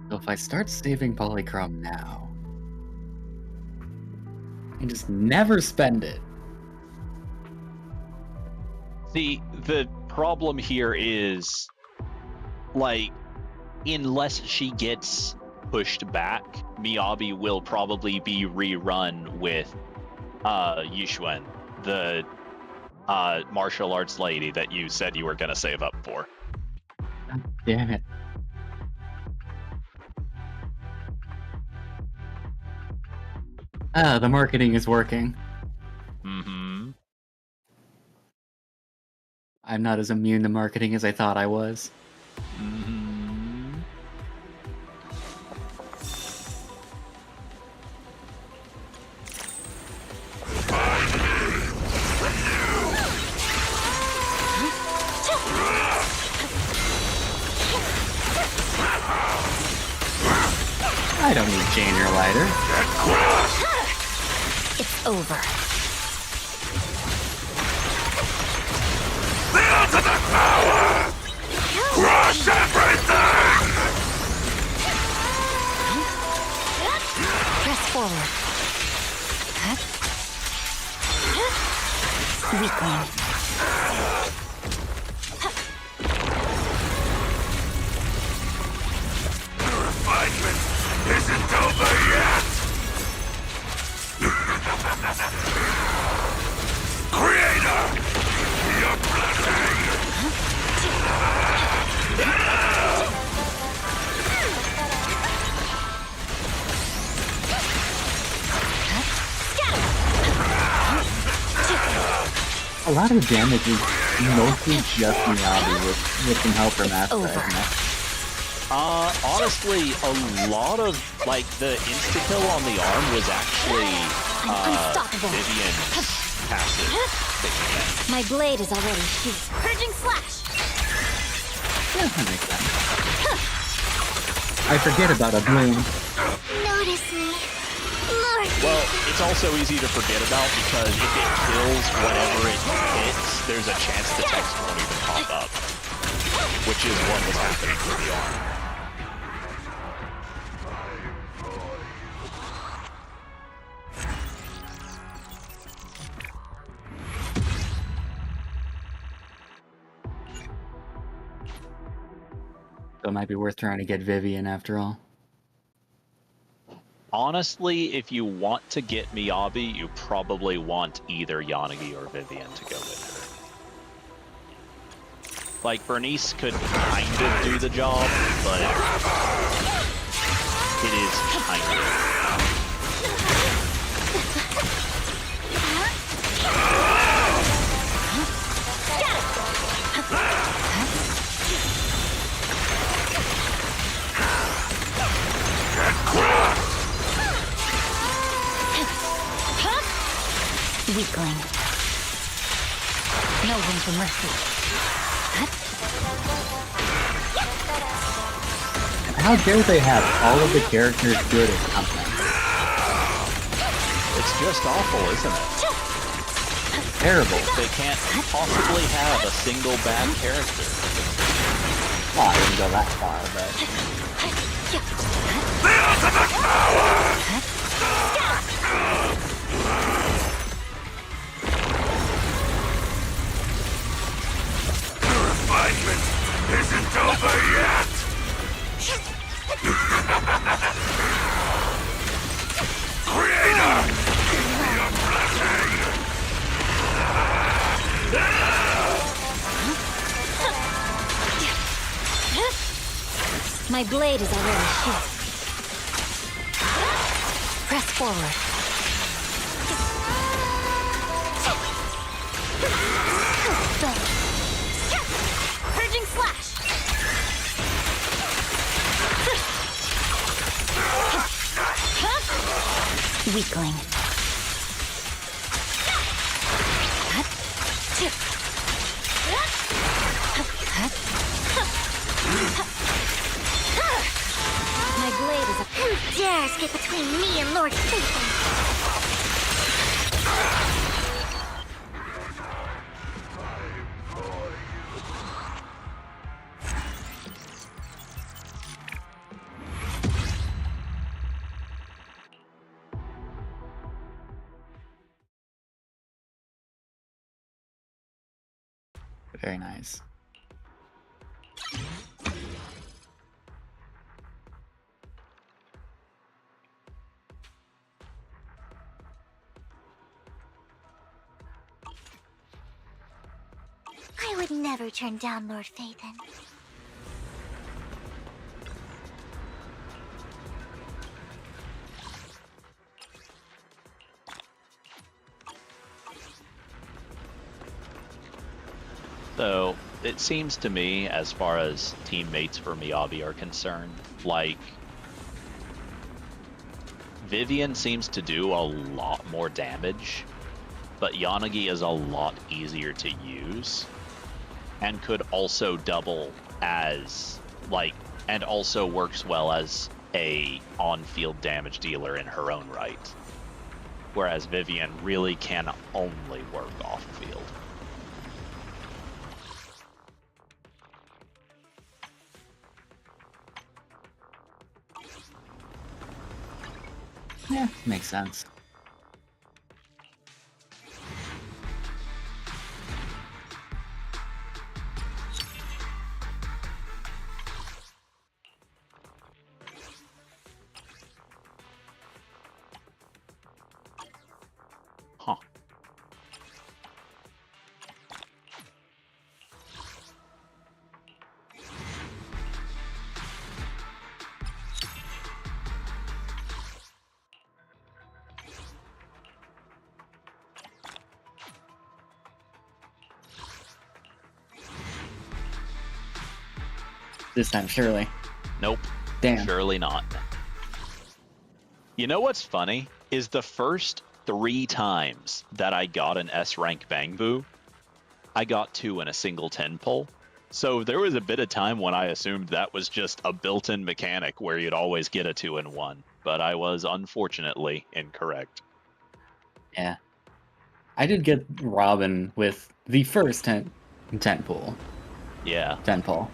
So if I start saving Polychrome now, and just never spend it. The problem here is, like, unless she gets pushed back, Miyabi will probably be rerun with Yixuan, the martial arts lady that you said you were going to save up for. God damn it. The marketing is working. Mm-hmm. I'm not as immune to marketing as I thought I was. Mm-hmm. I don't need chain or lighter. It's over. The ultimate power! Crush everything! Press forward. Weakling. The refinement isn't over yet! Creator! Your blessing! A lot of the damage is mostly just Miyabi with some help from Asta, isn't it? Honestly, a lot of, like, the insta-kill on the arm was actually Vivian's passive. My blade is already sheathed. Purging slash! Yeah, that makes sense. I forget about a bloom. Notice me. Lord. Well, it's also easy to forget about because if it kills whatever it hits, there's a chance the text won't even pop up, which is what was happening for the arm. So it might be worth trying to get Vivian after all. Honestly, if you want to get Miyabi, you probably want either Yanagi or Vivian to go with her. Like, Bernice could kind of do the job, but it is kind of. Weakling. No room for mercy. How dare they have all of the characters good at something? It's just awful, isn't it? Terrible. They can't possibly have a single bad character. Oh, I didn't go that far, but... The ultimate power! The refinement isn't over yet! Creator! Your blessing! My blade is already sheathed. Press forward. Purging slash. Weakling. My blade is a... Who dares get between me and Lord Phaethon? Very nice. I would never turn down Lord Phaethon. So, it seems to me, as far as teammates for Miyabi are concerned, like, Vivian seems to do a lot more damage, but Yanagi is a lot easier to use, and could also double as, like, and also works well as a on-field damage dealer in her own right. Whereas Vivian really can only work off-field. Yeah, makes sense. Huh. This time, surely. Nope. Damn. Surely not. You know what's funny? Is the first 3 times that I got an S-rank Bangbu, I got 2 in a single 10 pull. So there was a bit of time when I assumed that was just a built-in mechanic where you'd always get a 2 in 1. But I was unfortunately incorrect. Yeah. I did get Robin with the first 10 pull. Yeah. 10 pull.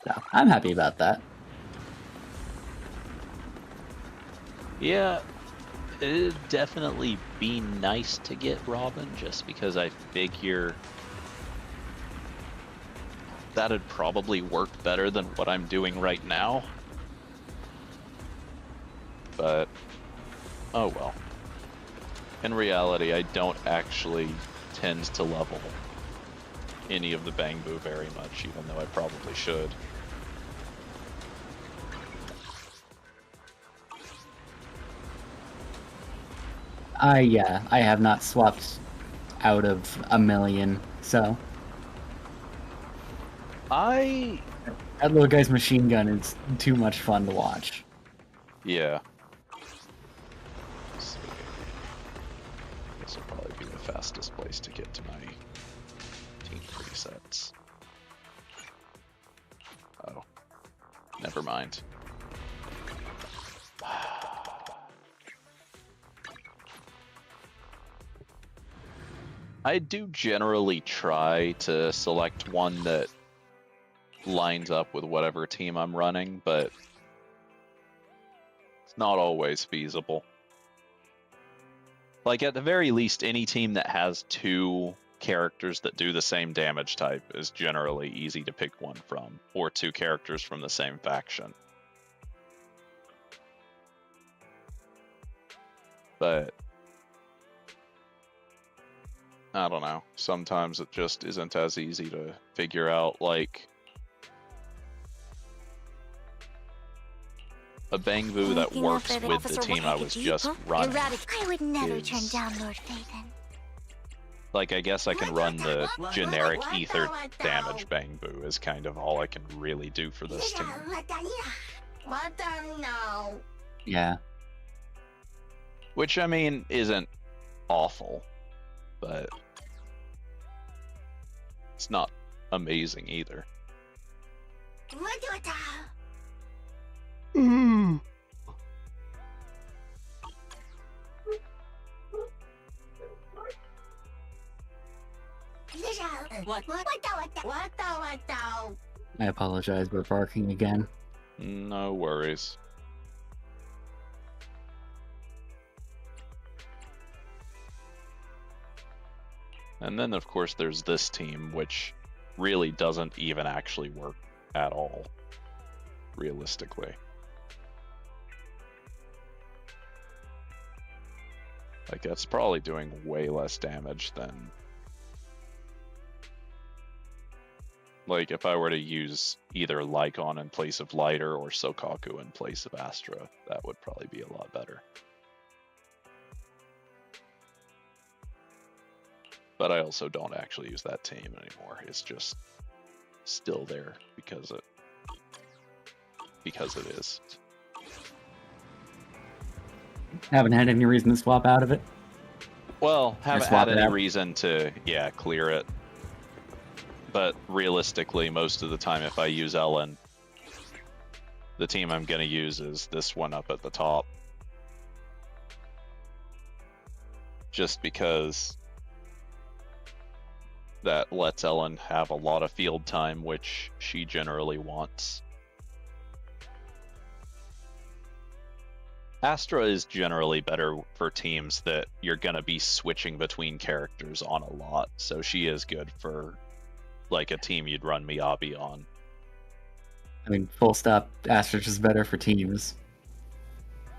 So, I'm happy about that. Yeah, it'd definitely be nice to get Robin, just because I figure that'd probably work better than what I'm doing right now. But, oh well. In reality, I don't actually tend to level any of the Bangbu very much, even though I probably should. I have not swapped out of a million, so That little guy's machine gun is too much fun to watch. Yeah. Let's see. This will probably be the fastest place to get to my team presets. Oh. Never mind. I do generally try to select one that lines up with whatever team I'm running, but it's not always feasible. Like, at the very least, any team that has 2 characters that do the same damage type is generally easy to pick one from, or 2 characters from the same faction. But I don't know. Sometimes it just isn't as easy to figure out, like, a Bangbu that works with the team I was just running. I would never turn down Lord Phaethon. Like, I guess I can run the generic ether damage Bangbu is kind of all I can really do for this team. Yeah. Which, I mean, isn't awful, but it's not amazing either. I apologize for barking again. No worries. And then, of course, there's this team, which really doesn't even actually work at all, realistically. Like, that's probably doing way less damage than... Like, if I were to use either Lycon in place of Lighter or Sokaku in place of Astra, that would probably be a lot better. But I also don't actually use that team anymore. It's just still there because it is. Haven't had any reason to swap out of it. Well, haven't had any out. reason to, clear it. But realistically, most of the time if I use Ellen, the team I'm going to use is this one up at the top. Just because that lets Ellen have a lot of field time, which she generally wants. Astra is generally better for teams that you're going to be switching between characters on a lot, so she is good for like a team you'd run Miyabi on. I mean, full stop, Astra's just better for teams.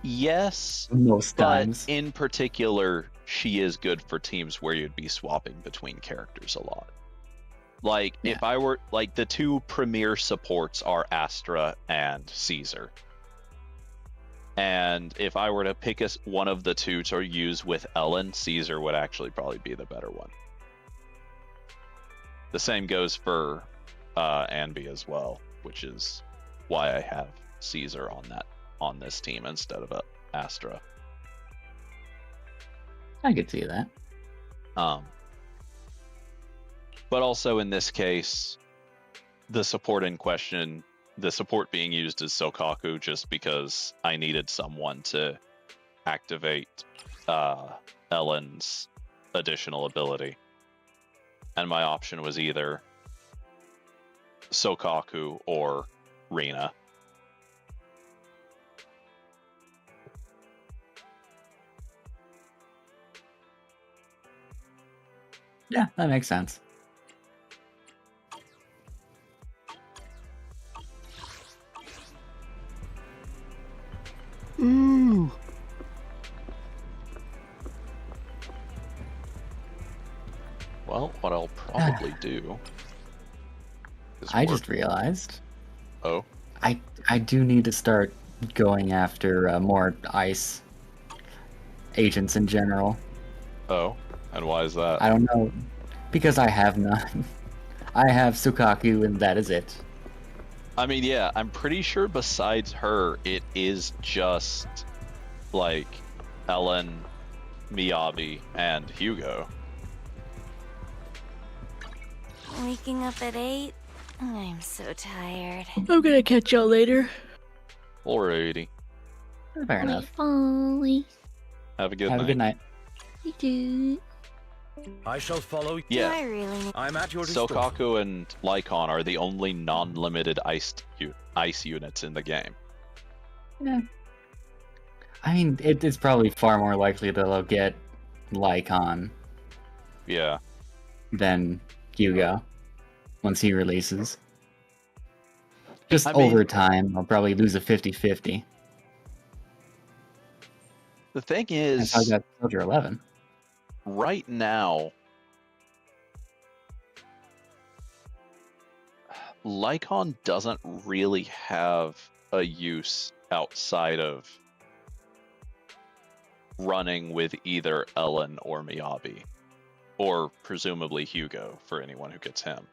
Yes, Most but times. in particular, she is good for teams where you'd be swapping between characters a lot. Like, if I were, like, the two premier supports are Astra and Caesar. And if I were to pick one of the two to use with Ellen, Caesar would actually probably be the better one. The same goes for Anby as well, which is why I have Caesar on this team instead of Astra. I could see that. But also in this case, the support in question, the support being used is Sokaku just because I needed someone to activate Ellen's additional ability. And my option was either Sokaku or Rina. Yeah, that makes sense. Ooh. Well, what I'll probably do is I just realized. Oh? I do need to start going after more ice agents in general. Oh? And why is that? I don't know. Because I have none. I have Sukaku and that is it. I mean, yeah, I'm pretty sure besides her, it is just, like, Ellen, Miyabi, and Hugo. Waking up at 8? I'm so tired. I'm gonna catch y'all later. Alrighty. Fair enough. Bye. Have a good Have night. a good night. You do. I shall follow you. Yeah. Do I really? I'm at your disposal. Sokaku and Lycon are the only non-limited ice units in the game. Yeah. I mean, it's probably far more likely that they'll get Lycon Yeah. than Hugo once he releases. Just I mean, over time, I'll probably lose a 50-50. the thing is, That's how I got Soldier 11. right now, Lycon doesn't really have a use outside of running with either Ellen or Miyabi, or presumably Hugo for anyone who gets him.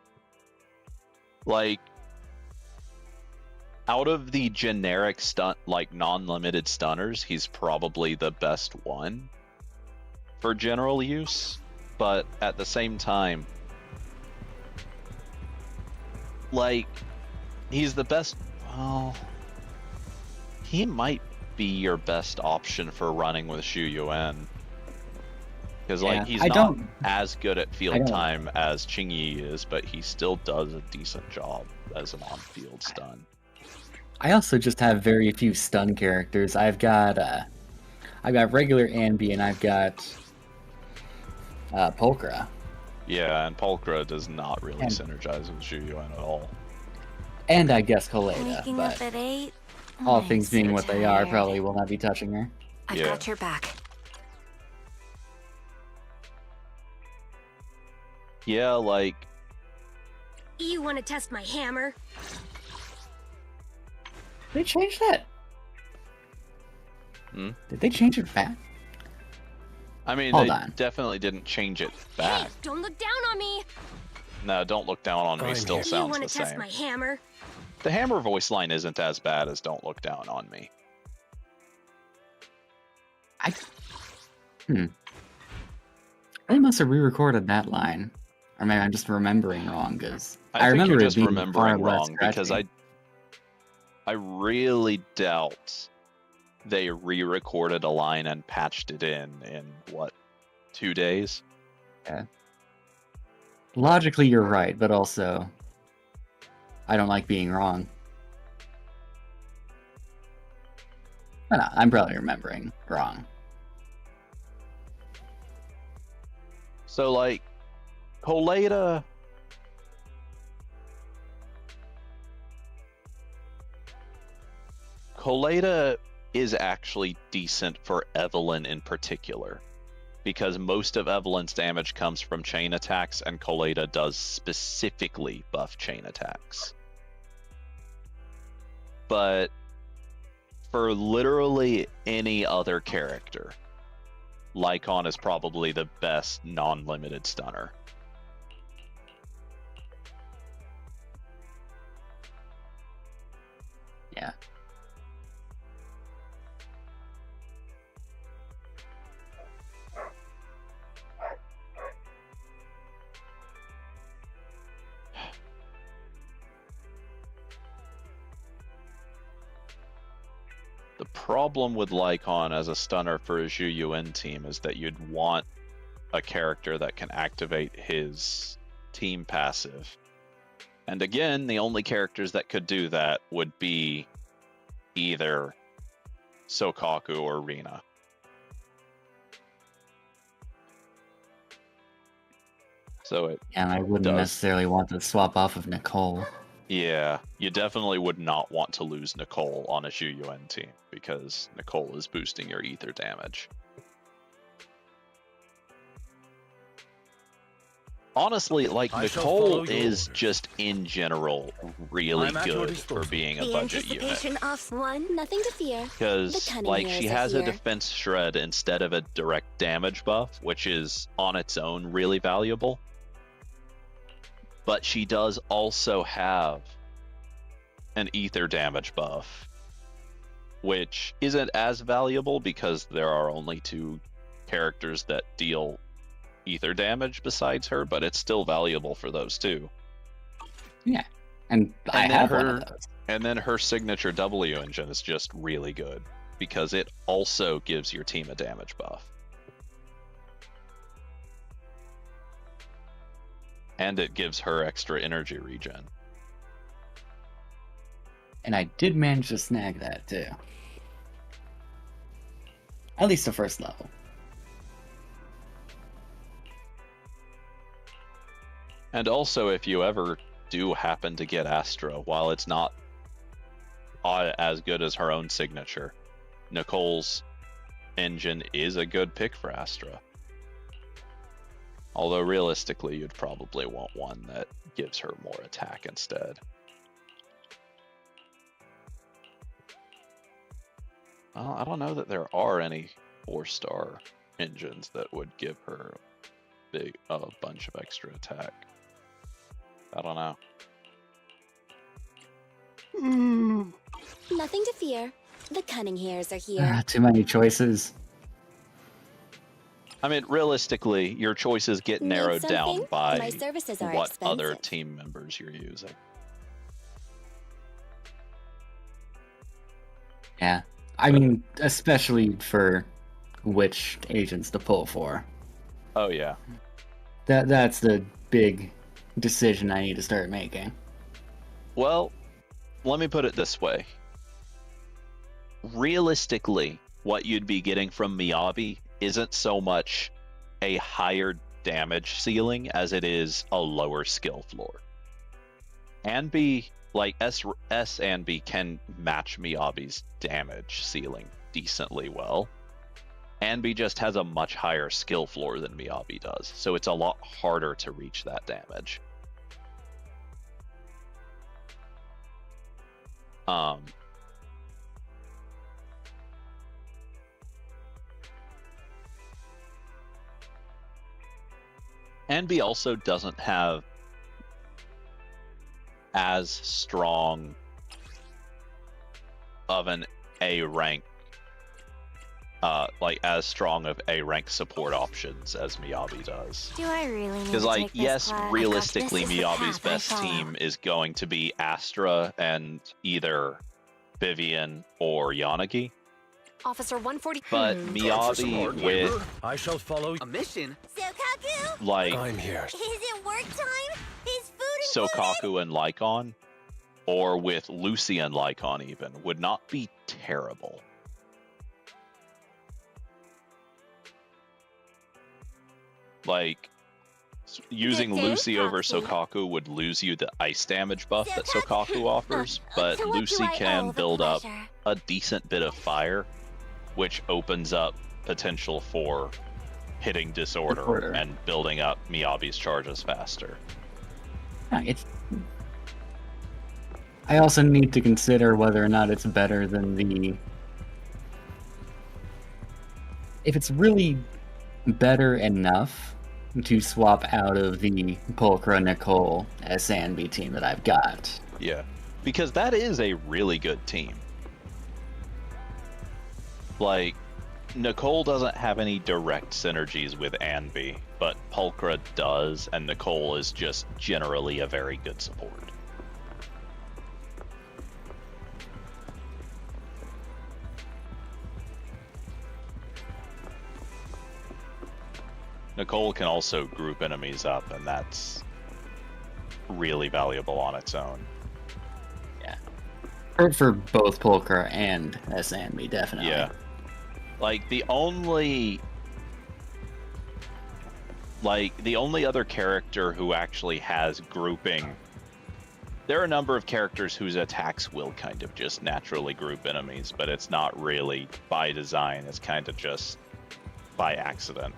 Like, out of the generic stunt, like non-limited stunners, he's probably the best one for general use. But at the same time, like, he's the best. Well, he might be your best option for running with Xu Yuan. Because, like, he's not as good at field time as Qingyi is, but he still does a decent job as an on-field stun. I also just have very few stun characters. I've got regular Anby and I've got Pulchra. Yeah, and Pulchra does not really synergize with Xu Yuan at all. And I guess Koleda, Waking but up at 8. all things being what they are, tired. probably will not be touching her. I've got your back. Yeah, like... You want to test my hammer? Did they change that? Hmm? Did they change it back? I mean, Hold they on. definitely didn't change it back. Hey, don't look down on me! No, don't look down on me still sounds the You want to test same. my hammer? The hammer voice line isn't as bad as don't look down on me. They must have re-recorded that line. Or maybe I'm just remembering wrong, because I think remember you're it just being remembering far less wrong because scratchy. I really doubt they re-recorded a line and patched it in what, 2 days? Yeah. Logically, you're right, but also, I don't like being wrong. But no, I'm probably remembering wrong. So, like, Koleda... Koleda is actually decent for Evelyn in particular, because most of Evelyn's damage comes from chain attacks, and Koleda does specifically buff chain attacks. But for literally any other character, Lycon is probably the best non-limited stunner. Yeah. The problem with Lycon as a stunner for a Zhu Yuan team is that you'd want a character that can activate his team passive. And again, the only characters that could do that would be either Sokaku or Rina. So it And I wouldn't necessarily want to swap off of Nicole. Yeah, you definitely would not want to lose Nicole on a Zhu Yuan team, because Nicole is boosting your ether damage. Honestly, like, Nicole is just in general really good for being a budget unit. Anticipation of one, nothing to fear. Because, like, she has a defense shred instead of a direct damage buff, which is on its own really valuable. But she does also have an ether damage buff, which isn't as valuable because there are only 2 characters that deal ether damage besides her, but it's still valuable for those 2. Yeah, and I have one of those. And then her signature W engine is just really good because it also gives your team a damage buff. And it gives her extra energy regen. And I did manage to snag that too. At least the first level. And also, if you ever do happen to get Astra, while it's not as good as her own signature, Nicole's engine is a good pick for Astra. Although realistically, you'd probably want one that gives her more attack instead. I don't know that there are any 4-star engines that would give her a bunch of extra attack. I don't know. Nothing to fear. The cunning hairs are here. Too many choices. I mean, realistically, your choices get Need narrowed down something? by My services are what expensive. other team members you're using. Yeah. I mean, especially for which agents to pull for. Oh, yeah. That's the big decision I need to start making. Well, let me put it this way. Realistically, what you'd be getting from Miyabi isn't so much a higher damage ceiling as it is a lower skill floor. Anbi, like S and B can match Miyabi's damage ceiling decently well. Anbi just has a much higher skill floor than Miyabi does, so it's a lot harder to reach that damage. Anbi also doesn't have as strong of an A rank, like as strong of A rank support options as Miyabi does. Do I really need Because, to like, take this yes, class? realistically, This is the Miyabi's path I best follow. team is going to be Astra and either Vivian or Yanagi. Officer 140. But Time for some Miyabi hard labor. with, I shall follow. A mission? Sokaku? like, I'm here. Is it work time? Is food included? Sokaku and Lycon, or with Lucy and Lycon even, would not be terrible. Like, using Good day, Lucy over Foxy. Sokaku would lose you the ice damage buff that Sokaku offers, but So what do Lucy I can owe the build up pleasure? a decent bit of fire, which opens up potential for hitting disorder and building up Miyabi's charges faster. I also need to consider whether or not it's better than the... If it's really better enough to swap out of the Pulchra Nicole SNB team that I've got. Yeah, because that is a really good team. Like, Nicole doesn't have any direct synergies with Anbi, but Pulchra does, and Nicole is just generally a very good support. Nicole can also group enemies up, and that's really valuable on its own. For both Pulchra and SNB, definitely. Yeah. Like, the only other character who actually has grouping, there are a number of characters whose attacks will kind of just naturally group enemies, but it's not really by design, it's kind of just by accident.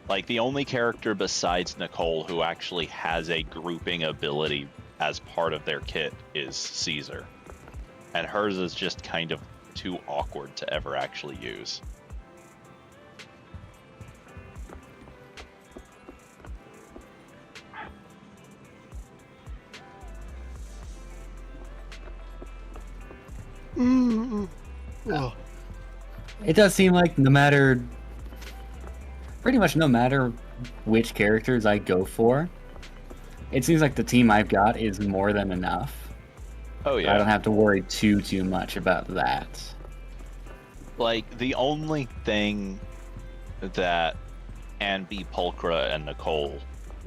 Like, the only character besides Nicole who actually has a grouping ability as part of their kit is Caesar. And hers is just kind of too awkward to ever actually use. It does seem like pretty much no matter which characters I go for, it seems like the team I've got is more than enough. Oh yeah. I don't have to worry too much about that. Like, the only thing that Anbi, Pulchra, and Nicole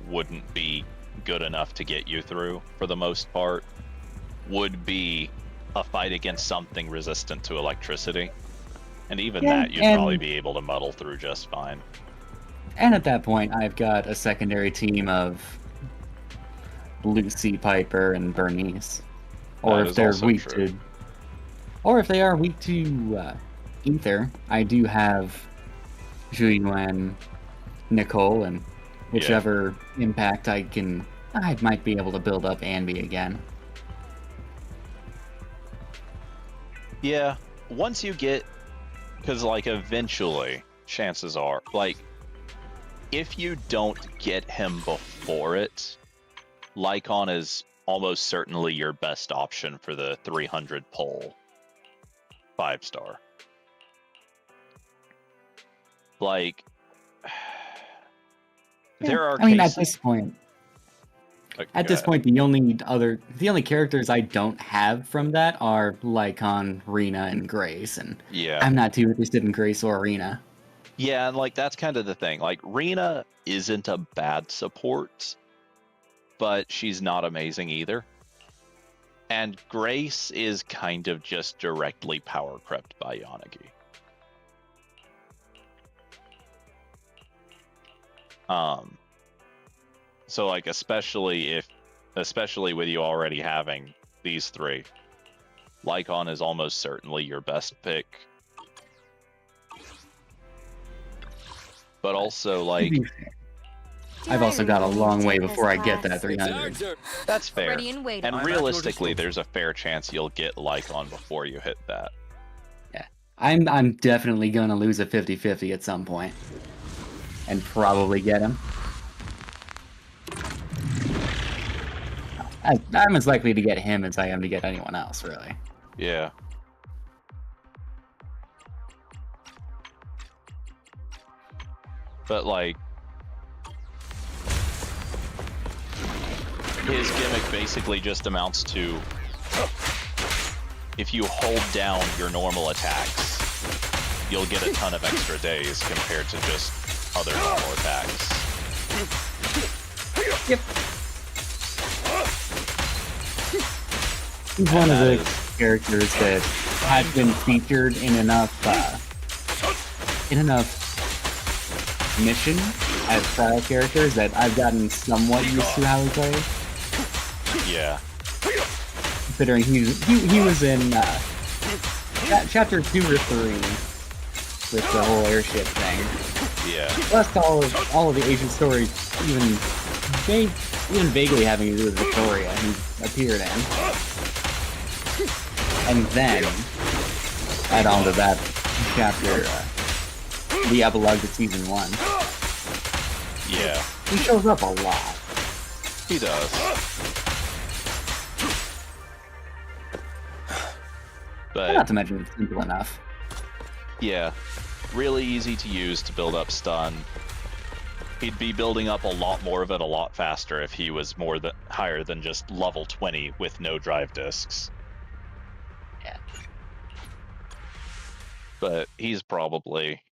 wouldn't be good enough to get you through, for the most part, would be a fight against something resistant to electricity. And even that you'd probably be able to muddle through just fine. And at that point, I've got a secondary team of Lucy, Piper, and Bernice. Or That if is they're also weak true. to... Or if they are weak to Ether, I do have Zhu Yuan, Nicole, and whichever impact I might be able to build up Anbi again. Yeah, once you get... Because, like, eventually, chances are, like, if you don't get him before it, Lycon is almost certainly your best option for the 300 pull 5-star. Like, there are I mean, cases... at this point, Go ahead. the only characters I don't have from that are Lycon, Rena, and Grace, and Yeah. I'm not too interested in Grace or Rena. Yeah, and like that's kind of the thing. Like Rena isn't a bad support, but she's not amazing either. And Grace is kind of just directly power crept by Yanagi. So like especially with you already having these three, Lycon is almost certainly your best pick. But also like I've also got a long way before I get that 300. that's fair. Ready and waiting. And realistically, there's a fair chance you'll get Lycon before you hit that. Yeah. I'm definitely gonna lose a 50-50 at some point. And probably get him. I'm as likely to get him as I am to get anyone else, really. Yeah. But like, his gimmick basically just amounts to, if you hold down your normal attacks, you'll get a ton of extra days compared to just other normal attacks. Yep. He's one of the characters that has been featured in enough mission as trial characters that I've gotten somewhat used to how he plays. Yeah. Considering he was in chapter 2 or 3 with the whole airship thing. Yeah. Plus all of the Asian stories even vaguely having to do with Victoria he appeared in. And then add on to that chapter the epilogue to season 1. Yeah. He shows up a lot. He does. But Not to mention it's simple enough. yeah, really easy to use to build up stun. He'd be building up a lot more of it a lot faster if he was higher than just level 20 with no drive discs. Yeah. But he's probably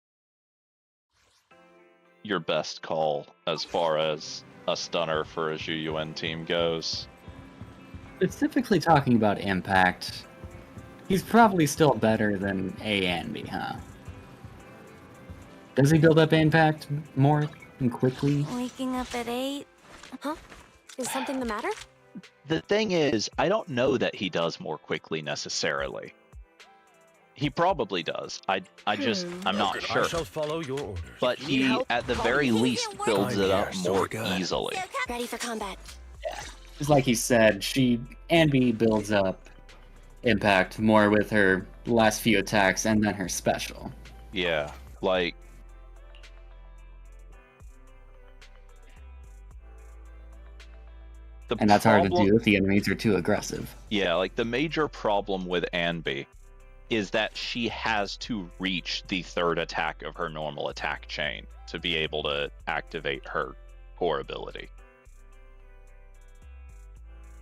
your best call as far as a stunner for a Zhuyuan team goes. Specifically talking about impact, he's probably still better than A and B, huh? Does he build up impact more and quickly? Waking up at 8. Huh? Is something the matter? The thing is, I don't know that he does more quickly necessarily. He probably does. I'm not sure. I shall follow your orders. But he, at the very least, builds it up more easily. Ready for combat. Yeah. Just like he said, Anby builds up impact more with her last few attacks and then her special. Yeah, like... And that's hard to do if the enemies are too aggressive. Yeah, like the major problem with Anby is that she has to reach the third attack of her normal attack chain to be able to activate her core ability.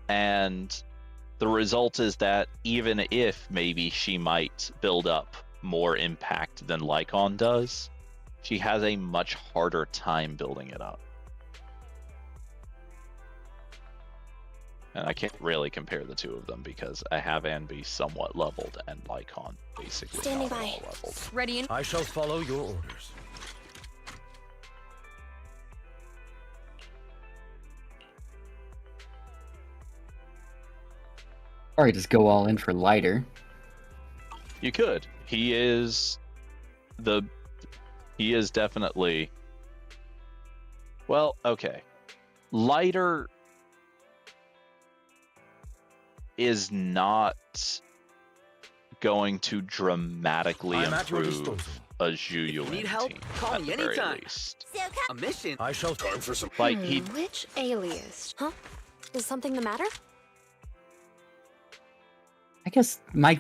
And the result is that even if maybe she might build up more impact than Lycon does, she has a much harder time building it up. And I can't really compare the two of them because I have Anby somewhat leveled and Lycon basically Standing not by. all leveled. Ready and... I shall follow your orders. Or just go all in for lighter. You could. He is definitely... Well, okay. Lighter is not going to dramatically improve a Zhuyuan Need help? team Call at me the very anytime. least. A mission. I shall Time for some. Like Which alias? Huh? Is something the matter? guess my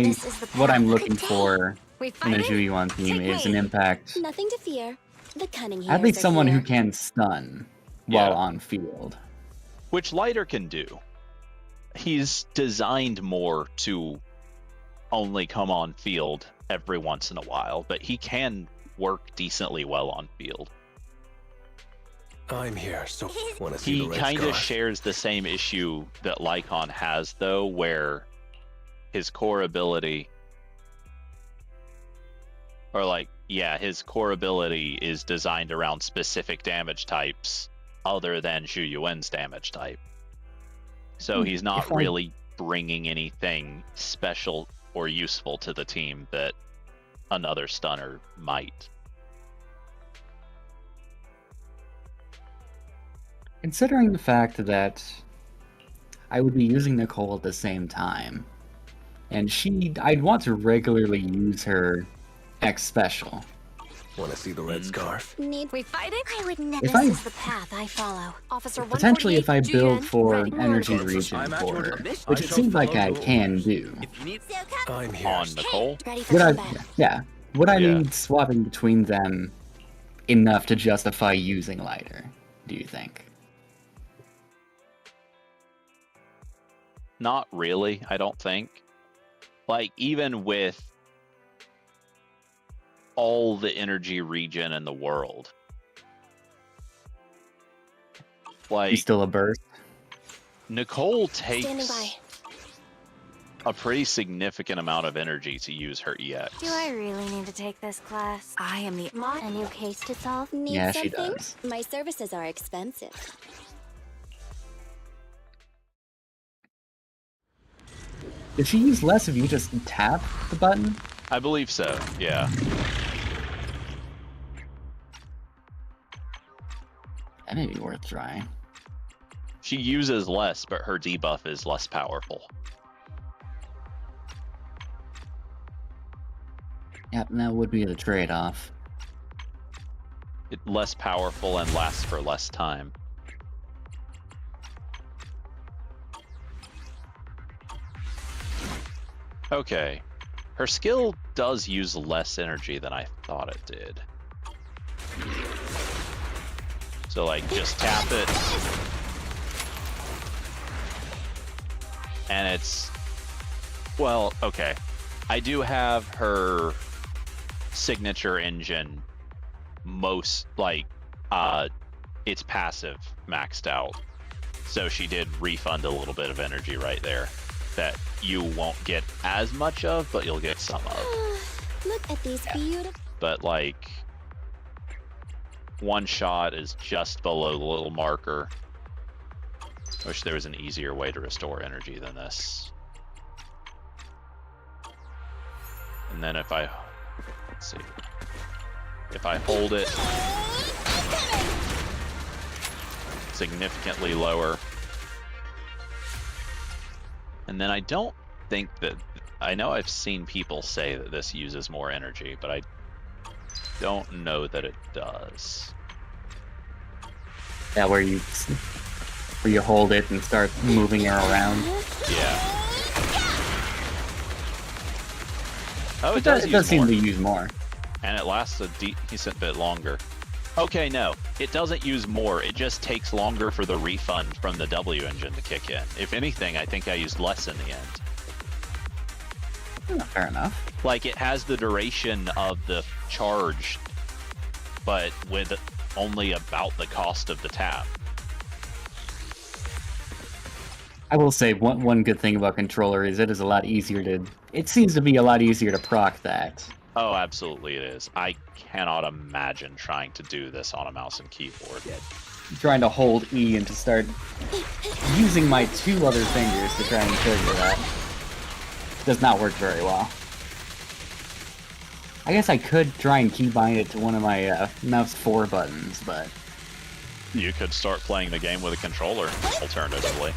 This is the what I'm path. looking Good day. for We in a fighting? Juyuan team Take is an me. impact. Nothing to fear. The cunning At hairs least are someone who here. can stun while Yeah. on field. Which Lighter can do. He's designed more to only come on field every once in a while, but he can work decently well on field. I'm here, so want to see He the red kind of scarf? shares the same issue that Lycon has, though, where his core ability, his core ability is designed around specific damage types other than Zhu Yuan's damage type. So he's not really bringing anything special or useful to the team that another stunner might. Considering the fact that I would be using Nicole at the same time, and I'd want to regularly use her X special. Want to see the red scarf? Need we fighting? I would never. If This I- is the path I follow. Officer Potentially, if I 148, build Julian, for ready. energy Mark. region I'm at for your her, mission. which I it shall seems like follow I your can orders. do. I'm here. On Nicole? Ready for Would I? combat. Yeah. Would I Yeah. need swapping between them enough to justify using Lighter? Do you think? Not really, I don't think. Like, even with all the energy regen in the world, like, He's still a burst. Nicole Standing takes by. a pretty significant amount of energy to use her EX. Do I really need to take this class? I am the a new case to solve. Need Yeah, she something? does. My services are expensive. Did she use less if you just tap the button? I believe so, yeah. That may be worth trying. She uses less, but her debuff is less powerful. Yep, and that would be the trade-off. It's less powerful and lasts for less time. Okay. Her skill does use less energy than I thought it did. So, like, just tap it. And it's... Well, okay. I do have her signature engine it's passive maxed out. So she did refund a little bit of energy right there that you won't get as much of, but you'll get some of. Look at these beautiful. But like, one shot is just below the little marker. Wish there was an easier way to restore energy than this. And then if I, let's see, if I hold it significantly lower, and then I don't think that, I know I've seen people say that this uses more energy, but I don't know that it does. Yeah, where you hold it and start moving her around. Yeah. Oh, It does seem more. to use more. And it lasts a decent bit longer. Okay, no, it doesn't use more. It just takes longer for the refund from the W engine to kick in. If anything, I think I used less in the end. Fair enough. Like, it has the duration of the charge, but with only about the cost of the tap. I will say one good thing about controller is it is a lot easier to. It seems to be a lot easier to proc that. Oh, absolutely it is. I cannot imagine trying to do this on a mouse and keyboard. Trying to hold E and to start using my two other fingers to try and trigger that does not work very well. I guess I could try and keybind it to one of my mouse 4 buttons, but You could start playing the game with a controller, alternatively.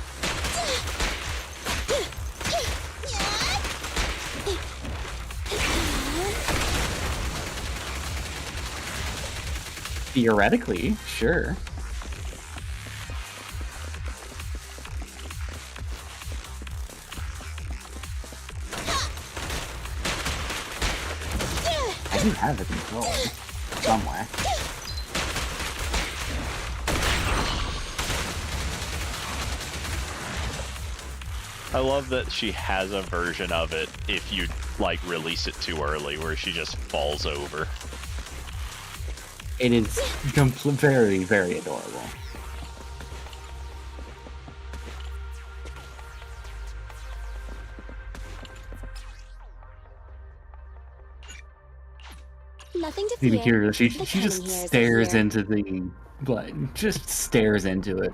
theoretically, sure. do have it controlled somewhere. I love that she has a version of it if you, like, release it too early, where she just falls over. It is very, very adorable. Nothing to Even fear. curious, she The just cunning hairs stares are here. into the just stares into it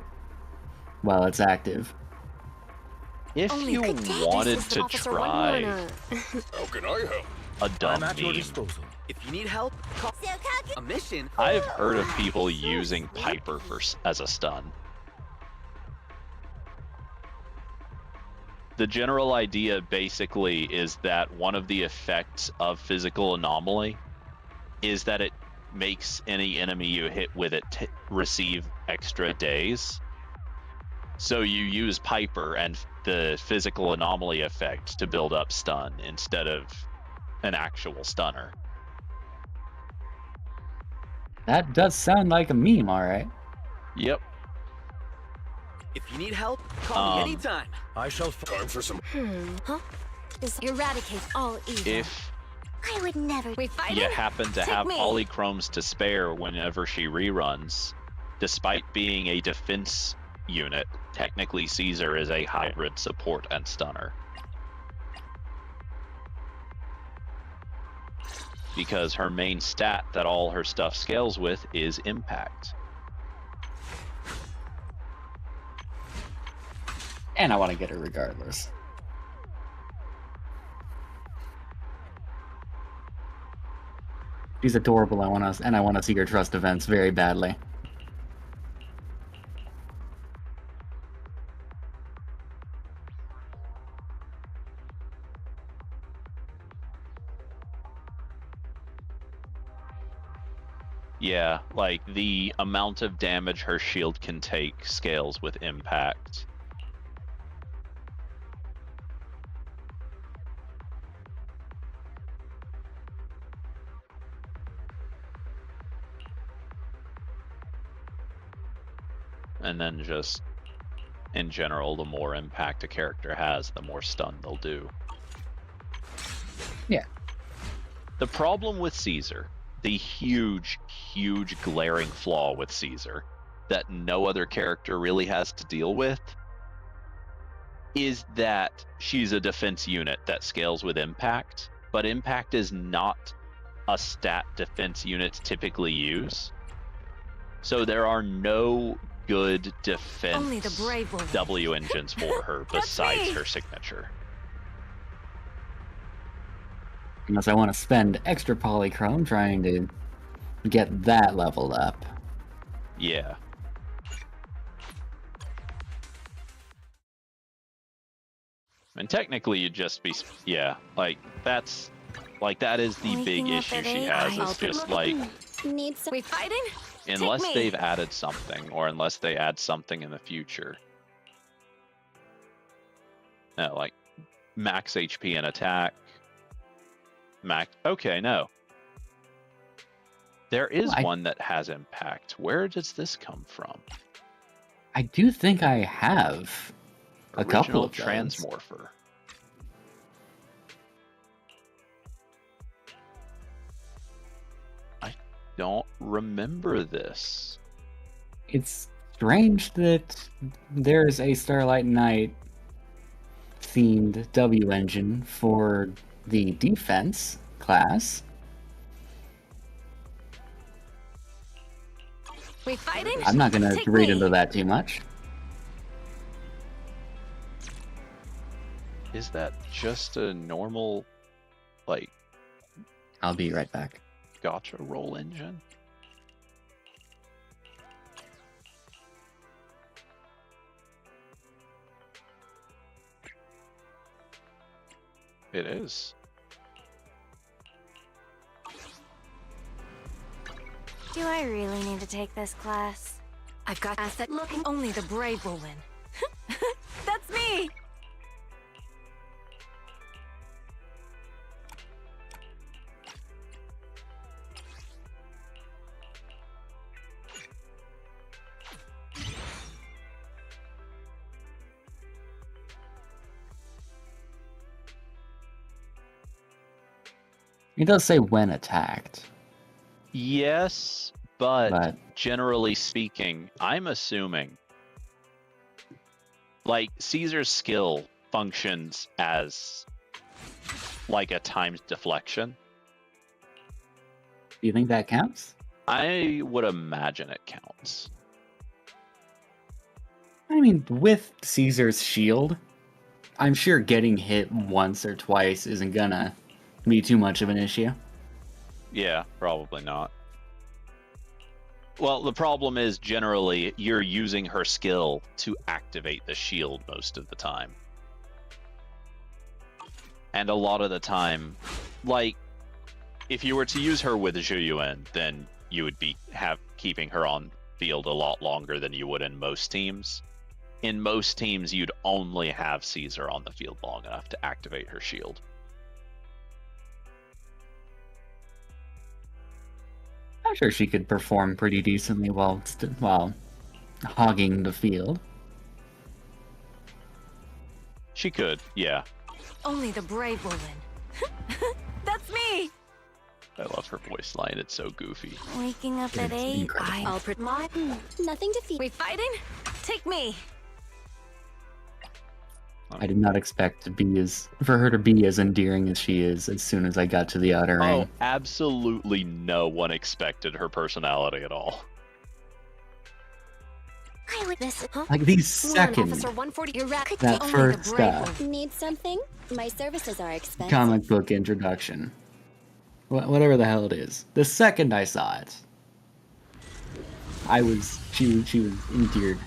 while it's active. If Only you good day. wanted This is to Officer try 111. How can I help? a dumb I'm at your meme, disposal. If you need help, call a mission. I've heard of people using Piper as a stun. The general idea basically is that one of the effects of physical anomaly is that it makes any enemy you hit with it receive extra days. So you use Piper and the physical anomaly effect to build up stun instead of an actual stunner. That does sound like a meme, alright. Yep. If you need help, call me anytime. I shall Time for some. Huh? Is eradicate all evil. If I would never. We fight you it? happen to Take have me. polychromes to spare whenever she reruns, despite being a defense unit, technically Caesar is a hybrid support and stunner. Because her main stat that all her stuff scales with is impact. And I want to get her regardless. She's adorable. I want to see her trust events very badly. Yeah, like the amount of damage her shield can take scales with impact. And then just, in general, the more impact a character has, the more stun they'll do. Yeah. The problem with Caesar, the huge, huge glaring flaw with Caesar that no other character really has to deal with, is that she's a defense unit that scales with impact, but impact is not a stat defense units typically use. So there are no good defense Only the brave will. W engines for her besides her signature. Unless I want to spend extra polychrome trying to get that leveled up. Yeah. And technically you'd just be, yeah, like that's, like that is the Only big thing issue left she today, has, I'll is be just looking. like, Need some. We fighting? unless me. they've added something, or unless they add something in the future. No, like max HP and attack. Okay, no. There is one that has impact. Where does this come from? I do think I have a couple Original of those. Transmorpher. I don't remember this. It's strange that there's a Starlight Knight themed W engine for the defense class. We fighting? I'm not gonna Take read me. into that too much. Is that just a normal, like, I'll be right back. gotcha roll engine? It is. Do I really need to take this class? I've got asset looking. Only the brave will win. That's me! It does say when attacked. Yes, but generally speaking, I'm assuming like Caesar's skill functions as like a timed deflection. Do you think that counts? I would imagine it counts. I mean, with Caesar's shield, I'm sure getting hit once or twice isn't gonna be too much of an issue. Yeah, probably not. Well, the problem is generally you're using her skill to activate the shield most of the time. And a lot of the time, like, if you were to use her with Zhu Yuan, then you would be keeping her on field a lot longer than you would in most teams. In most teams, you'd only have Caesar on the field long enough to activate her shield. I'm sure she could perform pretty decently while hogging the field. She could, yeah. Only the brave will win. That's me! I love her voice line, it's so goofy. Waking up at 8, I'll put my... Nothing to fear. We fighting? Take me! I did not expect for her to be as endearing as she is as soon as I got to the outer ring. Oh, absolutely no one expected her personality at all. I would miss it, huh? Like the second that first Need something? My services are expensive. comic book introduction, whatever the hell it is, the second I saw it, she was endeared.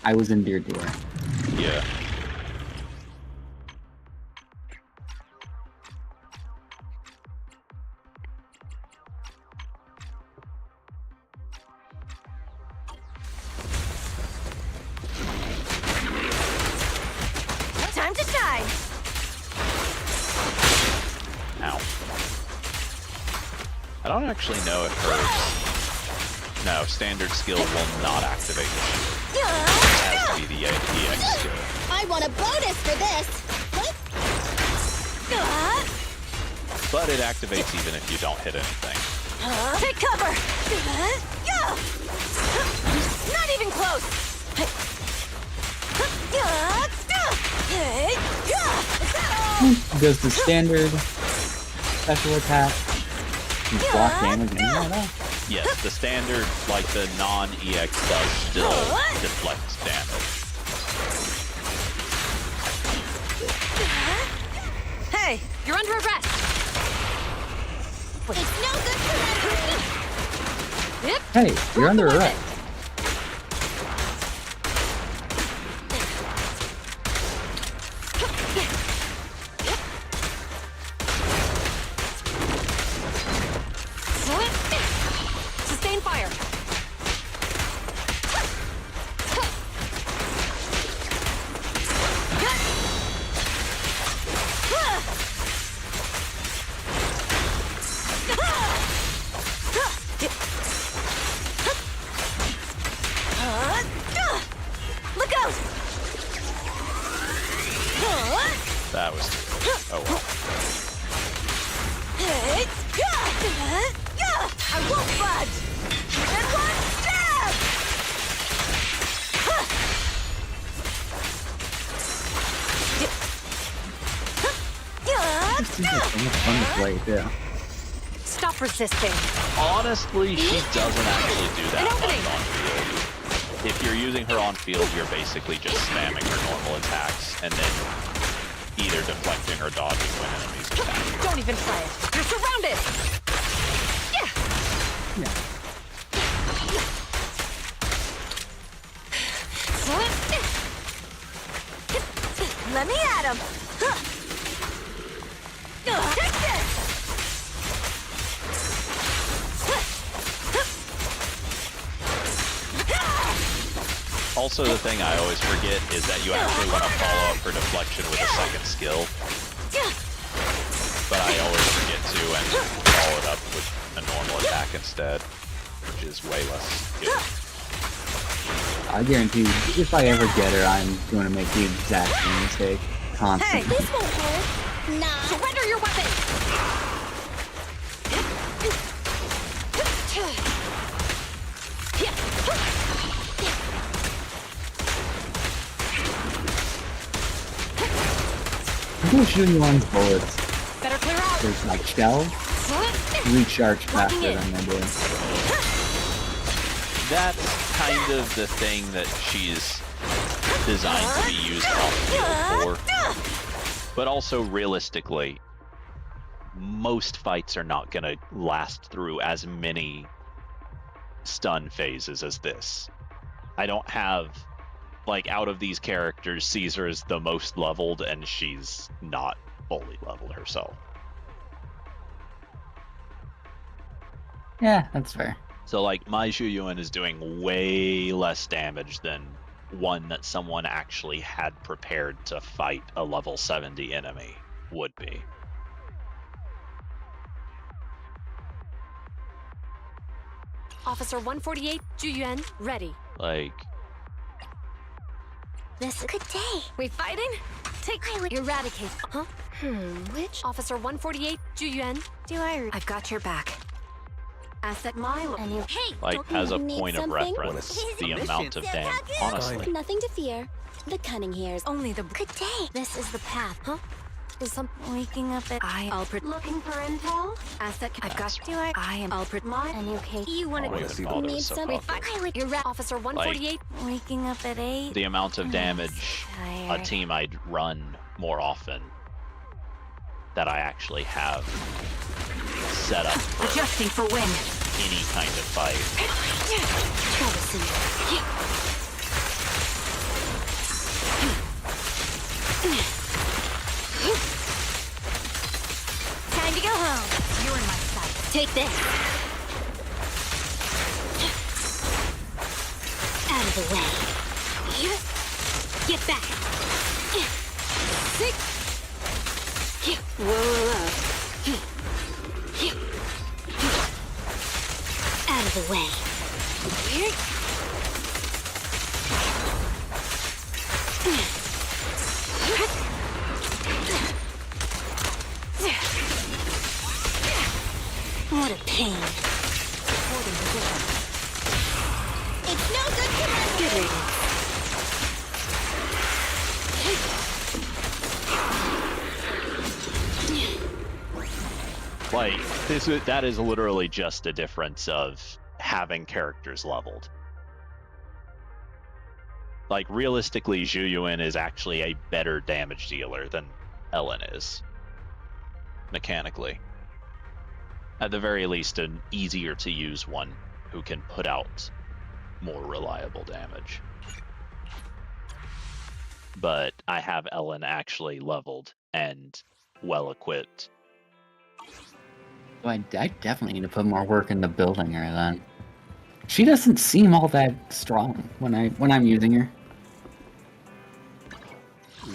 I was endeared to her. Yeah. Time to shine! Ow. I don't actually know if hers... No, standard skill will not activate the shield. It has to be the EX skill. I want a bonus for this! But it activates even if you don't hit anything. Take cover! Not even close! Does the standard special attack block damage? Yes, the standard, like the non-EX does still deflect damage. Hey, you're under arrest! It's no good for that! Hey, you're under arrest. Sustain fire! Look out! That was too good. Oh well. I won't budge! And one stab! This seems like so much fun to play too. Stop resisting. Honestly, she doesn't actually do that much on field. If you're using her on field, you're basically just spamming her normal attacks and then either deflecting or dodging when enemies attack. Don't even try it. You're surrounded! Yeah. Let me at him! Take this! Also, the thing I always forget is that you actually want to follow up her deflection with a second skill. But I always forget to and follow it up with a normal attack instead, which is way less good. I guarantee if I ever get her, I'm going to make the exact same mistake constantly. Hey, this won't hurt. Nah. Surrender your weapon! Junyuan's bullets, Better clear out. there's like shells, recharge faster than they do. That's kind of the thing that she's designed to be used off-field for. But also, realistically, most fights are not going to last through as many stun phases as this. I don't have, like, out of these characters, Caesar is the most leveled, and she's not fully leveled herself. Yeah, that's fair. So, like, my Zhu Yuan is doing way less damage than one that someone actually had prepared to fight a level 70 enemy would be. Officer 148, Juyuan, ready. Like, This is a good day. We fighting? Take I would eradicate. Huh? Which? Officer 148, Juyuan. I've got your back. Asset Milo. And you. Hey! like don't you as a need point of something? reference, the amount of damage. Honestly, Nothing to fear. The cunning here is only the good day. This is the path, huh? Is some waking up at Alfred looking for intel? Asset I've got I am Alfred my and you want Oh, to yeah, need so some I would you're Officer 148 waking up at 8. the amount of damage a team I'd run more often that I actually have set up for Adjusting for wind. any kind of fight. Time to go home. You're in my sight. Take this. Out of the way. Get back. Whoa. Out of the way. What a pain. It's no good to run. Good riddance. Like that is literally just a difference of having characters leveled. Like realistically, Zhu Yuan is actually a better damage dealer than Ellen is. Mechanically. At the very least, an easier to use one who can put out more reliable damage. But I have Ellen actually leveled and well equipped. I definitely need to put more work into building her then. She doesn't seem all that strong when I'm using her.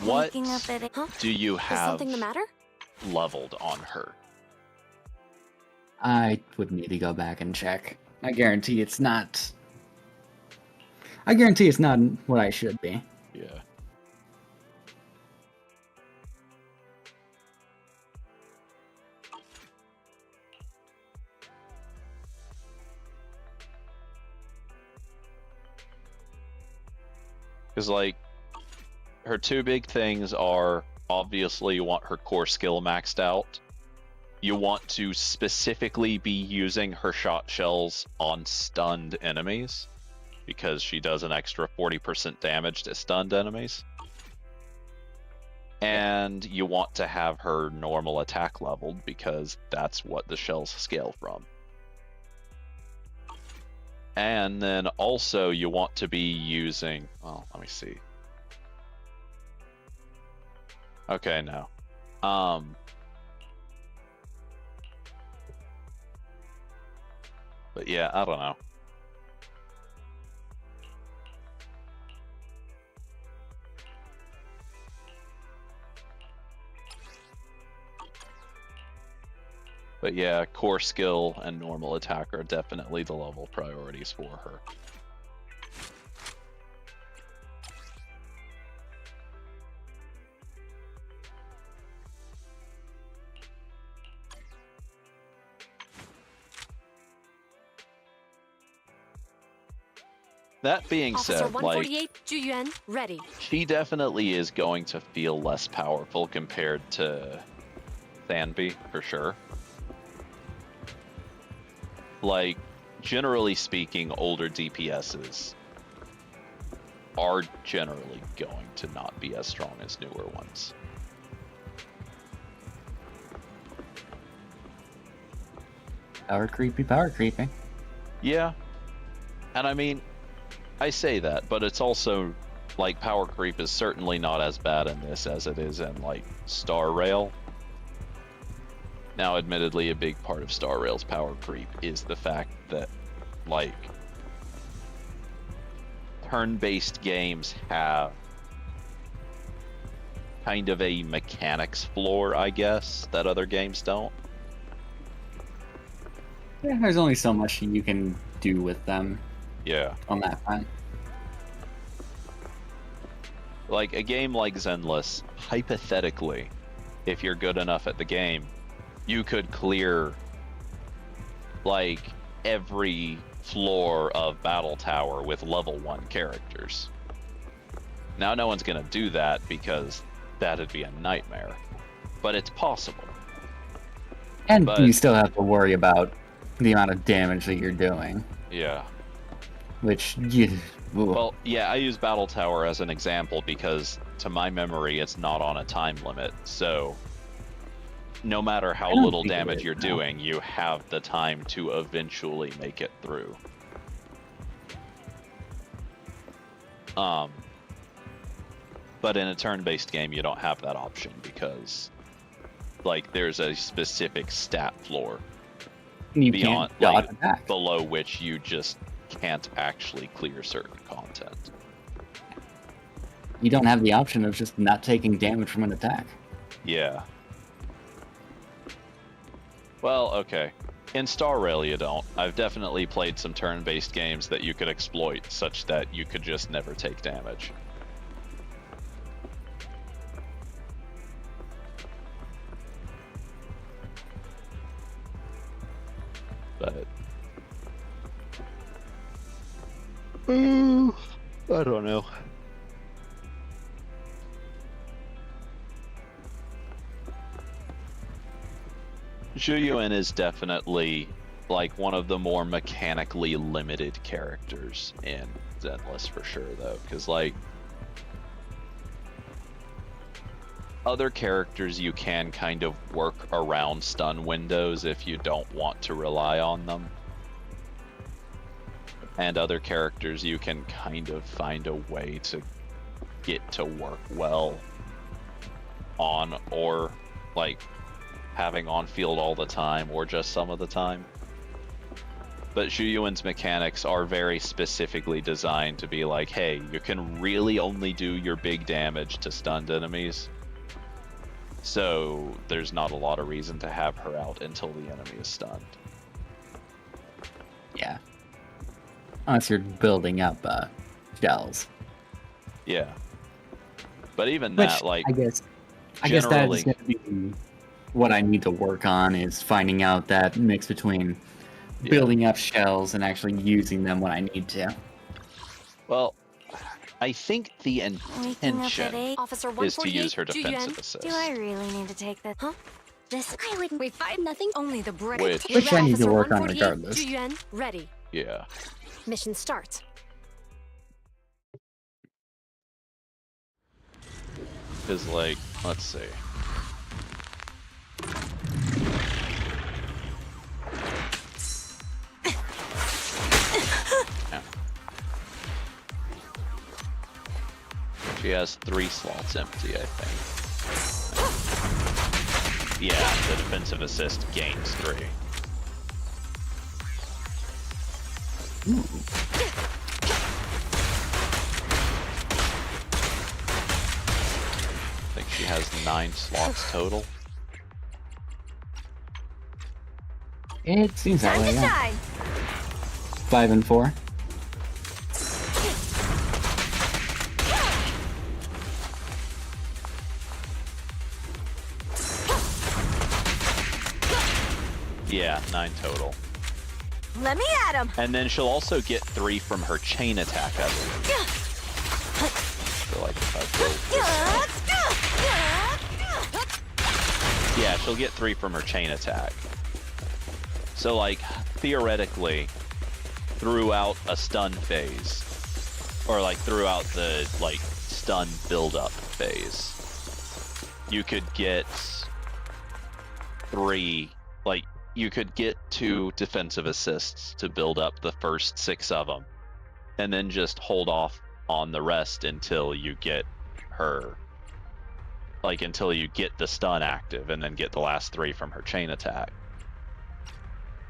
What Huh? do you Is have something the matter? leveled on her? I would need to go back and check. I guarantee it's not. I guarantee it's not what I should be. Yeah. Because, like, her two big things are, obviously, you want her core skill maxed out. You want to specifically be using her shot shells on stunned enemies, because she does an extra 40% damage to stunned enemies. And you want to have her normal attack leveled, because that's what the shells scale from. And then also you want to be using, well, let me see. Okay, no. But yeah, I don't know. But yeah, core skill and normal attack are definitely the level priorities for her. That being Officer said, like, 148, Juyuan, ready. she definitely is going to feel less powerful compared to Thanby, for sure. Like, generally speaking, older DPSs are generally going to not be as strong as newer ones. Power creepy. Yeah. And I mean, I say that, but it's also, like, power creep is certainly not as bad in this as it is in, like, Star Rail. Now, admittedly, a big part of Star Rail's power creep is the fact that, like, turn-based games have kind of a mechanics floor, I guess, that other games don't. Yeah, there's only so much you can do with them. Yeah. On that front. Like, a game like Zenless, hypothetically, if you're good enough at the game, you could clear, like, every floor of Battle Tower with level 1 characters. Now, no one's gonna do that because that'd be a nightmare. But it's possible. And you still have to worry about the amount of damage that you're doing. Yeah. Which, well, yeah, I use Battle Tower as an example because, to my memory, it's not on a time limit. So, no matter how little damage you're doing, you have the time to eventually make it through. But in a turn-based game, you don't have that option because, like, there's a specific stat floor beyond, like, below which you just can't actually clear certain content. You don't have the option of just not taking damage from an attack. Yeah. Well, okay. In Star Rail, you don't. I've definitely played some turn-based games that you could exploit such that you could just never take damage. But I don't know. Zhuyuan is definitely, like, one of the more mechanically limited characters in Zenless for sure, though, because, like, other characters you can kind of work around stun windows if you don't want to rely on them. And other characters you can kind of find a way to get to work well on, or, like, having on field all the time, or just some of the time. But Zhuyuan's mechanics are very specifically designed to be like, hey, you can really only do your big damage to stunned enemies. So there's not a lot of reason to have her out until the enemy is stunned. Yeah. Unless you're building up shells. Yeah. But even that, like, I guess that is going to be what I need to work on, is finding out that mix between building up shells and actually using them when I need to. Well, I think the intention is to use her defensive assist. Do I really need to take that? Huh? This I wouldn't. We find nothing. Only the brick. Which I need to work on regardless. Juyuan, ready. Yeah. Mission starts. Because, like, let's see. Yeah. She has 3 slots empty, I think. Yeah, the defensive assist gains 3. Ooh. I think she has 9 slots total. It seems that way, yeah. 5 and 4. Yeah, 9 total. Let me at him. And then she'll also get 3 from her chain attack, I believe. So like if I build this... Yeah, she'll get 3 from her chain attack. So like, theoretically, throughout a stun phase, or like throughout the like stun build-up phase, you could get 3, like, you could get 2 defensive assists to build up the first 6 of them, and then just hold off on the rest until you get her, like, until you get the stun active, and then get the last 3 from her chain attack.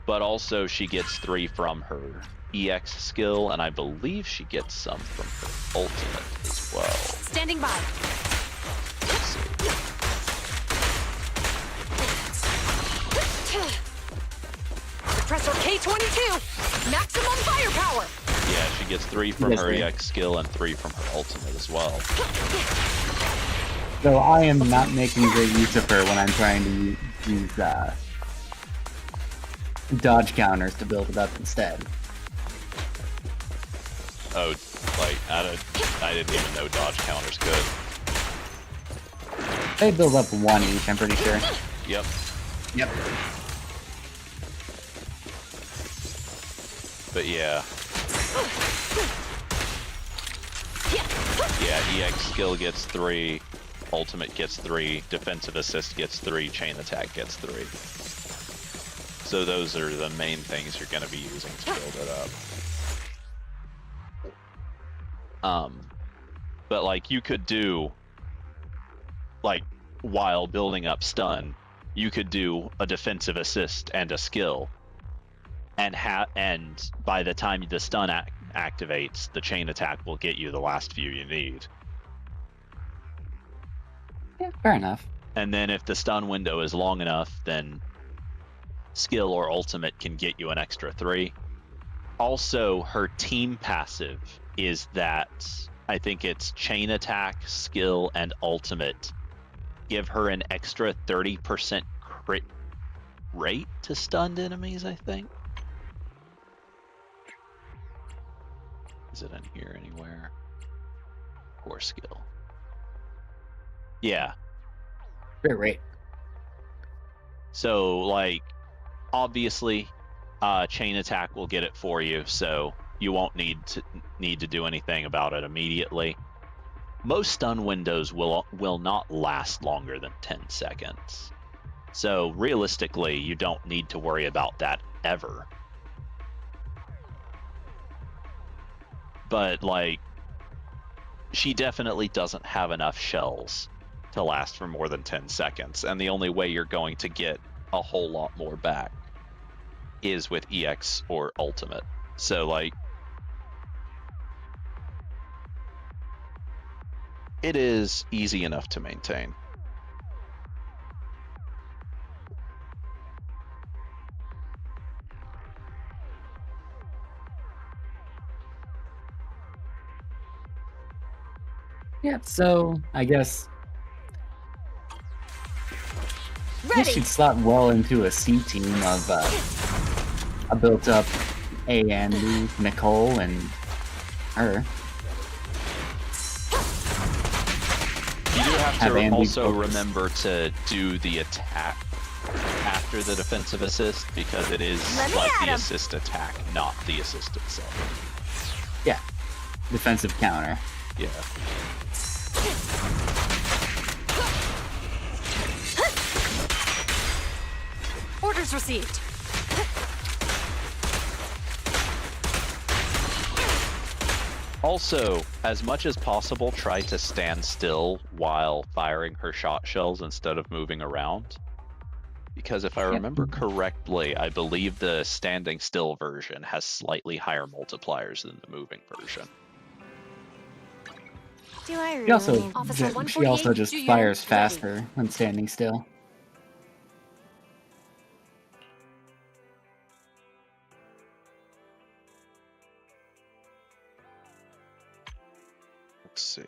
But also she gets 3 from her EX skill, and I believe she gets some from her ultimate as well. Standing by. Let's see. Suppressor K22. Maximum firepower. Yeah, she gets 3 from her EX skill and 3 from her ultimate as well. So I am not making great use of her when I'm trying to use dodge counters to build it up instead. Oh, like, I didn't even know dodge counters could. They build up 1 each, I'm pretty sure. Yep. Yep. But yeah. Yeah, EX skill gets 3, ultimate gets 3, defensive assist gets 3, chain attack gets 3. So those are the main things you're going to be using to build it up. But like, you could do, like, while building up stun, you could do a defensive assist and a skill, and by the time the stun activates, the chain attack will get you the last few you need. Yeah, fair enough. And then if the stun window is long enough, then skill or ultimate can get you an extra 3. Also, her team passive is that, I think it's chain attack, skill, and ultimate give her an extra 30% crit rate to stunned enemies, I think. Is it in here anywhere? Core skill. Yeah. Crit rate. So, like, obviously, chain attack will get it for you, so you won't need to do anything about it immediately. Most stun windows will not last longer than 10 seconds. So realistically, you don't need to worry about that ever. But like, she definitely doesn't have enough shells to last for more than 10 seconds, and the only way you're going to get a whole lot more back is with EX or ultimate. So like, it is easy enough to maintain. Yeah, so I guess Ready. she'd slot well into a C team of a built-up Andy, Nicole, and her. You do have to Andy also focus. remember to do the attack after the defensive assist, because it is Let me like at the 'em. assist attack, not the assist itself. Yeah, defensive counter. Yeah. Orders received. Also, as much as possible, try to stand still while firing her shot shells instead of moving around. Because if I remember correctly, I believe the standing still version has slightly higher multipliers than the moving version. Do I really She also, need Officer she 148? also just Do you- fires ready. faster when standing still. Let's see.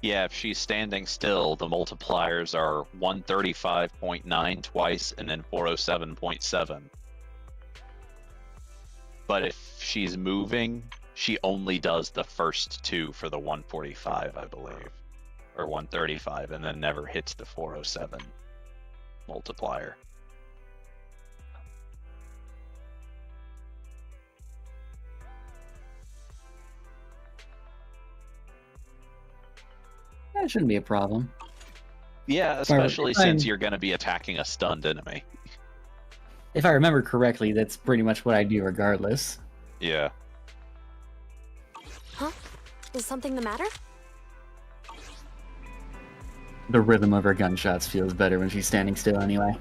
Yeah, if she's standing still, the multipliers are 135.9 twice and then 407.7. But if she's moving, she only does the first two for the 145, I believe. Or 135, and then never hits the 407 multiplier. That shouldn't be a problem. Yeah, especially since you're going to be attacking a stunned enemy. If I remember correctly, that's pretty much what I do regardless. Yeah. Huh? Is something the matter? The rhythm of her gunshots feels better when she's standing still anyway.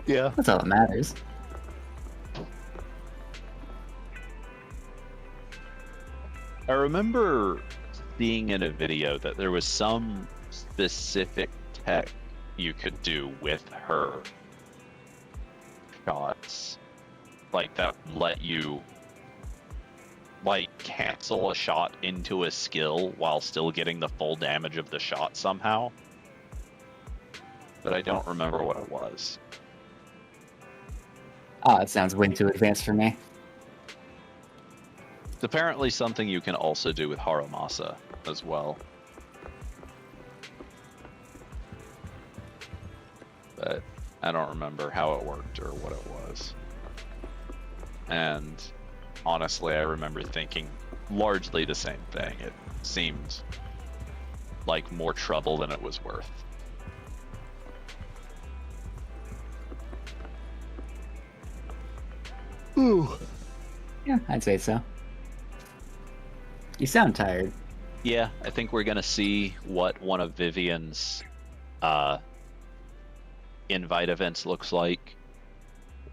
Yeah. That's all that matters. I remember seeing in a video that there was some specific tech you could do with her shots, like that let you like cancel a shot into a skill while still getting the full damage of the shot somehow, but I don't remember what it was. Oh, it sounds way too advanced for me. It's apparently something you can also do with Haramasa as well. But I don't remember how it worked or what it was. And honestly, I remember thinking largely the same thing. It seemed like more trouble than it was worth. Ooh. Yeah, I'd say so. You sound tired. Yeah, I think we're gonna see what one of Vivian's invite events looks like.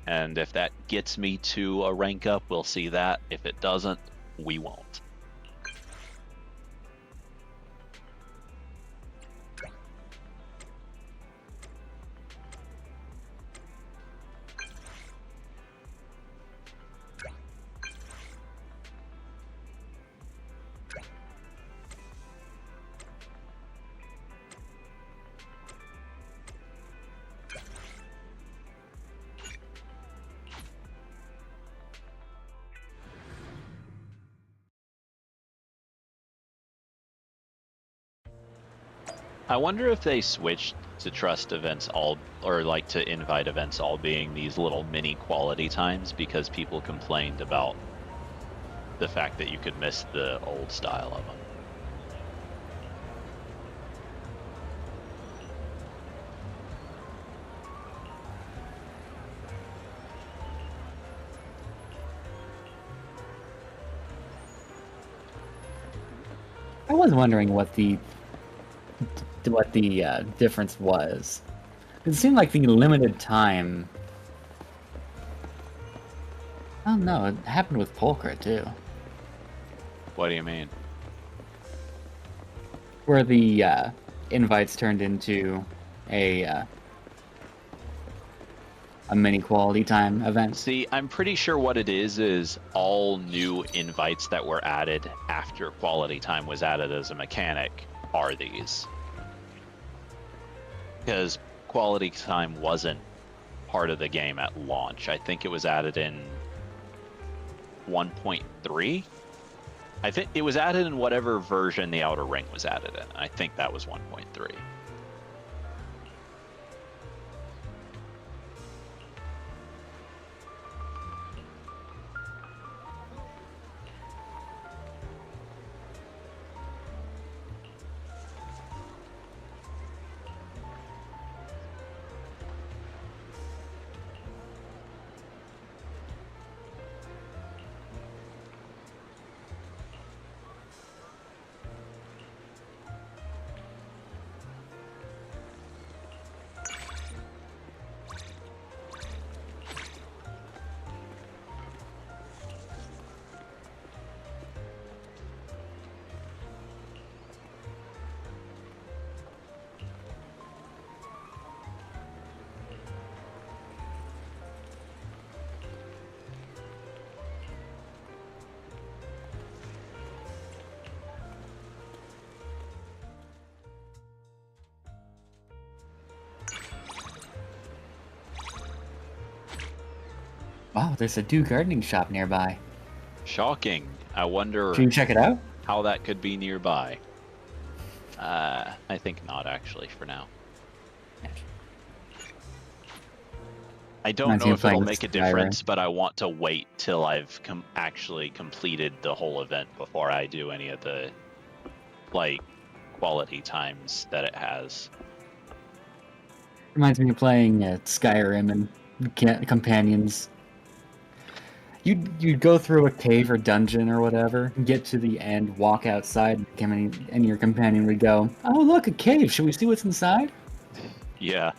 And if that gets me to a rank up, we'll see that. If it doesn't, we won't. I wonder if they switched to trust events all, or like to invite events all being these little mini quality times because people complained about the fact that you could miss the old style of them. I was wondering what the difference was. It seemed like the limited time. Oh no, it happened with Polka too. What do you mean? Where the invites turned into a mini quality time event. See, I'm pretty sure what it is all new invites that were added after quality time was added as a mechanic are these. Because quality time wasn't part of the game at launch. I think it was added in 1.3. I think it was added in whatever version the Outer Ring was added in. I think that was 1.3. Wow, there's a Do Gardening shop nearby. Shocking. I wonder Can you check it out? how that could be nearby. I think not, actually, for now. I don't Reminds know me if of it'll playing make a Skyrim. difference, but I want to wait till I've actually completed the whole event before I do any of the, like, quality times that it has. Reminds me of playing Skyrim and companions. You'd go through a cave or dungeon or whatever, get to the end, walk outside, and your companion would go, "Oh, look, a cave. Should we see what's inside?" Yeah.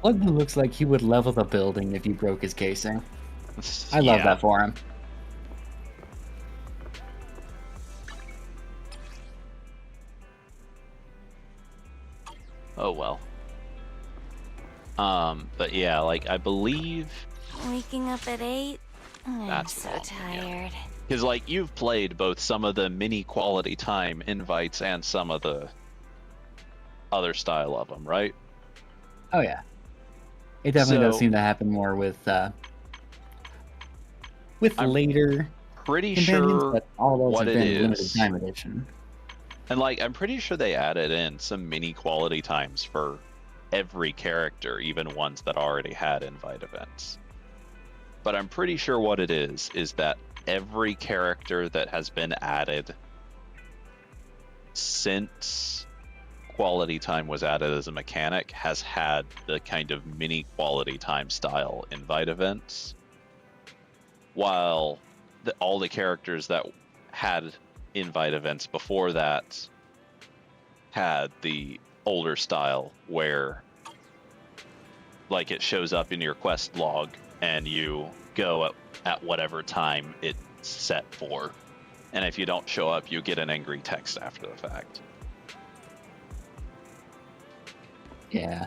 Lugman looks like he would level the building if you broke his casing. I love that for him. Oh well. But yeah, like I believe Waking up at 8? I'm That's so the problem, yeah. tired. because like you've played both some of the mini quality time invites and some of the other style of them, right? Oh yeah, it definitely does So- seem to happen more with I'm later Pretty companions, sure but all those what have it been limited is. time edition. And like I'm pretty sure they added in some mini quality times for every character, even ones that already had invite events. But I'm pretty sure what it is that every character that has been added since quality time was added as a mechanic has had the kind of mini quality time style invite events, while all the characters that had invite events before that had the older style where like it shows up in your quest log and you go at whatever time it's set for, and if you don't show up you get an angry text after the fact. Yeah.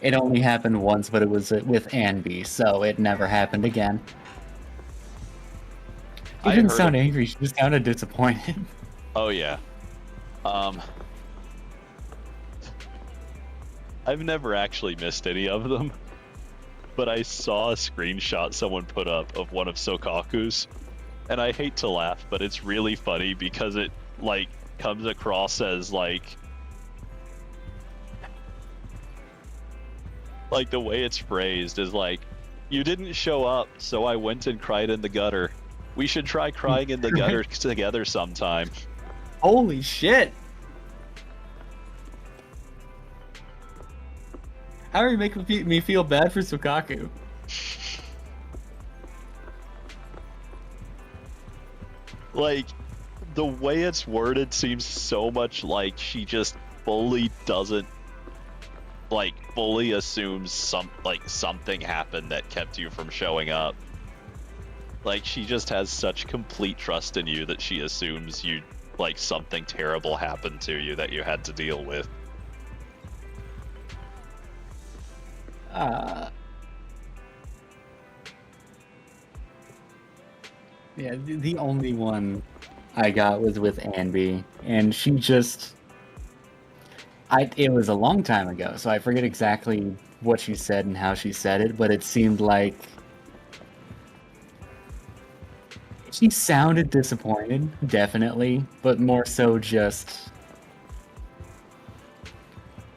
It only happened once, but it was with Anby, so it never happened again. She I didn't heard sound angry, she just sounded disappointed. Oh yeah. I've never actually missed any of them, but I saw a screenshot someone put up of one of Sokaku's, and I hate to laugh, but it's really funny because it like comes across as like the way it's phrased is like, you didn't show up, so I went and cried in the gutter. We should try crying in the gutter together sometime. Holy shit! How are you making me feel bad for Sokaku? Like, the way it's worded seems so much like she just fully doesn't, like, fully assumes something happened that kept you from showing up. Like, she just has such complete trust in you that she assumes you, like, something terrible happened to you that you had to deal with. Yeah, the only one I got was with Anby, and she just... it was a long time ago, so I forget exactly what she said and how she said it, but it seemed like she sounded disappointed, definitely, but more so just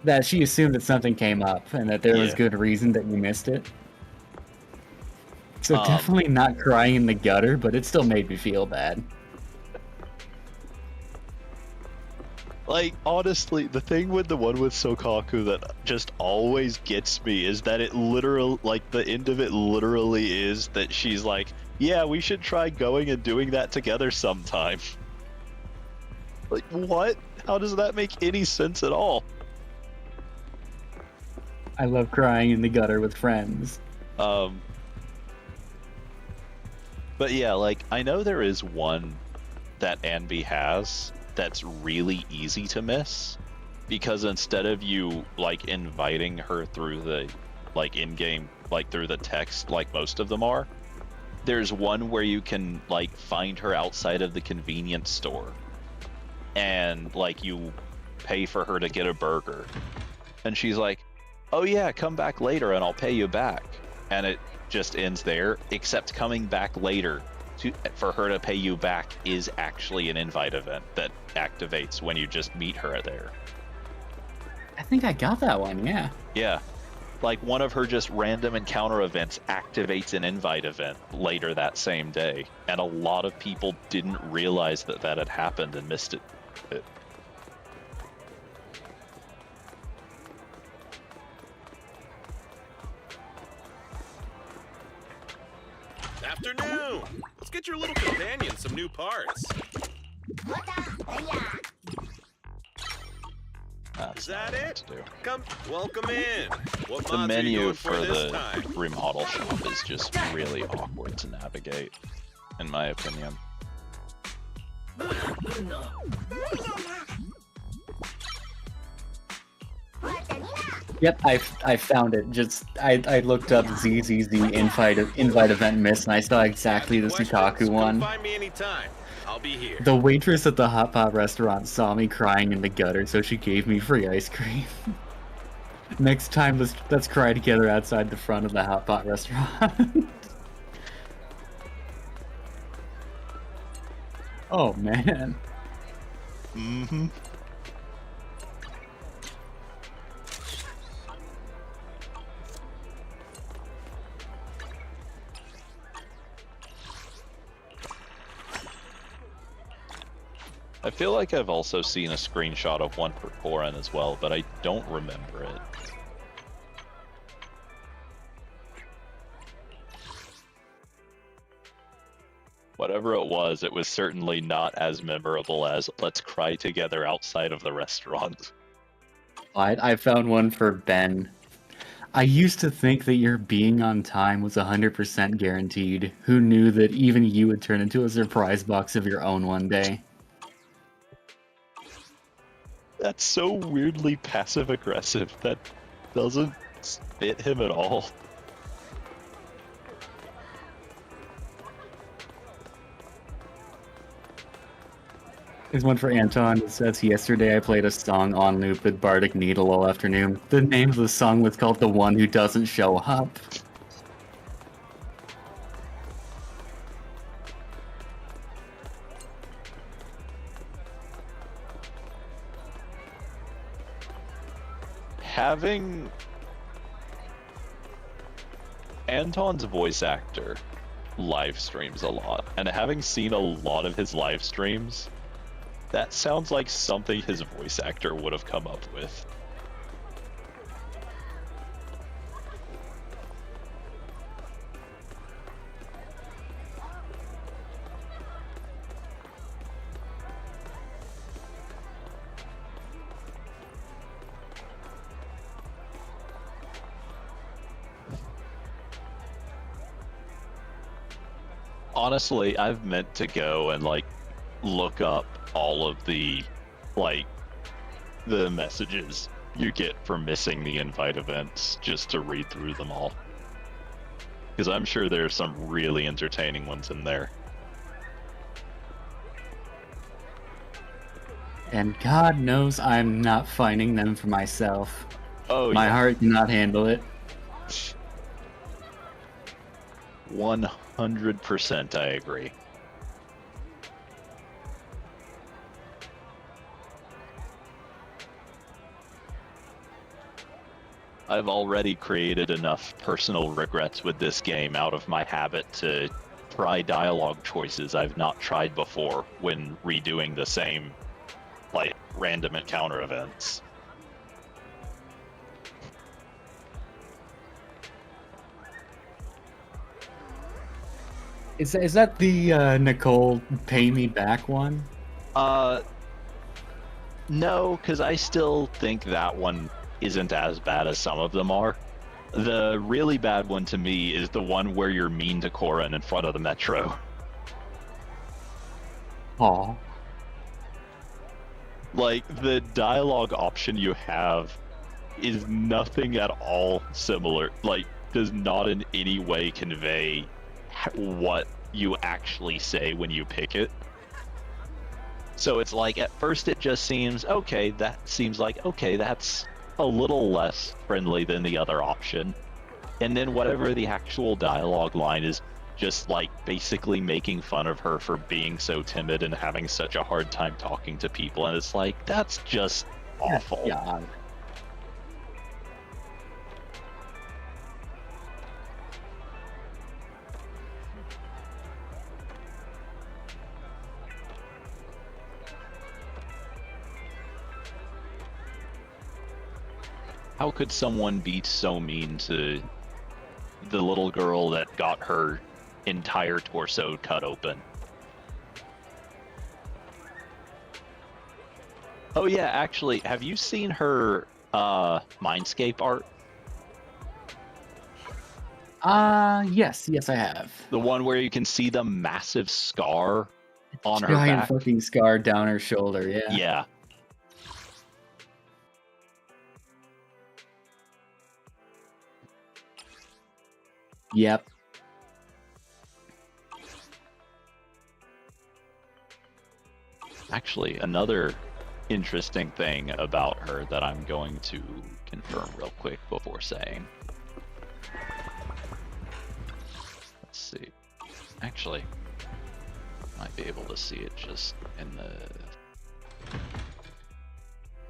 that she assumed that something came up and that there was Yeah. good reason that you missed it. So definitely not crying in the gutter, but it still made me feel bad. Like, honestly, the thing with the one with Sokaku that just always gets me is that it literally, like, the end of it literally is that she's like, yeah, we should try going and doing that together sometime. Like, what? How does that make any sense at all? I love crying in the gutter with friends. But yeah, like, I know there is one that Anby has that's really easy to miss, because instead of you like inviting her through the like in-game, like through the text like most of them are, there's one where you can like find her outside of the convenience store and like you pay for her to get a burger, and she's like, oh yeah, come back later and I'll pay you back, and it just ends there, except coming back later for her to pay you back is actually an invite event that activates when you just meet her there. I think I got that one, yeah. Yeah. Like one of her just random encounter events activates an invite event later that same day. And a lot of people didn't realize that that had happened and missed it. Afternoon! Let's get your little companion some new parts. Is that it? Come, welcome in. What The mods are you menu going for this the time? remodel shop is just really awkward to navigate, in my opinion. Yep, I found it. Just I looked up ZZZ invite event miss, and I saw exactly the Sukaku one. Find me anytime. I'll be here. The waitress at the hot pot restaurant saw me crying in the gutter, so she gave me free ice cream. Next time, let's cry together outside the front of the hot pot restaurant. Oh man. Mm-hmm. I feel like I've also seen a screenshot of one for Korin as well, but I don't remember it. Whatever it was certainly not as memorable as let's cry together outside of the restaurant. I found one for Ben. I used to think that your being on time was 100% guaranteed. Who knew that even you would turn into a surprise box of your own one day? That's so weirdly passive-aggressive. That doesn't fit him at all. Here's one for Anton. It says, yesterday I played a song on loop with Bardic Needle all afternoon. The name of the song was called The One Who Doesn't Show Up. Having Anton's voice actor live streams a lot, and having seen a lot of his live streams, that sounds like something his voice actor would have come up with. Honestly, I've meant to go and like look up all of the the messages you get for missing the invite events just to read through them all, because I'm sure there's some really entertaining ones in there. And God knows I'm not finding them for myself. Oh, my yeah. heart cannot handle it. 100% I agree. I've already created enough personal regrets with this game out of my habit to try dialogue choices I've not tried before when redoing the same, like, random encounter events. Is that the Nicole pay me back one? No, because I still think that one isn't as bad as some of them are. The really bad one to me is the one where you're mean to Korin in front of the metro. Aw. Like, the dialogue option you have is nothing at all similar. Like, does not in any way convey what you actually say when you pick it. So it's like, at first it just seems, okay, that's a little less friendly than the other option. And then whatever the actual dialogue line is, just like basically making fun of her for being so timid and having such a hard time talking to people, and it's like, that's just awful. Yeah. How could someone be so mean to the little girl that got her entire torso cut open? Oh yeah, actually, have you seen her Mindscape art? Yes, I have. The one where you can see the massive scar on her Giant back? fucking scar down her shoulder, yeah. Yeah. Yep. Actually, another interesting thing about her that I'm going to confirm real quick before saying. Let's see. Actually, might be able to see it just in the...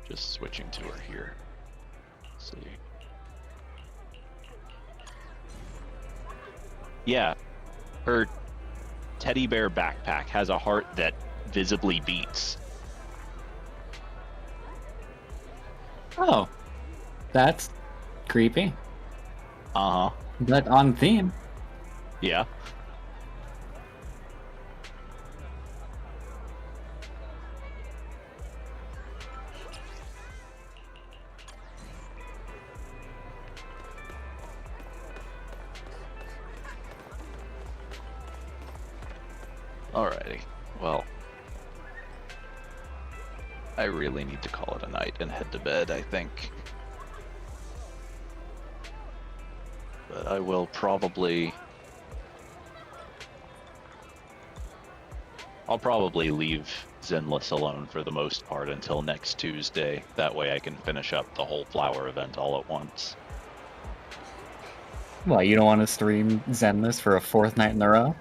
Just switching to her here. Let's see. Yeah, her teddy bear backpack has a heart that visibly beats. Oh, that's creepy. Uh-huh. But on theme. Yeah. Alrighty, well, I really need to call it a night and head to bed, I think. But I will probably... I'll probably leave Zenless alone for the most part until next Tuesday. That way I can finish up the whole flower event all at once. Well, you don't want to stream Zenless for a 4th night in a row?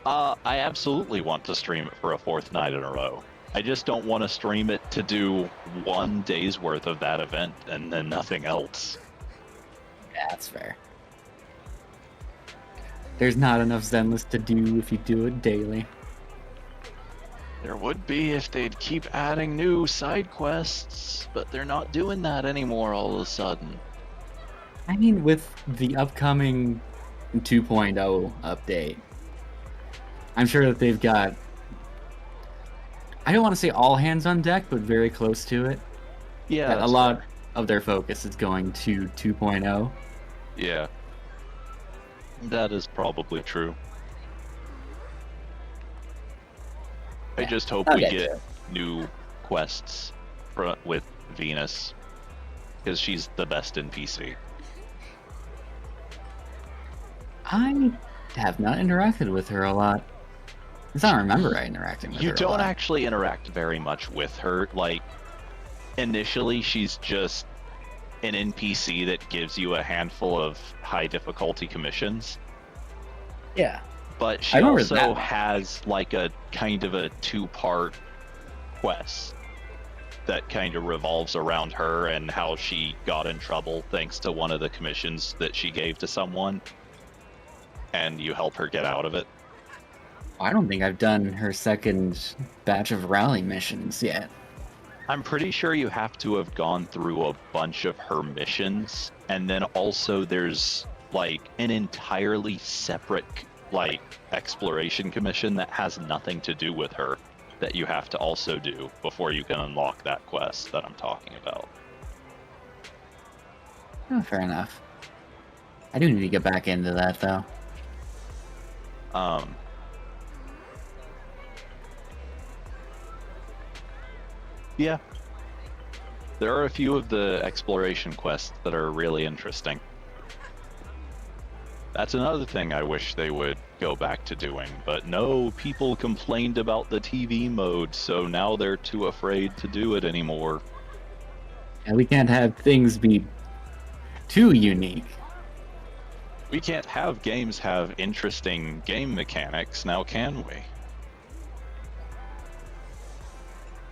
I absolutely want to stream it for a 4th night in a row. I just don't want to stream it to do 1 day's worth of that event and then nothing else. Yeah, that's fair. There's not enough Zenless to do if you do it daily. There would be if they'd keep adding new side quests, but they're not doing that anymore all of a sudden. I mean, with the upcoming 2.0 update, I'm sure that they've got, I don't want to say all hands on deck, but very close to it. Yeah, a lot of their focus is going to 2.0. Yeah. That is probably true. I just hope we get new quests with Venus, because she's the best in PC. I have not interacted with her a lot. I don't remember interacting with her. You a don't lot. actually interact very much with her. Like, initially she's just an NPC that gives you a handful of high difficulty commissions. Yeah. But she also has like a kind of a 2-part quest that kind of revolves around her and how she got in trouble thanks to one of the commissions that she gave to someone, and you help her get out of it. I don't think I've done her second batch of rally missions yet. I'm pretty sure you have to have gone through a bunch of her missions, and then also there's like an entirely separate like exploration commission that has nothing to do with her that you have to also do before you can unlock that quest that I'm talking about. Oh, fair enough. I do need to get back into that though. Yeah. There are a few of the exploration quests that are really interesting. That's another thing I wish they would go back to doing, but no, people complained about the TV mode, so now they're too afraid to do it anymore. And we can't have things be too unique. We can't have games have interesting game mechanics, now can we?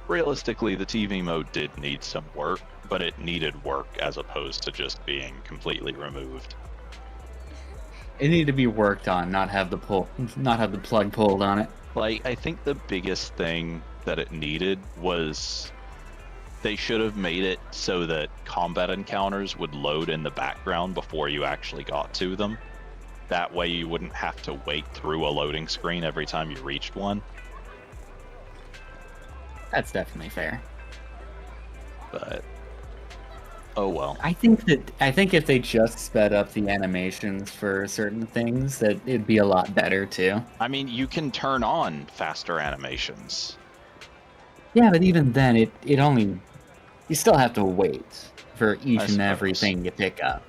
Realistically, the TV mode did need some work, but it needed work as opposed to just being completely removed. It needed to be worked on, not have the plug pulled on it. Like, I think the biggest thing that it needed was they should have made it so that combat encounters would load in the background before you actually got to them. That way you wouldn't have to wait through a loading screen every time you reached one. That's definitely fair. But oh well. I think if they just sped up the animations for certain things, that it'd be a lot better too. I mean, you can turn on faster animations. Yeah, but even then, it only, you still have to wait for each and everything you pick up.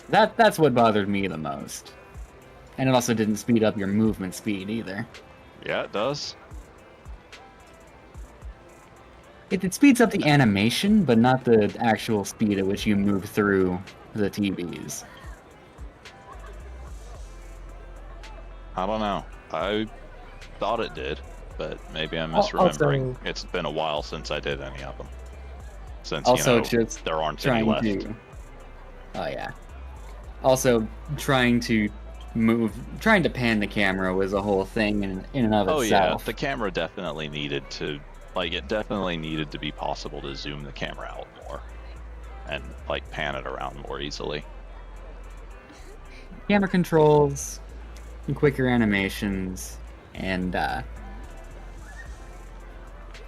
That's what bothered me the most. And it also didn't speed up your movement speed either. Yeah, it does. It speeds up the animation, but not the actual speed at which you move through the TVs. I don't know. I thought it did, but maybe I'm misremembering. Also, it's been a while since I did any of them. Since, also, you know, just there aren't any left. Oh yeah. Also, trying to pan the camera was a whole thing in and of itself. Oh yeah, the camera definitely needed to, like, it definitely needed to be possible to zoom the camera out more and, like, pan it around more easily. Camera controls, and quicker animations, and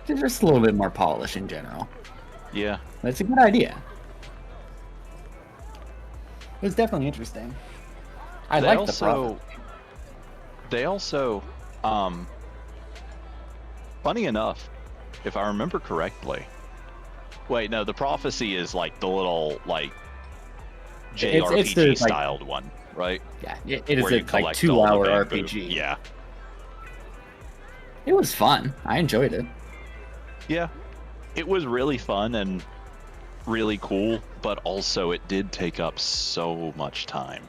just a little bit more polish in general. Yeah. That's a good idea. It was definitely interesting. I like the prophecy. They also, funny enough, if I remember correctly, wait, no, the prophecy is like the little, like, JRPG styled one, right? Yeah, it is a like 2-hour RPG. Yeah. It was fun. I enjoyed it. Yeah, it was really fun and really cool, but also it did take up so much time.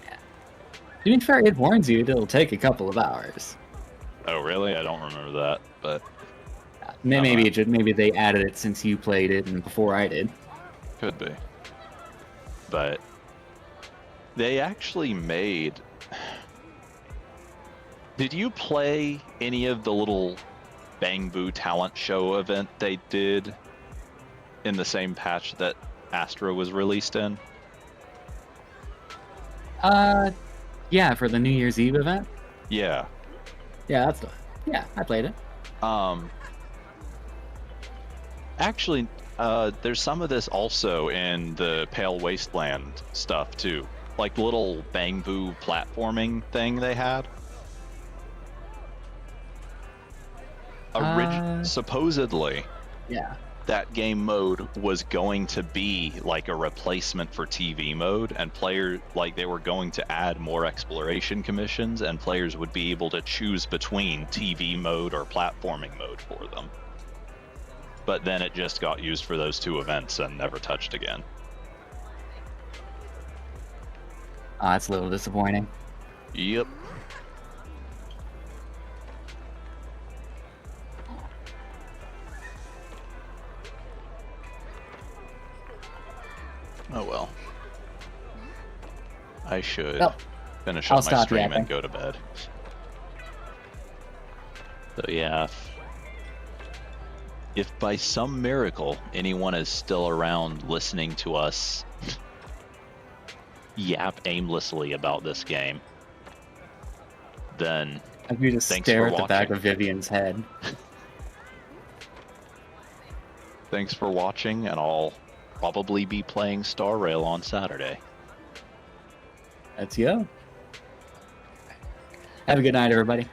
Yeah. To be fair, it warns you it'll take a couple of hours. Oh, really? I don't remember that, but maybe they added it since you played it and before I did. Could be. But they actually made... Did you play any of the little Bang Boo talent show event they did in the same patch that Astra was released in? Yeah, for the New Year's Eve event? Yeah. Yeah, I played it. Actually, there's some of this also in the Pale Wasteland stuff too. Like the little Bang Boo platforming thing they had. Supposedly, yeah, that game mode was going to be like a replacement for TV mode, and they were going to add more exploration commissions, and players would be able to choose between TV mode or platforming mode for them. But then it just got used for those two events and never touched again. That's a little disappointing. Yep. Oh well. I should finish up my stream and go to bed. So yeah, if by some miracle anyone is still around listening to us yap aimlessly about this game, then if you just stare at the back of Vivian's head. Thanks for watching, and I'll probably be playing Star Rail on Saturday. That's you. Have a good night, everybody.